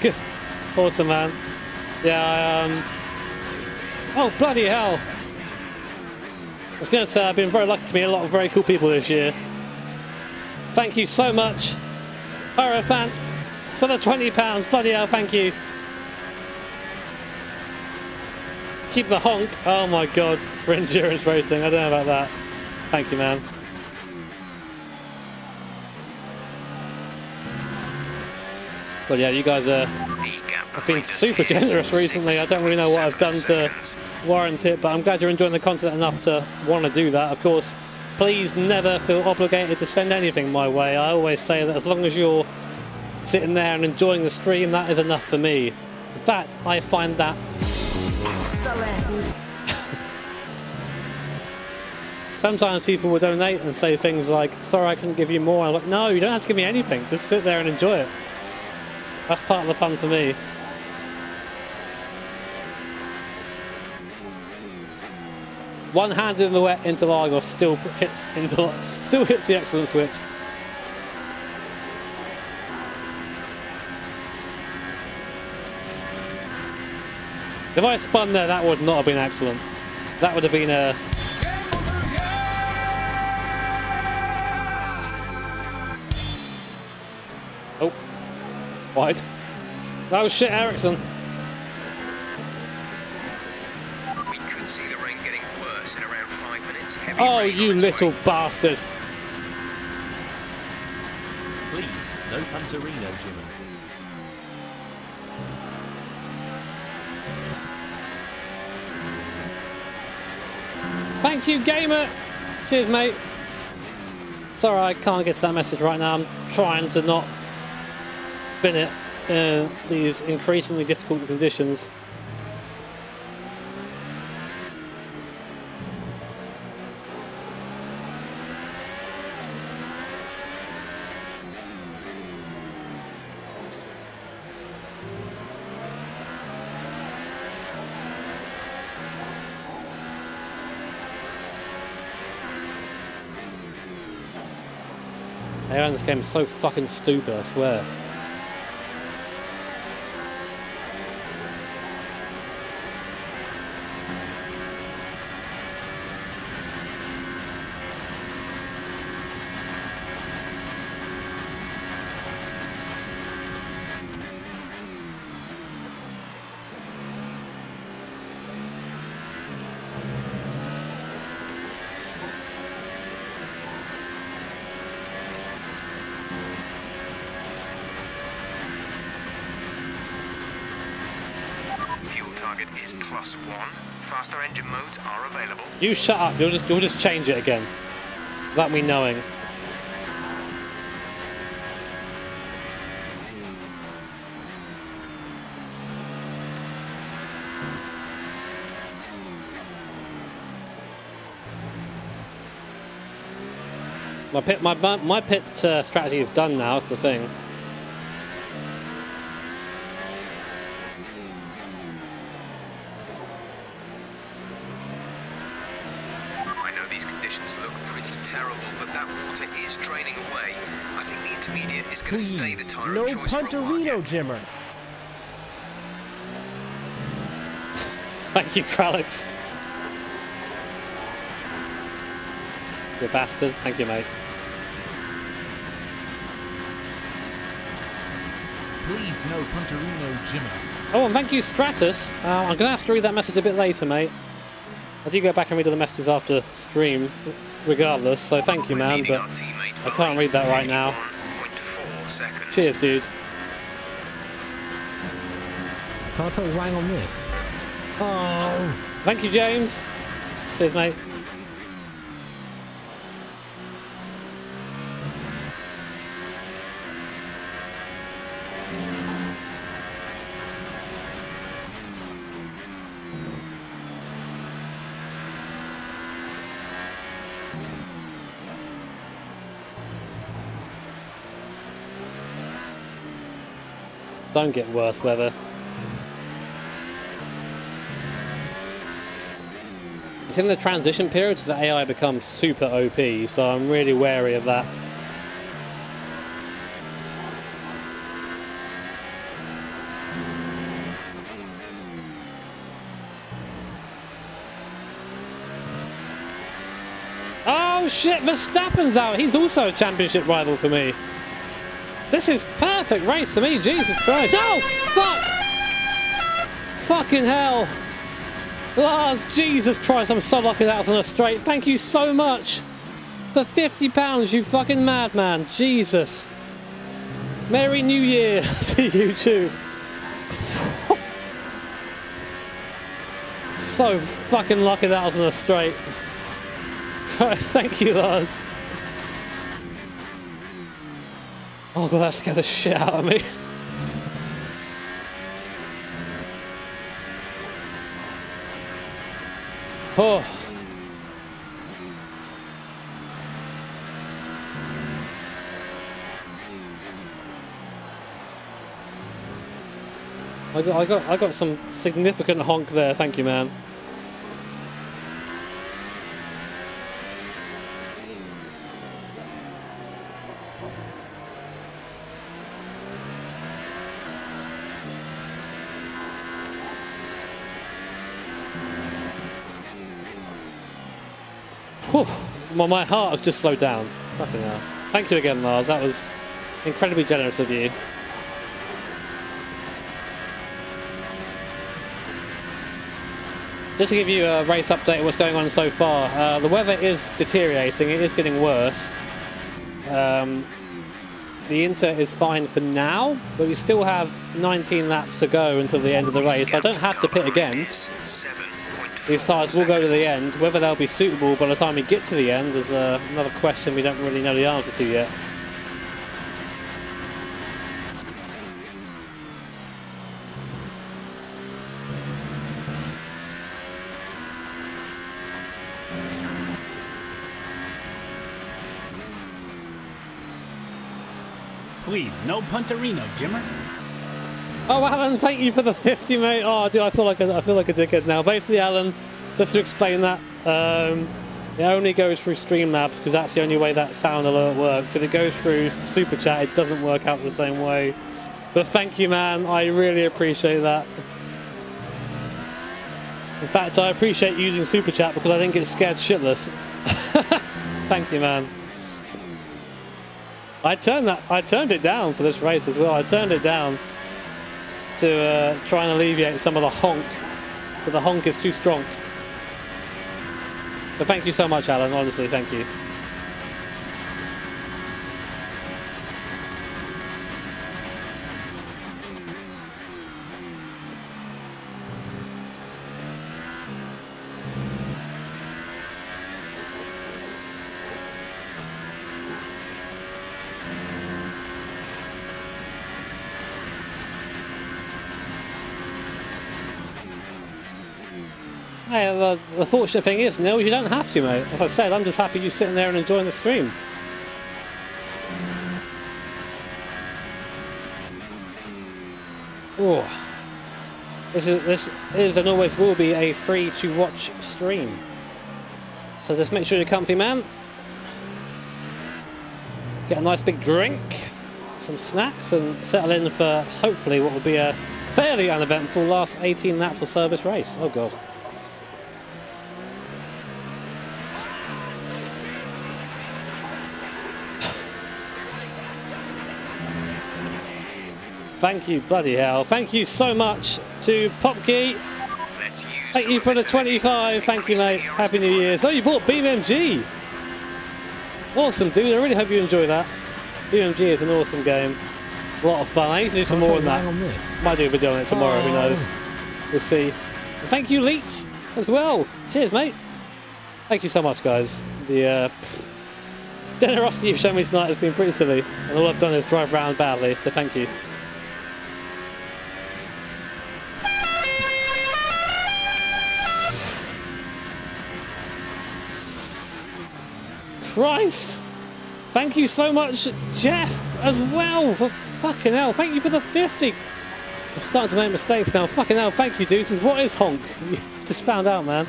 Good. Awesome, man. Yeah, oh, bloody hell. I was going to say I've been very lucky to meet a lot of very cool people this year. Thank you so much, Hierophant, for the £20. Bloody hell, thank you. Keep the honk. Oh my god, for endurance racing. I don't know about that. Thank you, man. But yeah, you guys have been super generous recently. I don't really know what I've done to warrant it, but I'm glad you're enjoying the content enough to want to do that. Of course, please never feel obligated to send anything my way. I always say that as long as you're sitting there and enjoying the stream, that is enough for me. In fact, I find that excellent. Sometimes people will donate and say things like, sorry I couldn't give you more. I'm like, no, you don't have to give me anything. Just sit there and enjoy it. That's part of the fun for me. One-handed in the wet, Interlagos still hits the excellent switch. If I spun there, that would not have been excellent. That would have been a... Oh. Wide. Oh shit, Ericsson. We could see the rain getting worse in around 5 minutes. Heavy oh, rain you little bastard. Please, no punterino, Jimmy. Thank you, gamer. Cheers, mate. Sorry, I can't get to that message right now. I'm trying to not spin it in these increasingly difficult conditions. This game is so fucking stupid, I swear. Is +1. Faster engine modes are available. You shut up. You'll just change it again. That me knowing. My pit strategy is done now. That's the thing. Please, no punterino, Jimmer. Thank you, Kralix. You bastard. Thank you, mate. Please, no punterino, Jimmer. Oh, and thank you, Stratus. I'm going to have to read that message a bit later, mate. I do go back and read all the messages after stream, regardless, so thank you, man, but I can't read that right now. Cheers, dude. Can I put a wang on this? Oh. Thank you, James. Cheers, mate. Don't get worse weather. It's in the transition period, so the AI becomes super OP, so I'm really wary of that. Oh shit, Verstappen's out! He's also a championship rival for me. This is perfect race for me, Jesus Christ. Oh, fuck! Fucking hell. Lars, Jesus Christ, I'm so lucky that was on a straight. Thank you so much for £50, you fucking madman. Jesus. Merry New Year to you too. So fucking lucky that was on a straight. Christ, thank you, Lars. Oh god, that scared the shit out of me. Oh. I got some significant honk there, thank you, man. Whew. Well, my heart has just slowed down. Fucking hell. Thank you again, Lars. That was incredibly generous of you. Just to give you a race update of what's going on so far, the weather is deteriorating. It is getting worse. The Inter is fine for now, but we still have 19 laps to go until the end of the race. I don't have to pit again. These tyres will go to the end. Whether they'll be suitable by the time we get to the end is another question we don't really know the answer to yet. Please, no punterino, Jimmer. Oh, Alan, thank you for the 50, mate. Oh, dude, I feel like a dickhead now. Basically, Alan, just to explain that, it only goes through Streamlabs because that's the only way that sound alert works. If it goes through Super Chat, it doesn't work out the same way. But thank you, man. I really appreciate that. In fact, I appreciate using Super Chat because I think it's scared shitless. Thank you, man. I turned it down for this race as well. I turned it down to try and alleviate some of the honk, but the honk is too strong. But thank you so much, Alan, honestly, thank you. Hey, the fortunate thing is, Neil, you don't have to, mate. As I said, I'm just happy you're sitting there and enjoying the stream. Oh, this is and always will be a free-to-watch stream. So just make sure you're comfy, man. Get a nice big drink, some snacks, and settle in for hopefully what will be a fairly uneventful last 18 laps of service race. Oh god. Thank you, bloody hell. Thank you so much to Popkey. Thank you for the 25. Thank you, mate. Happy New Year. So you bought BMG. Awesome, dude. I really hope you enjoy that. BMG is an awesome game. A lot of fun. I need to do some more on that. Might do a video on it tomorrow, who knows. We'll see. And thank you, Leech, as well. Cheers, mate. Thank you so much, guys. The generosity you've shown me tonight has been pretty silly, and all I've done is drive around badly, so thank you. Christ! Thank you so much, Jeff, as well, for fucking hell. Thank you for the 50. I'm starting to make mistakes now. Fucking hell, thank you, Deuces. What is honk? You just found out, man.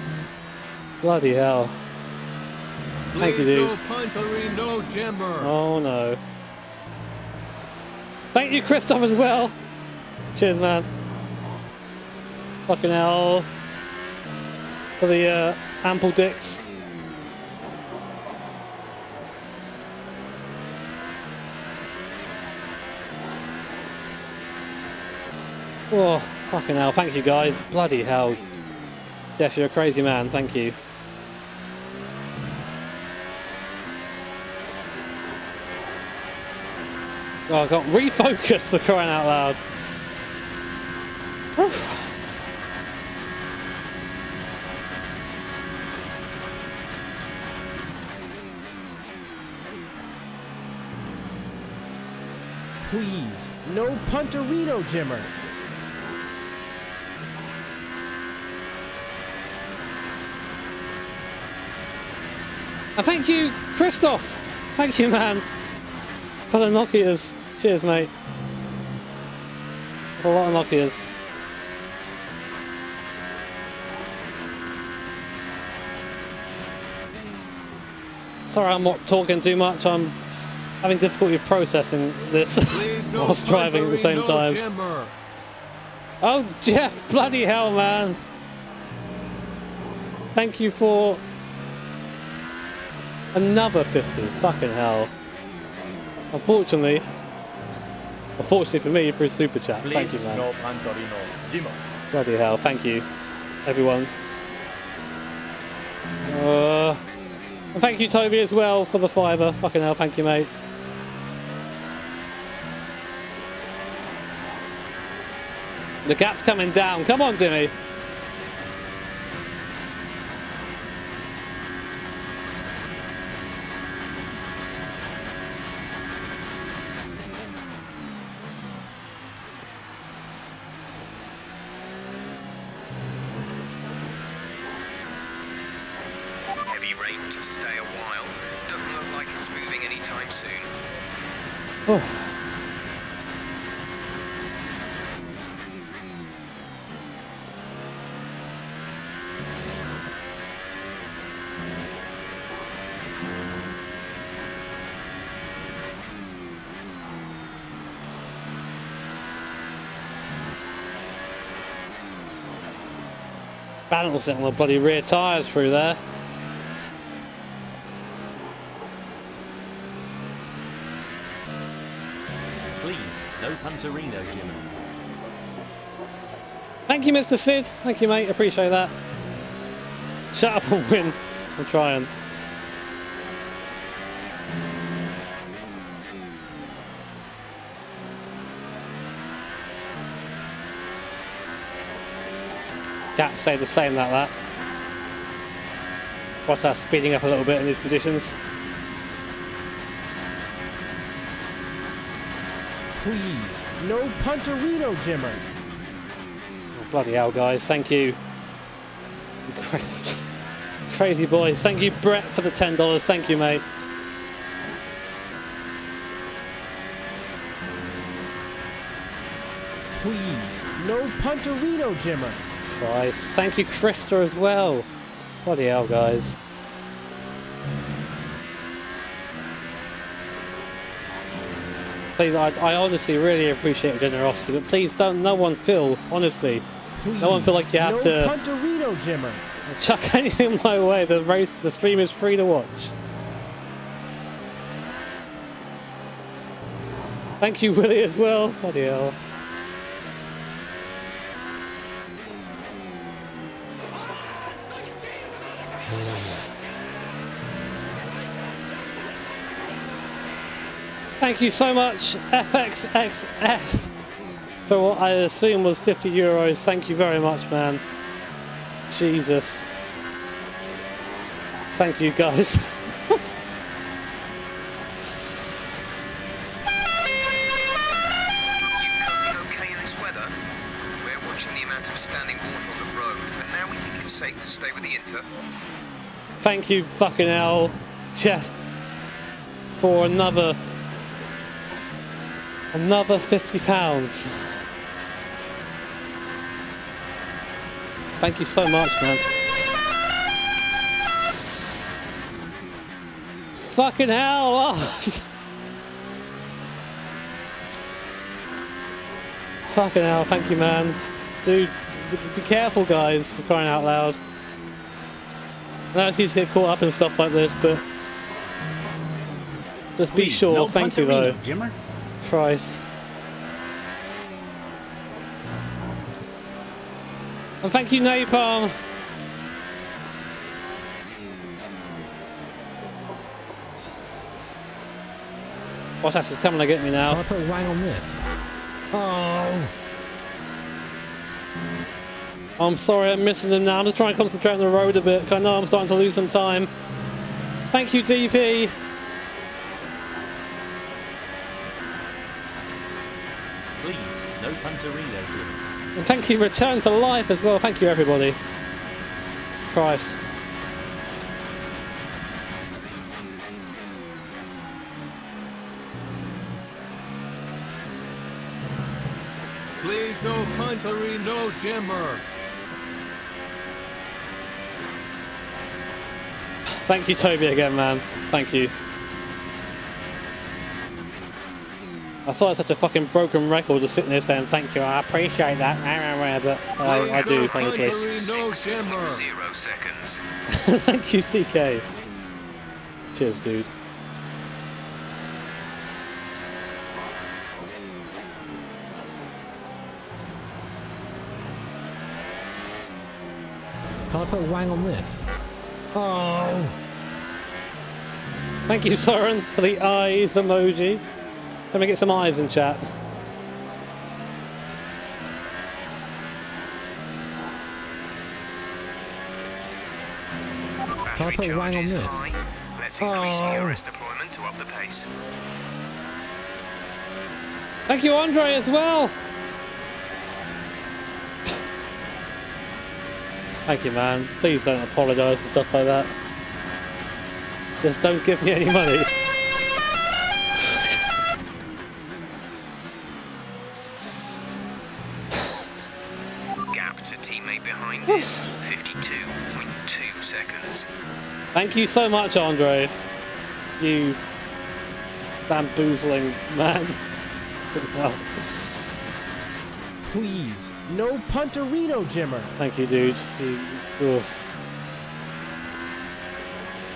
Bloody hell. Thank you, dude. No puntery, no jimmer. Oh, no. Thank you, Christoph, as well. Cheers, man. Fucking hell. For the ample dicks. Oh, fucking hell. Thank you, guys. Bloody hell. Jeff, you're a crazy man. Thank you. Oh, I can't refocus for crying out loud. Whew. Please, no punterino, Jimmer. And thank you, Christoph. Thank you, man. For the Nokias. Cheers, mate. For a lot of Nokias. Sorry, I'm not talking too much. I'm having difficulty processing this whilst driving at the same time. Oh, Jeff, bloody hell, man. Thank you for another 50. Fucking hell. Unfortunately for me, through Super Chat. Please, thank you, man. no punterino, Jimmer. Bloody hell, thank you, everyone. And thank you, Toby, as well, for the $5. Fucking hell, thank you, mate. The gap's coming down. Come on, Jimmy. To stay a while. Doesn't look like it's moving anytime soon. Oh. Balancing on the bloody rear tyres through there. No punterino, Jimmer. Thank you, Mr. Sid. Thank you, mate. Appreciate that. Shut up and win. I'm trying. Gap stayed the same like that. Bottas speeding up a little bit in these conditions. Please, no punterino, Jimmer. Oh, bloody hell, guys. Thank you. Crazy boys. Thank you, Brett, for the $10. Thank you, mate. Please, no punterino, Jimmer. Christ. Thank you, Krista, as well. Bloody hell, guys. Please, I honestly really appreciate your generosity, but please don't, no one feel, honestly, Please, no one feel like you have to punterino, Jimmer. chuck anything my way. The stream is free to watch. Thank you, Willie, as well. Bloody hell. Thank you so much, FXXF, for what I assume was €50. Thank you very much, man. Jesus. Thank you, guys. Okay in this weather? We're watching the amount of standing water on the road, and now we think it's safe to stay with the Inter. Thank you, fucking hell, Jeff, for another £50. Thank you so much, man. Fucking hell! Oh. Fucking hell! Thank you, man. Dude, be careful, guys, for crying out loud. I know it's easy to get caught up in stuff like this, but just be sure. No Thank you, though. Jimmer. Christ. And thank you, Napalm. What's that? Is coming to get me now. Can I put a wang on this? Oh. I'm sorry, I'm missing them now. I'm just trying to concentrate on the road a bit, because I know I'm starting to lose some time. Thank you, DP. Please, no punterino. And thank you, Return to Life as well. Thank you, everybody. Christ. Please, no punterino, Jimmer. Thank you, Toby, again, man. Thank you. I thought it's such a fucking broken record just sitting there saying thank you. I appreciate that, but I do, honestly. 6.0 seconds. Thank you, CK. Cheers, dude. Can I put a wang on this? Oh. Thank you, Soren, for the eyes emoji. Let me get some eyes in chat. Can I put a wang on this? Let's increase ERS deployment to up the pace. Thank you, Andre, as well. Thank you, man. Please don't apologise and stuff like that. Just don't give me any money. Gap to teammate behind is 52.2 seconds. Thank you so much, Andre. You bamboozling man. Oh. Please, no punterino, Jimmer. Thank you, dude. Oof.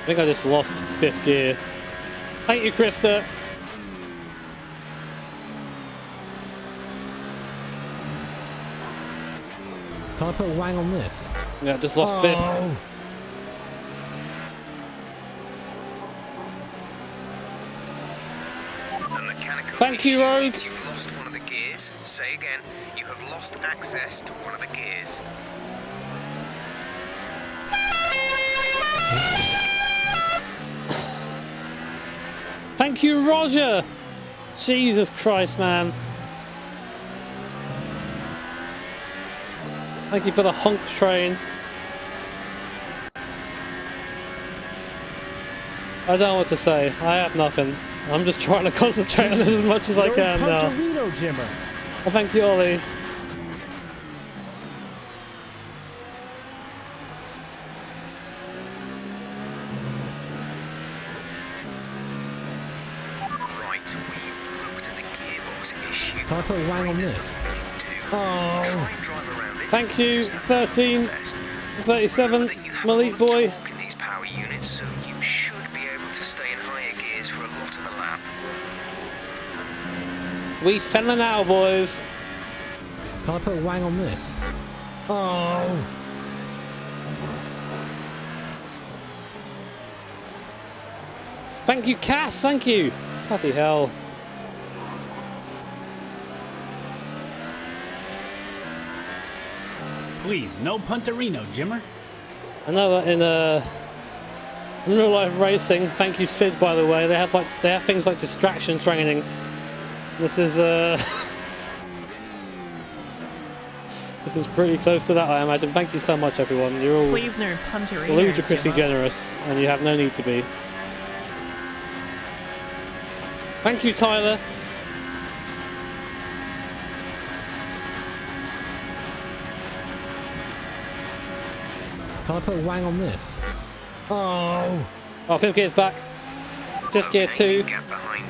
I think I just lost 5th gear. Thank you, Krista. Can I put a wang on this? Yeah, just lost 5th. Thank you, Rogue. You've lost one of the gears. Say again, you have lost access to one of the gears. Thank you, Roger. Jesus Christ, man. Thank you for the honk train. I don't know what to say. I have nothing. I'm just trying to concentrate on this as much as I can now. Punterino, Jimmer. Well, thank you, Ollie. Right, we've looked at the gearbox issue. Can I put a wang on this? Oh. Thank you, 13, 37, Malik boy. In these power units, so you should be able to stay in higher gears for a lot of the lap. We send them now, boys. Can I put a wang on this? Oh. Thank you, Cass. Thank you. Bloody hell. Please, no punterino, Jimmer. I know that in In real life racing, thank you Sid, by the way. They have things like distraction training. This is this is pretty close to that, I imagine. Thank you so much, everyone. You're all Pleasner, punterino, ludicrously Jimmo. generous, and you have no need to be. Thank you, Tyler. Can I put a wang on this? Oh, fifth gear's back. Fifth gear 2.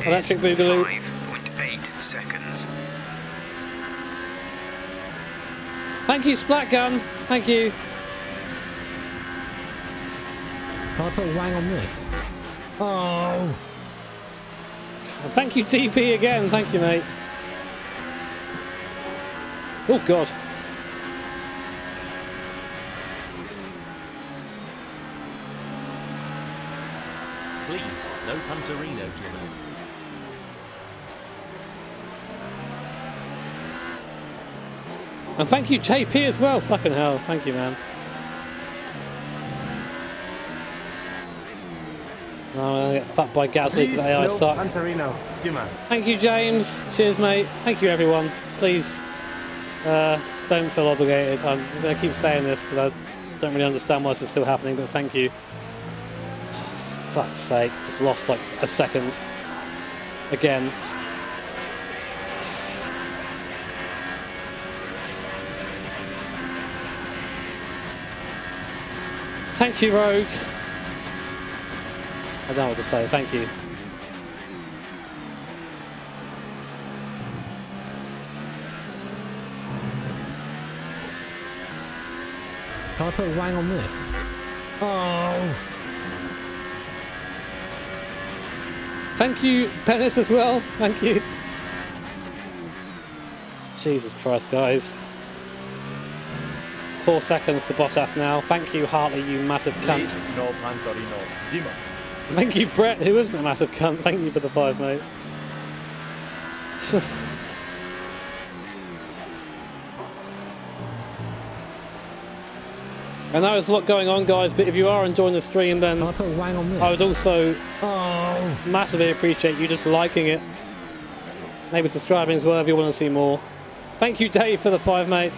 Electric Boogaloo. 5.8 seconds. Thank you, Splat Gun. Thank you. Can I put a wang on this? Oh. Thank you, DP again. Thank you, mate. Oh, God. Please, no punterino, Jimmo. And thank you, JP, as well. Fucking hell. Thank you, man. Oh, I'm going to get fucked by Gasly because AI suck. Punterino, Jimmo. Thank you, James. Cheers, mate. Thank you, everyone. Please, don't feel obligated. I'm going to keep saying this because I don't really understand why this is still happening, but thank you. For fuck's sake. Just lost like a second. Again. Thank you, Rogue. I don't know what to say. Thank you. Can I put a wang on this? Oh. Thank you, Penis, as well. Thank you. Jesus Christ, guys. 4 seconds to Bottas now. Thank you, Hartley, you massive cunt. No punterino, Jimmo. Thank you, Brett, who isn't a massive cunt. Thank you for the 5, mate. I know there's a lot going on, guys, but if you are enjoying the stream, then Can I put a wang on this? I would also massively appreciate you just liking it. Maybe subscribing as well if you want to see more. Thank you, Dave, for the 5, mate.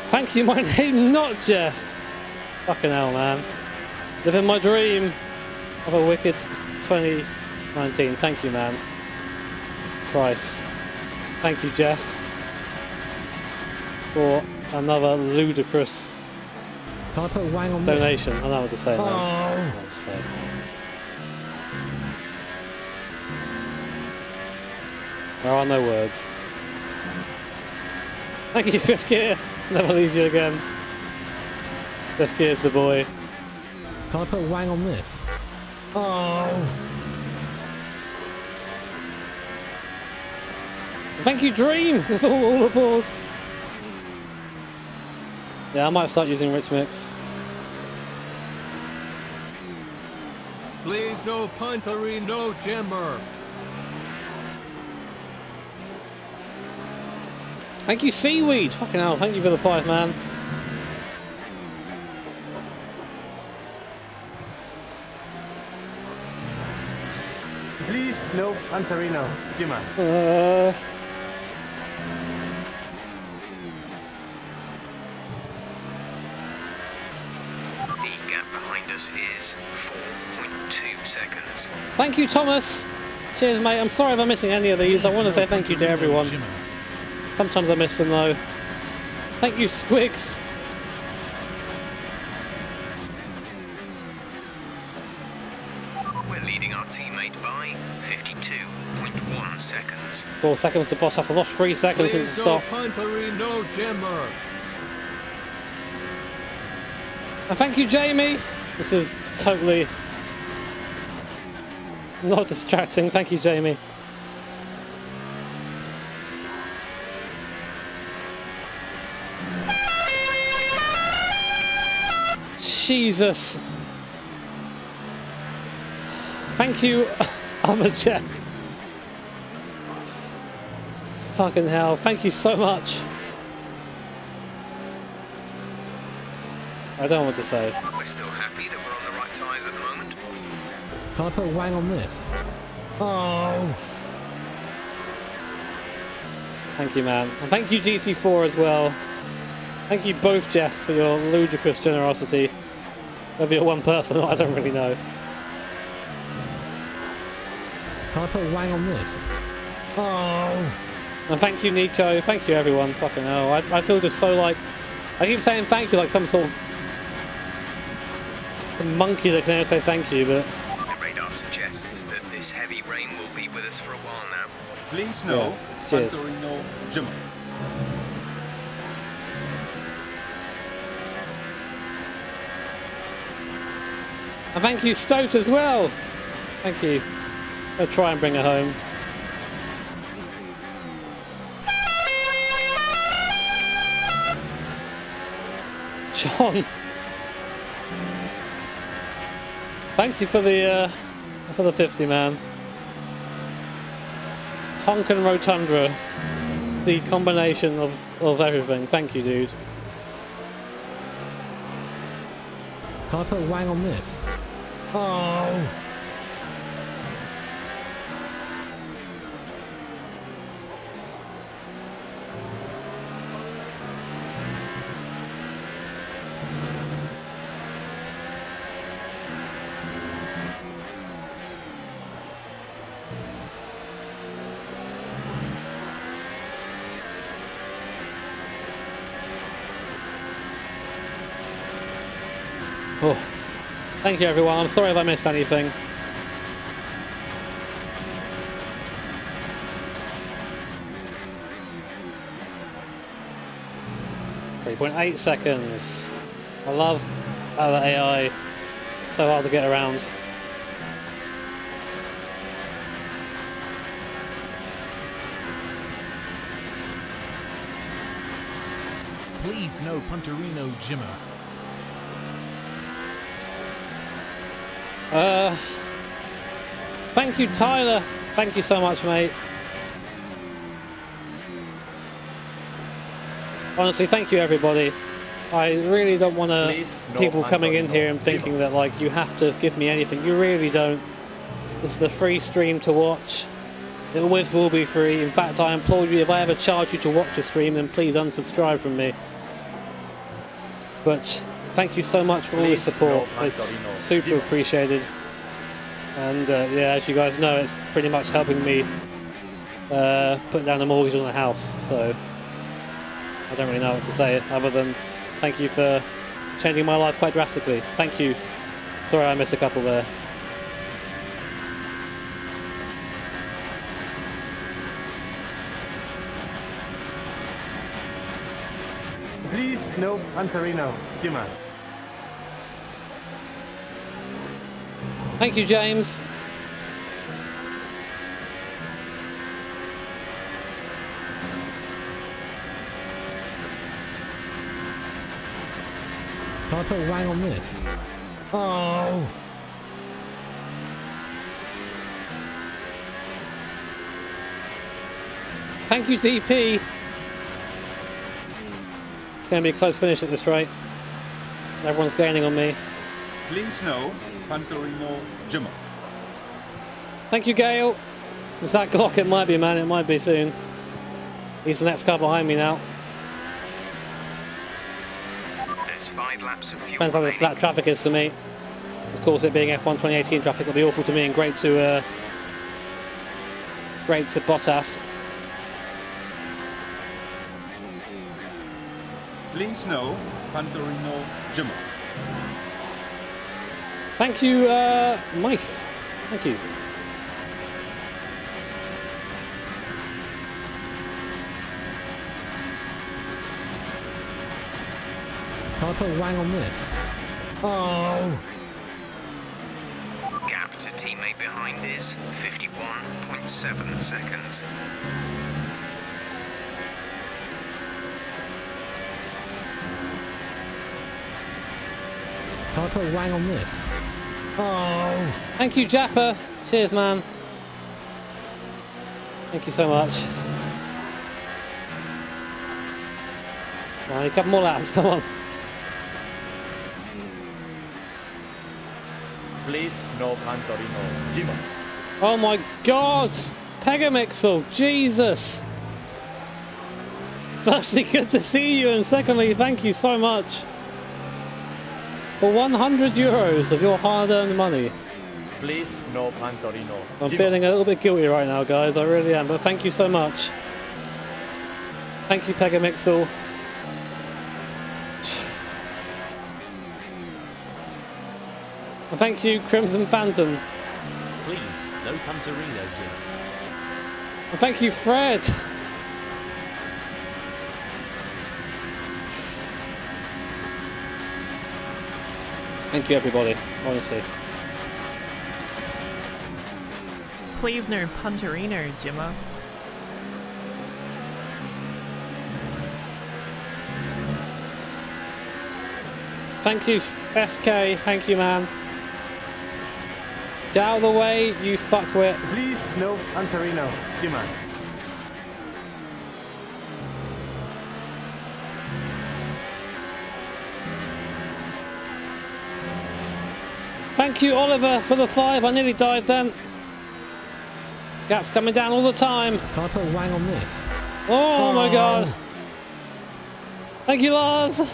Thank you, my name not Jeff. Fucking hell, man. Living my dream of a wicked 2019. Thank you, man. Christ. Thank you, Jeff, for another ludicrous Can I put a wang on donation. this? I know what to say now. I know what to say. There are no words. Thank you, Fifth Gear. Never leave you again. Fifth Gear's the boy. Can I put a wang on this? Thank you, Dream. It's all aboard. Yeah, I might start using Rich Mix. Please no punterino, Jimmer. Thank you, Seaweed. Fucking hell. Thank you for the 5, man. Please, no punterino, Jimmo. The gap behind us is 4.2 seconds. Thank you, Thomas. Cheers, mate. I'm sorry if I'm missing any of these. I want to say thank you to everyone. Sometimes I miss them, though. Thank you, Squigs. We're leading our teammate by 52.1 seconds. 4 seconds to Bottas. I lost 3 seconds since the Please no stop. punterino, Jimmer. And thank you, Jamie. This is totally not distracting. Thank you, Jamie. Jesus. Thank you, other Jeff. Fucking hell. Thank you so much. I don't know what to say. We're still happy that we're on the right tyres at the moment. Can I put a wang on this? Oh. Thank you, man. And thank you, GT4, as well. Thank you both, Jess, for your ludicrous generosity. Whether you're one person or I don't really know. Can I put a wang on this? Oh. And thank you, Nico. Thank you, everyone. Fucking hell. I feel just so like... I keep saying thank you like some sort of monkey that can only say thank you, but... The radar suggests that this heavy rain will be with us for a while now. Please know, Cheers. punterino, Jimmer. And thank you, Stoat, as well. Thank you. I'll try and bring her home. John. Thank you for the 50, man. Honk and Rotundra. The combination of everything. Thank you, dude. Can I put a wang on this? Oh. Oh, thank you, everyone. I'm sorry if I missed anything. .8 seconds. I love how the AI is so hard to get around. Please, no punterino, Jimmer. Thank you, Tyler. Thank you so much, mate. Honestly, thank you, everybody. I really don't want to people coming in here and thinking that like you have to give me anything. You really don't. This is a free stream to watch. It always will be free. In fact, I implore you, if I ever charge you to watch a stream, then please unsubscribe from me. But thank you so much for all the support. It's super appreciated. And yeah, as you guys know, it's pretty much helping me put down a mortgage on a house. So I don't really know what to say other than thank you for changing my life quite drastically. Thank you. Sorry I missed a couple there. Please, no punterino, Jimmer. Thank you, James. Can I put a wang on this? Oh. Thank you, DP. It's going to be a close finish at this rate. Everyone's gaining on me. Please no, punterino, Jimmer. Thank you, Gale. It's that Glock, it might be, man. It might be soon. He's the next car behind me now. There's 5 laps of fuel. Depends how that traffic is for me. Of course, it being F1 2018 traffic will be awful to me and great to Bottas. Please no, punterino, Jimmer. Thank you, Mike. Thank you. Can I put a wang on this? Oh. Gap to teammate behind is 51.7 seconds. Can I put a wang on this? Oh. Thank you, Japper. Cheers, man. Thank you so much. Oh, a couple more laps, come on. Please, no punterino. Jimmer. Oh my god! Pegamixel, Jesus! Firstly, good to see you, and secondly, thank you so much for 100 euros of your hard-earned money. Please, no punterino. I'm feeling a little bit guilty right now, guys, I really am, but thank you so much. Thank you, Pegamixel. And thank you, Crimson Phantom. Please, no punterino, Jimmer. And thank you, Fred. Thank you, everybody, honestly. Please no punterino, Jimmer. Thank you, SK. Thank you, man. Get out of the way, you fuckwit. Please, no punterino. Jimmer. Thank you, Oliver, for the 5. I nearly died then. Gap's coming down all the time. Can I put a wang on this? Oh my god. Thank you, Lars.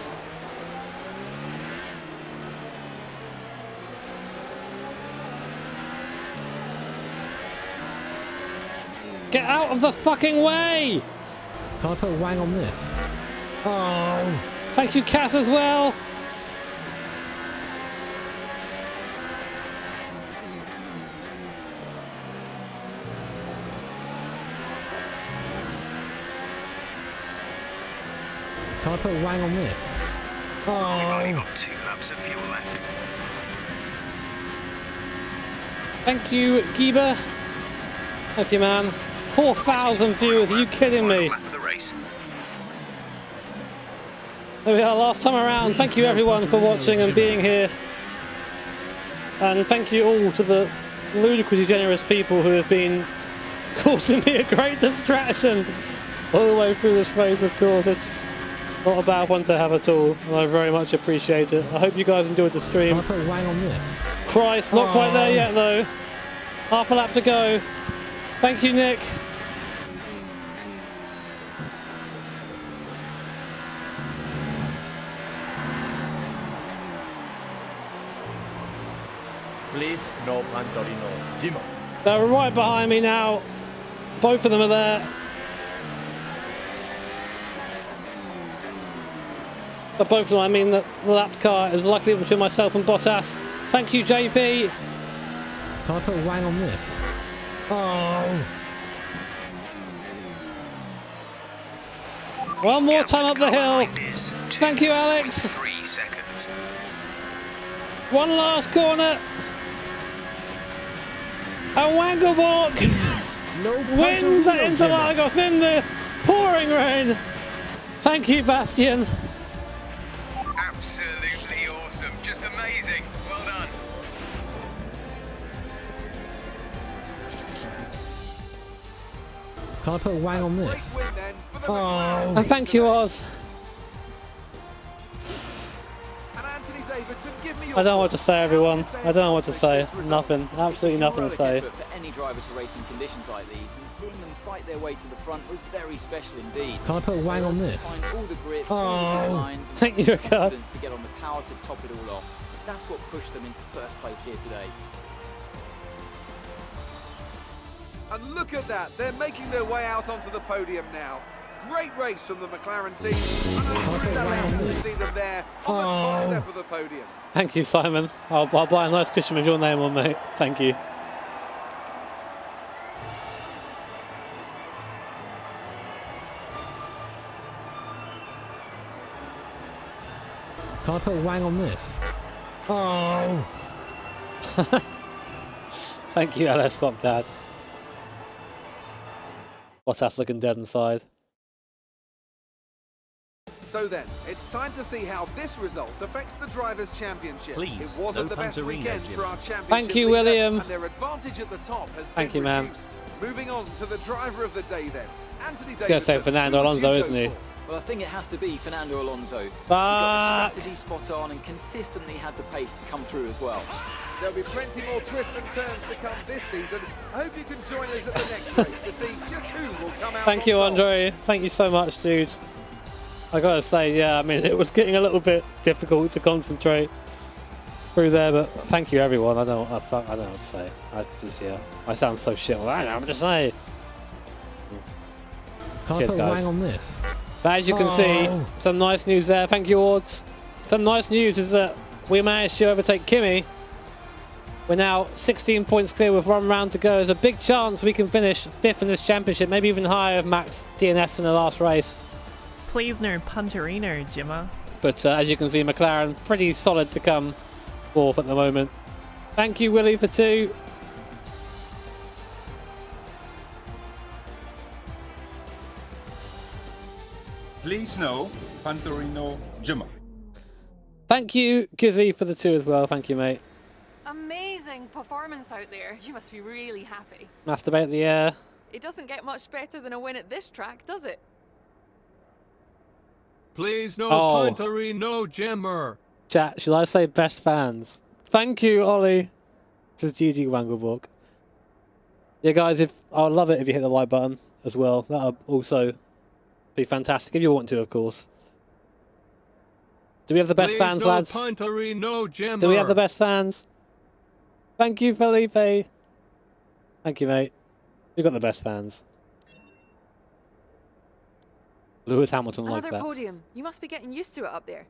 Get out of the fucking way! Can I put a wang on this? Oh. Thank you, Cass, as well. Can I put a wang on this? You've only got 2 laps of fuel left. Thank you, Giba. Thank you, man. 4,000 viewers, are you kidding me? There we are, last time around. Thank you everyone for watching and being here. And thank you all to the ludicrously generous people who have been causing me a great distraction all the way through this race, of course. It's not a bad one to have at all, and I very much appreciate it. I hope you guys enjoyed the stream. Can I put a wang on this? Christ, not quite there yet though. Half a lap to go. Thank you, Nick. Please, no punterino. Jimmer. They're right behind me now. Both of them are there. But both of them, I mean the lap car is luckily between myself and Bottas. Thank you, JP. Can I put a wang on this? Oh. One more time up the hill. Thank you, Alex. 3 seconds. One last corner. A Wanglewalk wins at Interlagos in the pouring rain. Thank you, Bastian. Absolutely awesome. Just amazing. Well done. Can I put a wang on this? Oh. And thank you, Oz. I don't know what to say, everyone. I don't know what to say. Nothing. Absolutely nothing to say. For any driver to race in conditions like these, and seeing them fight their way to the front was very special indeed. Can I put a wang on this? Find all the grip, all the lines, and thank you, Ricardo. confidence to get on the power to top it all off. That's what pushed them into first place here today. And look at that, they're making their way out onto the podium now. Great race from the McLaren team. And excellent to see them there on the top step of the podium. Thank you, Simon. I'll buy a nice cushion with your name on, mate. Thank you. Can I put a wang on this? Oh. Thank you, Alex. Stop, Dad. Bottas looking dead inside. So then, it's time to see how this result affects the Drivers' Championship. Please, it wasn't no the best punterino, weekend Jim. for our championship Thank you, leader, William. and their advantage at the top has Thank been you, man. reduced. Moving on to the driver of the day then. Anthony He's going to say Davidson, Fernando who would Alonso, you isn't go he? for? Well, I think it has to be Fernando Alonso. He got Fuck. the strategy spot on and consistently had the pace to come through as well. There'll be plenty more twists and turns to come this season. I hope you can join us at the next race to see just who will come out Thank you, on top. Andre. Thank you so much, dude. I gotta say, yeah, I mean, it was getting a little bit difficult to concentrate through there, but thank you, everyone. I don't know what to say. I sound so shit. I don't know what to say. Can't Cheers, put a guys. wang on this. But as you can see, some nice news there. Thank you, Ords. Some nice news is that we managed to overtake Kimi. We're now 16 points clear with 1 round to go. There's a big chance we can finish 5th in this championship, maybe even higher if Max DNFs in the last race. Please no punterino, Jimmo. But as you can see, McLaren pretty solid to come 4th at the moment. Thank you, Willie, for 2. Please no, punterino Jimmo. Thank you, Gizzy, for the 2 as well. Thank you, mate. Amazing performance out there. You must be really happy. Masturbate the air. It doesn't get much better than a win at this track, does it? Please no Oh. punterino Jimmer. Chat, should I say best fans? Thank you, Ollie. This is GG Wangleborg. Yeah, guys, I'd love it if you hit the like button as well. That'll also be fantastic if you want to, of course. Do we have the best Please fans, no lads? punterino Jimmer. Do we have the best fans? Thank you, Felipe. Thank you, mate. We've got the best fans. Lewis Hamilton like Another that. podium. You must be getting used to it up there.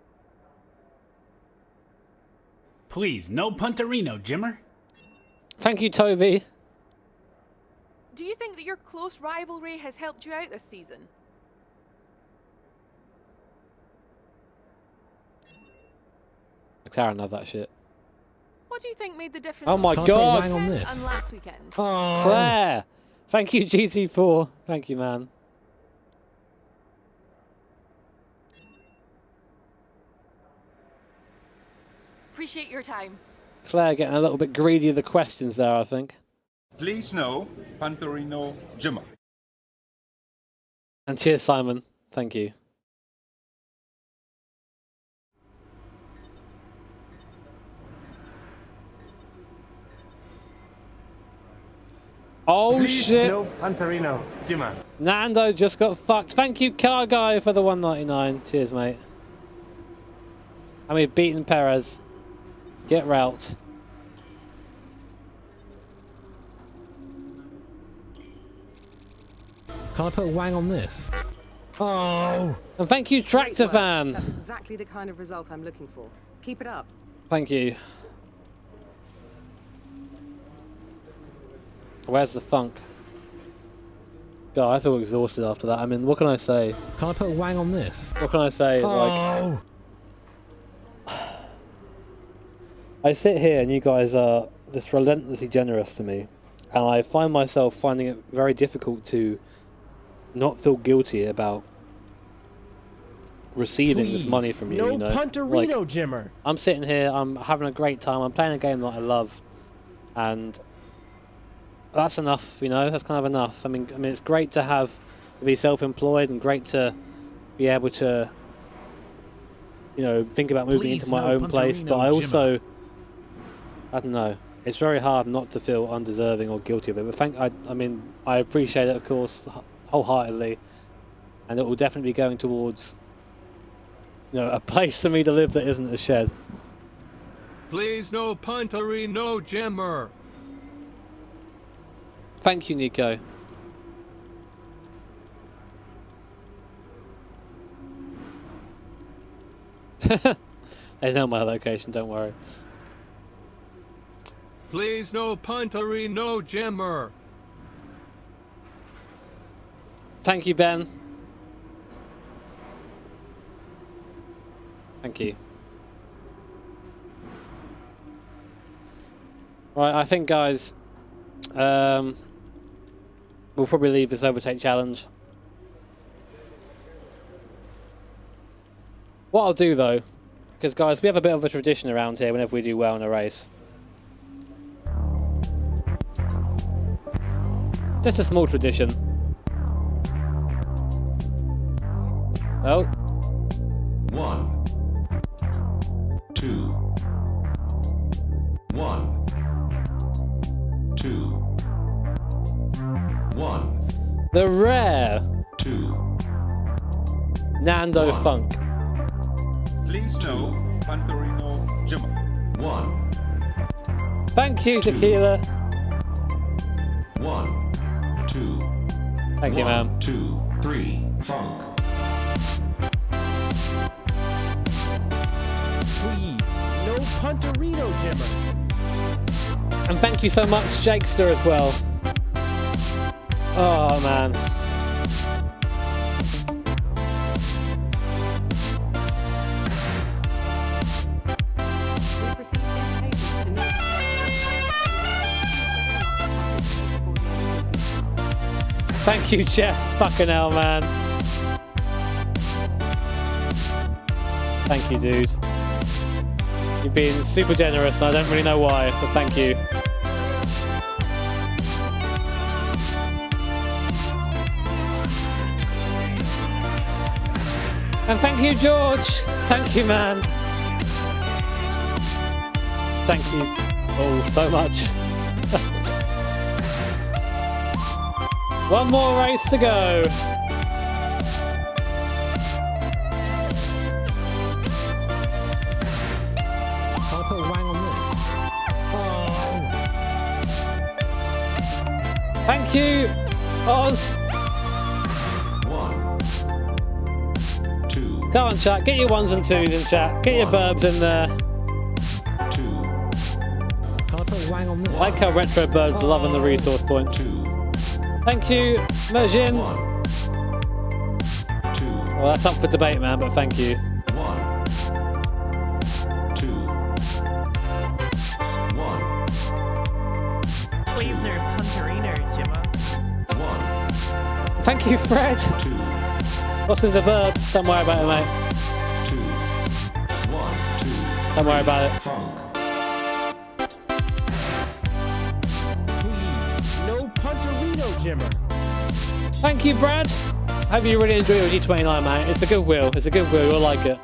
Please, no punterino, Jimmer. Thank you, Toby. Do you think that your close rivalry has helped you out this season? McLaren love that shit. What do you think made the difference? Oh my Can't put a God. wang on this. And last weekend. Oh. Claire. Thank you, GT4. Thank you, man. Appreciate your time. Claire getting a little bit greedy of the questions there, I think. Please no, punterino Jimmo. And cheers, Simon. Thank you. Oh Please shit! no punterino Jimmo. Nando just got fucked. Thank you, Car Guy, for the 199. Cheers, mate. And we've beaten Perez. Get route. Can't I put a wang on this? Oh! And thank you, Tractor Fan. That's exactly the kind of result I'm looking for. Keep it up. Thank you. Where's the funk? God, I feel exhausted after that. I mean, what can I say? Can't I put a wang on this? What can I say? Oh. Like, I sit here and you guys are just relentlessly generous to me, and I find myself finding it very difficult to not feel guilty about receiving this money from you. No you know? punterino, Like, Jimmer. I'm sitting here, I'm having a great time, I'm playing a game that I love, and that's enough, you know, that's kind of enough. I mean, it's great to be self-employed and great to be able to, you know, think about moving into my own place, but I also, I don't know, it's very hard not to feel undeserving or guilty of it. But I mean, I appreciate it, of course, wholeheartedly, and it will definitely be going towards, you know, a place for me to live that isn't a shed. Please no punterino Jimmer. Thank you, Nico. They know my location, don't worry. Please no punterino Jimmer. Thank you, Ben. Thank you. Right, I think, guys, we'll probably leave this overtake challenge. What I'll do, though, because, guys, we have a bit of a tradition around here whenever we do well in a race. Just a small tradition. Oh. 1, 2, 1, 2, 1. The rare 2. Nando Funk. Please no punterino Jimmer. 1. Thank you, Tequila. 1, 2. Thank you, ma'am. 2, 3. Funk. Please, no punterino, Jimmer. And thank you so much, Jakester, as well. Oh, man. We've received invitations to meet. Thank you, Jeff. Fucking hell, man. Thank you, dude. You've been super generous. I don't really know why, but thank you. And thank you, George. Thank you, man. Thank you all so much. One more race to go. Can't put a wang on this. Oh. Thank you, Oz. 1, 2. Come on, chat. Get your ones and twos in chat. Get your burbs in there. 2. Can't put a wang on this. I like how retro birds are loving the resource points. 2. Thank you, Merjin. 1, 2. Well, that's up for debate, man, but thank you. 1, 2. 1, Please no punterino, Jimmer. 1, Thank you, Fred. 2. What's in the verbs? Don't worry about it, mate. 2. 1, 2. Don't worry about it. Funk. Please, no punterino, Jimmer. Thank you, Brad. Hope you really enjoy your G29, man. It's a good wheel. It's a good wheel. You'll like it.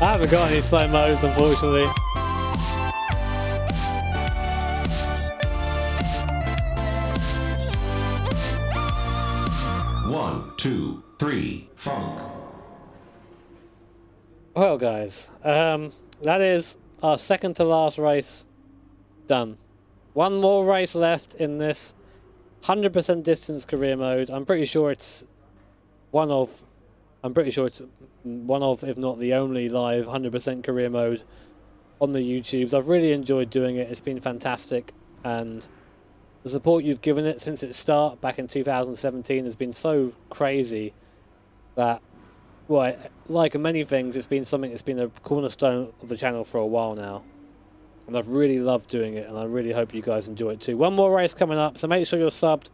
I haven't got any slow modes, unfortunately. One, 2, 3, funk. Well, guys, that is our second to last race done. One more race left in this 100% distance career mode. I'm pretty sure it's one of, if not the only live 100% career mode on the YouTubes. I've really enjoyed doing it. It's been fantastic, and the support you've given it since its start back in 2017 has been so crazy that, well, like many things, it's been something that's been a cornerstone of the channel for a while now. And I've really loved doing it, and I really hope you guys enjoy it too. One more race coming up, so make sure you're subbed.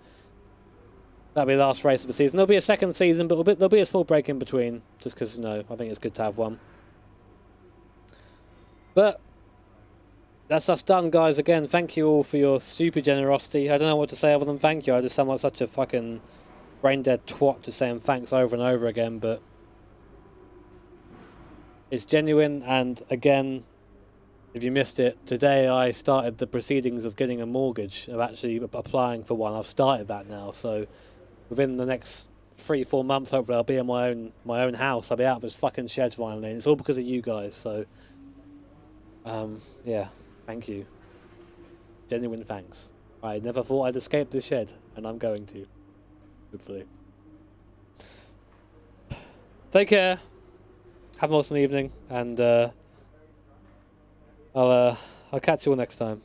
That'll be the last race of the season. There'll be a second season, but there'll be a small break in between, just because, you know, I think it's good to have one. But that's us done, guys. Again, thank you all for your super generosity. I don't know what to say other than thank you. I just sound like such a fucking brain-dead twat just saying thanks over and over again, but it's genuine. And again, if you missed it, today I started the proceedings of getting a mortgage, of actually applying for one. I've started that now, so within the next 3-4 months, hopefully I'll be in my own house. I'll be out of this fucking shed finally, and it's all because of you guys. So, yeah, thank you. Genuine thanks. I never thought I'd escape the shed, and I'm going to. Hopefully. Take care. Have an awesome evening, and I'll catch you all next time.